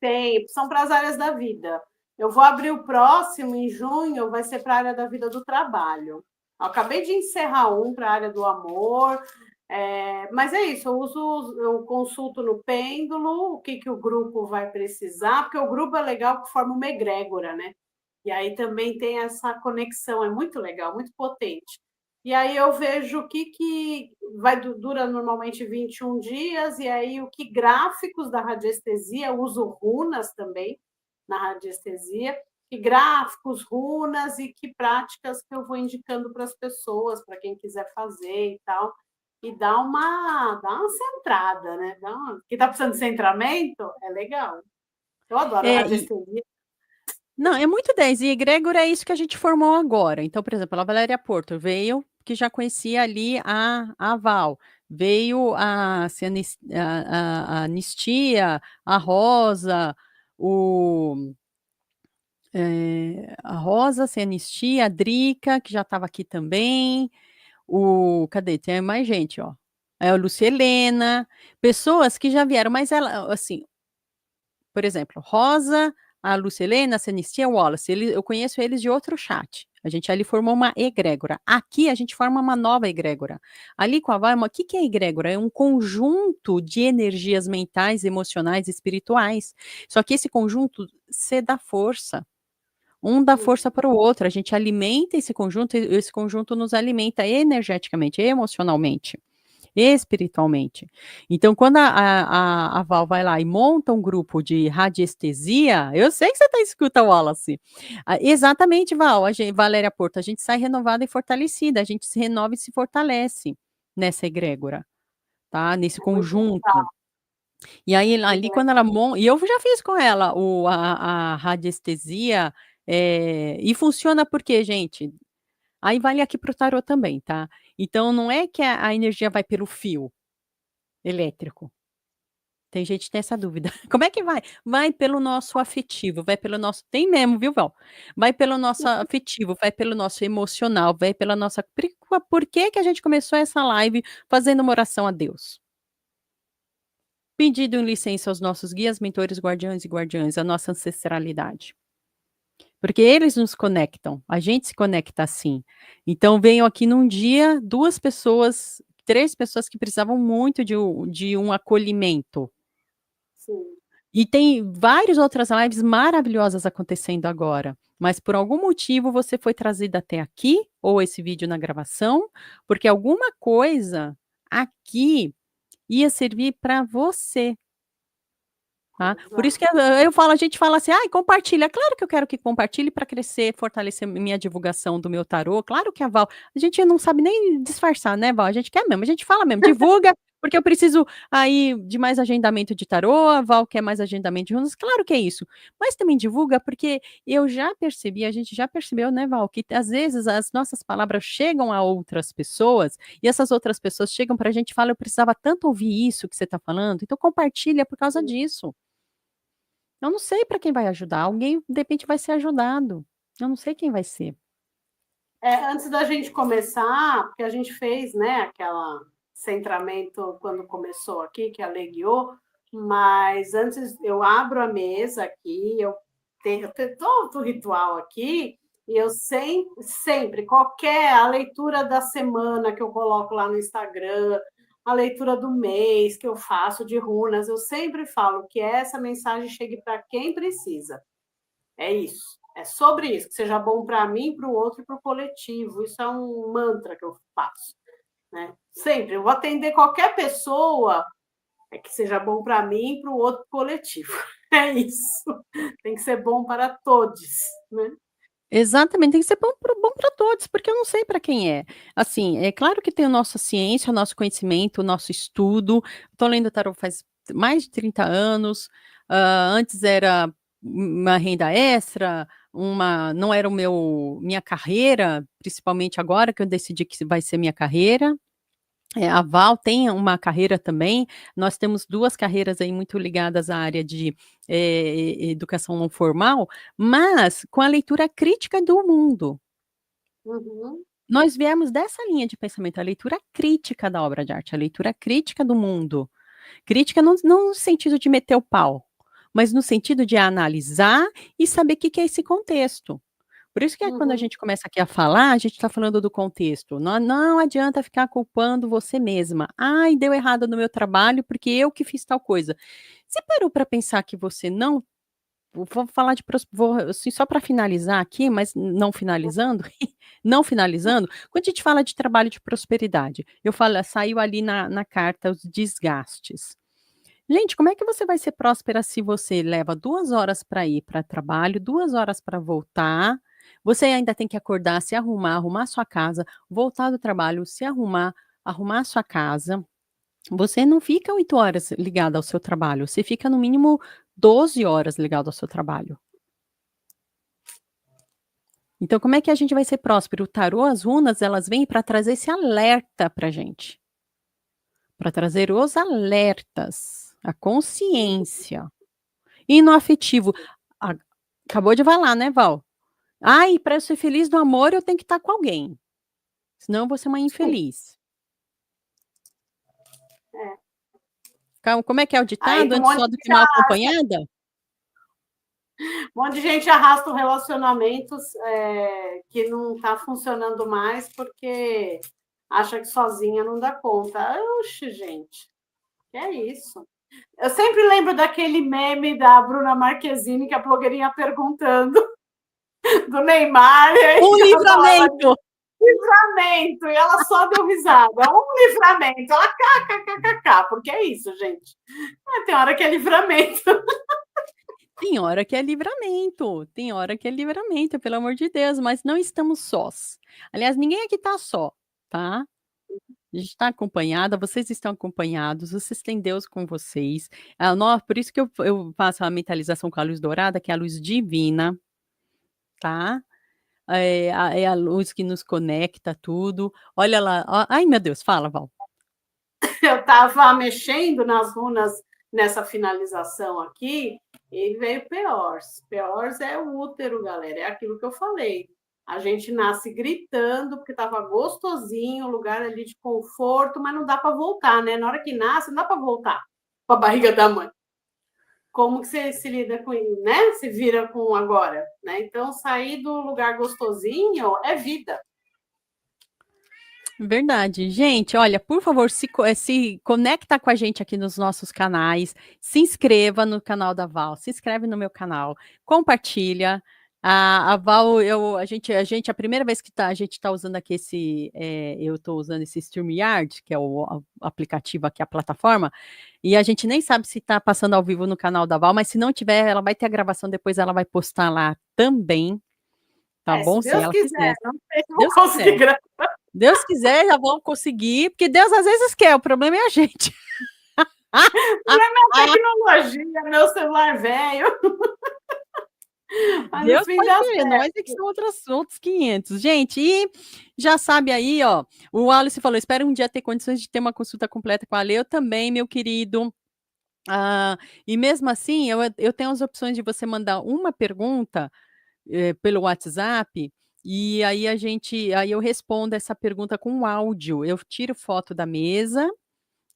Tem, são para as áreas da vida. Eu vou abrir o próximo, em junho, vai ser para a área da vida do trabalho. Eu acabei de encerrar um para a área do amor, mas é isso, eu consulto no pêndulo o que o grupo vai precisar, porque o grupo é legal que forma uma egrégora, né? E aí também tem essa conexão, é muito legal, muito potente. E aí eu vejo o que dura normalmente 21 dias, e aí o que gráficos da radiestesia, eu uso runas também na radiestesia, que gráficos, runas e que práticas que eu vou indicando para as pessoas, para quem quiser fazer e tal. E dá uma centrada, né? Quem está precisando de centramento, é legal. Eu adoro a É, radiestesia. não, é muito 10. E egrégora é isso que a gente formou agora. Então, por exemplo, a Valéria Porto veio, que já conhecia ali a Val. Veio a Anistia, a Rosa, a Rosa, sem Anistia, a Drica, que já estava aqui também. Cadê? Tem mais gente, ó. É a Lucielena, pessoas que já vieram, mas ela, assim, por exemplo, Rosa, a Lucelena, a Senistia, o Wallace, eu conheço eles de outro chat. A gente ali formou uma egrégora. Aqui a gente forma uma nova egrégora. Ali com a Val, o que é egrégora? É um conjunto de energias mentais, emocionais e espirituais. Só que esse conjunto se dá força. Um dá força para o outro. A gente alimenta esse conjunto e esse conjunto nos alimenta energeticamente, emocionalmente, espiritualmente. Então, quando a Val vai lá e monta um grupo de radiestesia, eu sei que você está escuta, Wallace. Exatamente, Val, Valéria Porto, a gente sai renovada e fortalecida, a gente se renova e se fortalece nessa egrégora, tá? Nesse conjunto. E aí, ali, quando ela monta, e eu já fiz com ela a radiestesia, e funciona porque, gente, aí vale aqui para o tarô também, tá? Então, não é que a energia vai pelo fio elétrico. Tem gente que tem essa dúvida. Como é que vai? Vai pelo nosso afetivo, vai pelo nosso tem mesmo, viu, Val? Vai pelo nosso afetivo, vai pelo nosso emocional, vai pela nossa por que que a gente começou essa live fazendo uma oração a Deus? Pedindo licença aos nossos guias, mentores, guardiões e guardiãs, a nossa ancestralidade. Porque eles nos conectam, a gente se conecta assim. Então, venho aqui num dia, 2 pessoas, 3 pessoas que precisavam muito de um acolhimento. Sim. E tem várias outras lives maravilhosas acontecendo agora, mas por algum motivo você foi trazida até aqui, ou esse vídeo na gravação, porque alguma coisa aqui ia servir para você. Tá? Por isso que eu falo, a gente fala assim, ai, compartilha. Claro que eu quero que compartilhe para crescer, fortalecer minha divulgação do meu tarô. Claro que a Val, a gente não sabe nem disfarçar, né, Val? A gente quer mesmo, a gente fala mesmo, divulga, porque eu preciso aí de mais agendamento de tarô, a Val quer mais agendamento de runas, claro que é isso. Mas também divulga, porque eu já percebi, a gente já percebeu, né, Val, que às vezes as nossas palavras chegam a outras pessoas, e essas outras pessoas chegam para a gente e falam, eu precisava tanto ouvir isso que você está falando, então compartilha por causa disso. Eu não sei para quem vai ajudar, alguém de repente vai ser ajudado. Eu não sei quem vai ser. Antes da gente começar, porque a gente fez, né, aquela centramento quando começou aqui, que a Lê guiou, mas antes eu abro a mesa aqui, eu tenho todo o ritual aqui, e eu sempre, a leitura da semana que eu coloco lá no Instagram, a leitura do mês que eu faço de runas, eu sempre falo que essa mensagem chegue para quem precisa. É isso. É sobre isso, que seja bom para mim, para o outro e para o coletivo. Isso é um mantra que eu faço, né? Sempre, eu vou atender qualquer pessoa, é que seja bom para mim e para o outro coletivo. É isso. Tem que ser bom para todos, né? Exatamente, tem que ser bom para todos, porque eu não sei para quem é. Assim, é claro que tem a nossa ciência, o nosso conhecimento, o nosso estudo. Estou lendo tarot faz mais de 30 anos. Antes era uma renda extra, não era minha carreira, principalmente agora que eu decidi que vai ser minha carreira. A Val tem uma carreira também, nós temos 2 carreiras aí muito ligadas à área de, educação não formal, mas com a leitura crítica do mundo. Uhum, Nós viemos dessa linha de pensamento, a leitura crítica da obra de arte, a leitura crítica do mundo. Crítica não no sentido de meter o pau, mas no sentido de analisar e saber o que que é esse contexto. Por isso que quando a uhum, gente começa aqui a falar, a gente está falando do contexto. Não adianta ficar culpando você mesma. Ai, deu errado no meu trabalho porque eu que fiz tal coisa. Você parou para pensar que você não. Vou falar vou, assim, só para finalizar aqui, mas não finalizando, não finalizando, quando a gente fala de trabalho de prosperidade, eu falo, saiu ali na carta os desgastes. Gente, como é que você vai ser próspera se você leva 2 horas para ir para trabalho, 2 horas para voltar, você ainda tem que acordar, se arrumar, arrumar sua casa, voltar do trabalho, se arrumar, arrumar sua casa. Você não fica 8 horas ligada ao seu trabalho, você fica no mínimo 12 horas ligado ao seu trabalho. Então, como é que a gente vai ser próspero? O tarô, as runas, elas vêm para trazer esse alerta para gente, para trazer os alertas, a consciência. E no afetivo, a acabou de falar, né, Val? "Ai, para eu ser feliz no amor, eu tenho que estar com alguém, senão eu vou ser uma sim, infeliz". é. Como é que é o Aí ditado? um "Antes monte só de do que gente mal acompanhada"? um monte de gente arrasta relacionamentos que não está funcionando mais porque acha que sozinha não dá conta. Oxe, gente, que é isso? Eu sempre lembro daquele meme da Bruna Marquezine, que a blogueirinha perguntando do Neymar, e aí Um ela falava livramento. livramento, e ela só deu risada. Um livramento, ela kkkk, porque é isso, gente. Tem hora que é livramento. Tem hora que é livramento, tem hora que é livramento, pelo amor de Deus, mas não estamos sós. Aliás, ninguém aqui está só, tá? A gente está acompanhada, vocês estão acompanhados, vocês têm Deus com vocês. Por isso que eu faço a mentalização com a luz dourada, que é a luz divina, tá? É a luz que nos conecta tudo. Olha lá, ai meu Deus, fala, Val. Eu estava mexendo nas runas nessa finalização aqui, e veio Peors. Peors é o útero, galera, é aquilo que eu falei. A gente nasce gritando porque estava gostosinho, lugar ali de conforto, mas não dá para voltar, né? Na hora que nasce, não dá para voltar para a barriga da mãe. Como que você se lida com isso, né? Se vira com agora, né? Então, sair do lugar gostosinho é vida. Verdade. Gente, olha, por favor, se conecta com a gente aqui nos nossos canais, se inscreva no canal da Val, se inscreve no meu canal, compartilha. A Val, a primeira vez que a gente está usando aqui eu estou usando esse StreamYard, que é o aplicativo aqui, a plataforma, e a gente nem sabe se está passando ao vivo no canal da Val, mas se não tiver, ela vai ter a gravação, depois ela vai postar lá também, tá Se bom? Se Deus ela quiser, quiser. não sei se vou Deus conseguir quiser. gravar. Deus quiser, já vão conseguir, porque Deus às vezes quer, o problema é a gente. Não é minha tecnologia, meu celular velho. Mas no Deus fim pode dá querer, certo. nós é que são outros 500. Gente, e já sabe aí, ó, o Wallace falou, espero um dia ter condições de ter uma consulta completa com a Lê, eu também, meu querido. E mesmo assim, eu tenho as opções de você mandar uma pergunta pelo WhatsApp, e aí eu respondo essa pergunta com um áudio. Eu tiro foto da mesa,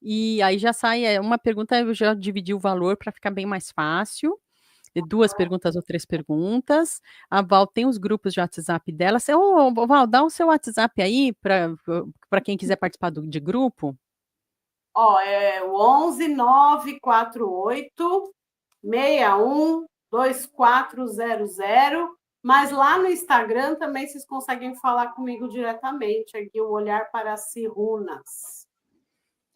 e aí já sai, uma pergunta, eu já dividi o valor para ficar bem mais fácil. 2 perguntas ou 3 perguntas. A Val tem os grupos de WhatsApp dela. Val, dá o seu WhatsApp aí para quem quiser participar de grupo. Ó, é o 11 948 61 2400. Mas lá no Instagram também vocês conseguem falar comigo diretamente, aqui o Olhar para Si Runas.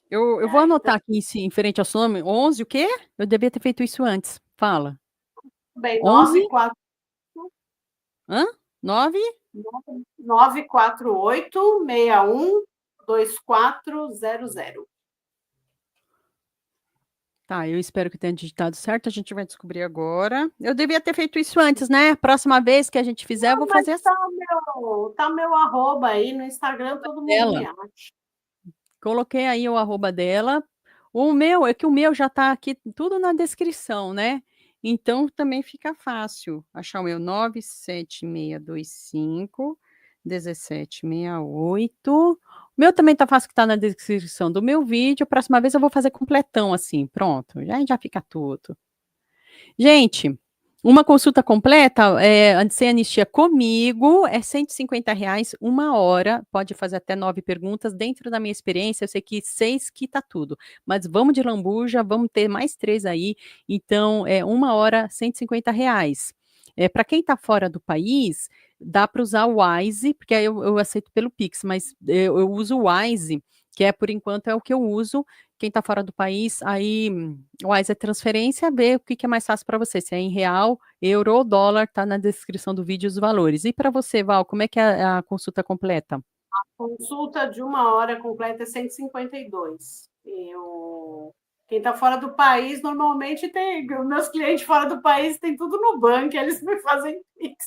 Eu vou anotar aqui em frente ao seu nome. 11, o quê? Eu devia ter feito isso antes. Fala. Bem, 11? Hã? 9? 948-61-2400. Tá, eu espero que tenha digitado certo, a gente vai descobrir agora. Eu devia ter feito isso antes, né? Próxima vez que a gente fizer, eu vou Mas fazer assim. tá meu arroba aí no Instagram, todo mundo Dela. me acha. Coloquei aí o arroba dela. O meu já tá aqui tudo na descrição, né? Então também fica fácil achar o meu 97625 1768. O meu também tá fácil que tá na descrição do meu vídeo. Próxima vez eu vou fazer completão assim, pronto. Já fica tudo. Gente, uma consulta completa, sem anistia comigo, é R$ 150, 1 hora, pode fazer até 9 perguntas, dentro da minha experiência, eu sei que 6 quita tudo, mas vamos de lambuja, vamos ter mais 3 aí, então, 1 hora, R$ 150. Para quem está fora do país, dá para usar o Wise, porque aí eu aceito pelo Pix, mas eu uso o Wise, que por enquanto, é o que eu uso. Quem está fora do país, aí o Wise é transferência, vê o que é mais fácil para você, se é em real, euro ou dólar, está na descrição do vídeo os valores. E para você, Val, como é que é a consulta completa? Consulta de 1 hora completa é 152. Quem está fora do país, normalmente tem. Meus clientes fora do país têm tudo no banco, eles me fazem Pix.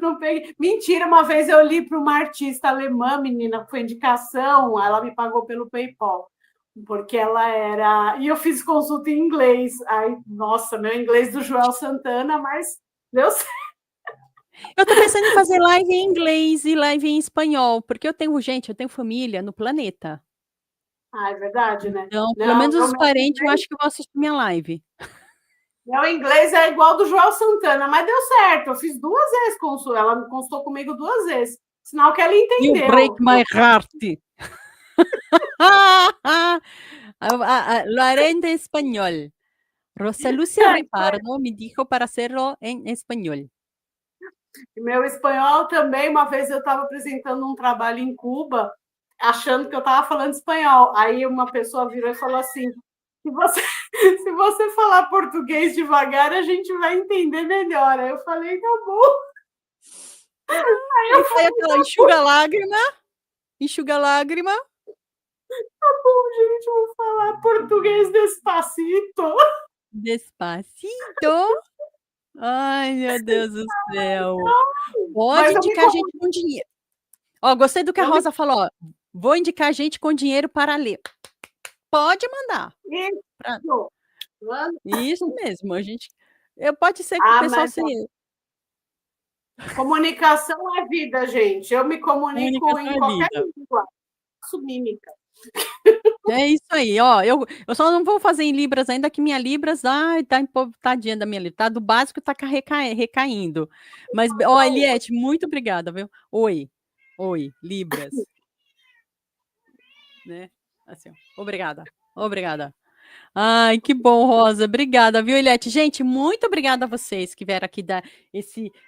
Não peguei. Mentira, uma vez eu li para uma artista alemã, menina, foi indicação, ela me pagou pelo PayPal, porque ela era. E eu fiz consulta em inglês. Aí, nossa, meu inglês do Joel Santana, mas deu certo. Eu tô pensando em fazer live em inglês e live em espanhol, porque eu tenho família no planeta. Ah, é verdade, né? Então, pelo Não, menos os parentes, eu acho que vão assistir minha live. meu inglês é igual do Joel Santana, mas deu certo. Eu fiz 2 vezes consulta, ela me consultou comigo 2 vezes. Sinal que ela You break entendeu. my heart. Lo haré en español. Rosa Lucia Ripardo me dijo para hacerlo en español. Meu espanhol também, uma vez eu estava apresentando um trabalho em Cuba, achando que eu estava falando espanhol. Aí uma pessoa virou e falou assim: se você falar português devagar, a gente vai entender melhor. Aí eu falei, tá bom. Aí foi aquela enxuga lágrima. Tá bom, gente, vou falar português despacito. Despacito. Ai, meu Deus do céu. Mas Pode eu me indicar gente com dinheiro. Ó, gostei do que a Rosa falou, ó. Vou indicar gente com dinheiro para ler. Pode mandar. Pra... Isso mesmo, a gente. Pode ser que o pessoal mas comunicação é vida, gente. Eu me comunico comunicação em é qualquer vida. língua. Faço mímica. É isso aí, ó. Eu só não vou fazer em Libras ainda, que minha Libras, ai, tadinha da minha Libras, tá do básico, tá recaindo. Mas, ó, Eliette, muito obrigada, viu? Oi, Libras. Né? Assim, ó. Obrigada. Ai, que bom, Rosa. Obrigada, viu, Eliette? Gente, muito obrigada a vocês que vieram aqui dar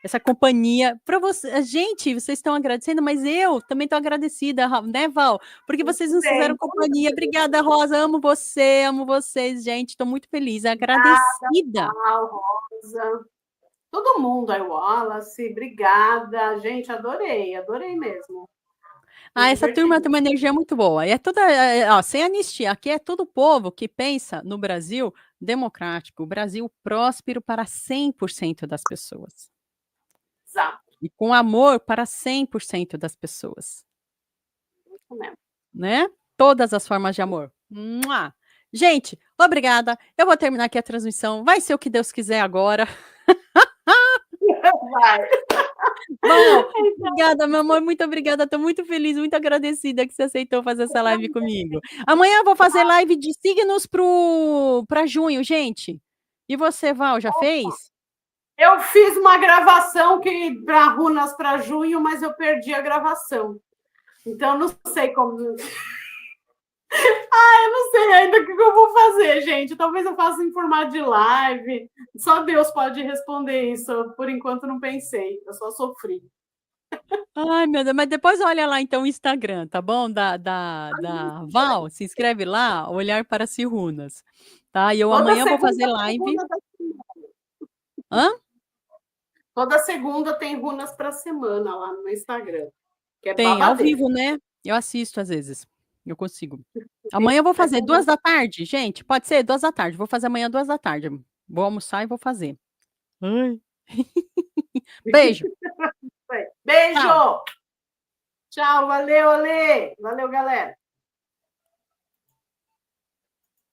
essa companhia. Para você, gente, vocês estão agradecendo, mas eu também estou agradecida, né, Val? Porque vocês nos fizeram companhia. Obrigada, Rosa. Amo vocês, gente. Estou muito feliz, agradecida. Rosa. Todo mundo aí, Wallace. Obrigada. Gente, adorei mesmo. Essa turma tem uma energia muito boa. E é toda, ó, sem anistia. Aqui é todo povo que pensa no Brasil democrático, o Brasil próspero para 100% das pessoas. Exato. E com amor para 100% das pessoas. Isso mesmo. Né? Todas as formas de amor. Mua! Gente, obrigada. Eu vou terminar aqui a transmissão. Vai ser o que Deus quiser agora. Vai. Bom, obrigada, meu amor. Muito obrigada. Estou muito feliz, muito agradecida que você aceitou fazer essa live comigo. Amanhã eu vou fazer live de signos para junho, gente. E você, Val, já fez? Eu fiz uma gravação para Runas para junho, mas eu perdi a gravação. Então, não sei como. Eu não sei ainda o que eu vou fazer, gente. Talvez eu faça em formato de live. Só Deus pode responder isso. Por enquanto, não pensei. Eu só sofri. Ai, meu Deus, mas depois olha lá então o Instagram, tá bom? Da Val, se inscreve lá, Olhar para Si Runas, tá? E eu Toda amanhã vou segunda fazer tem live. runa da Hã? Toda segunda tem runas para semana lá no meu Instagram, que é Tem, ao babadeiro. vivo, né? Eu assisto às vezes, eu consigo. Amanhã eu vou É fazer com você. 14h, gente, pode ser 14h, vou fazer amanhã 14h. Vou almoçar e vou fazer. Ai. Beijo, tchau. Beijo! Tchau, valeu, Ale! Valeu, galera!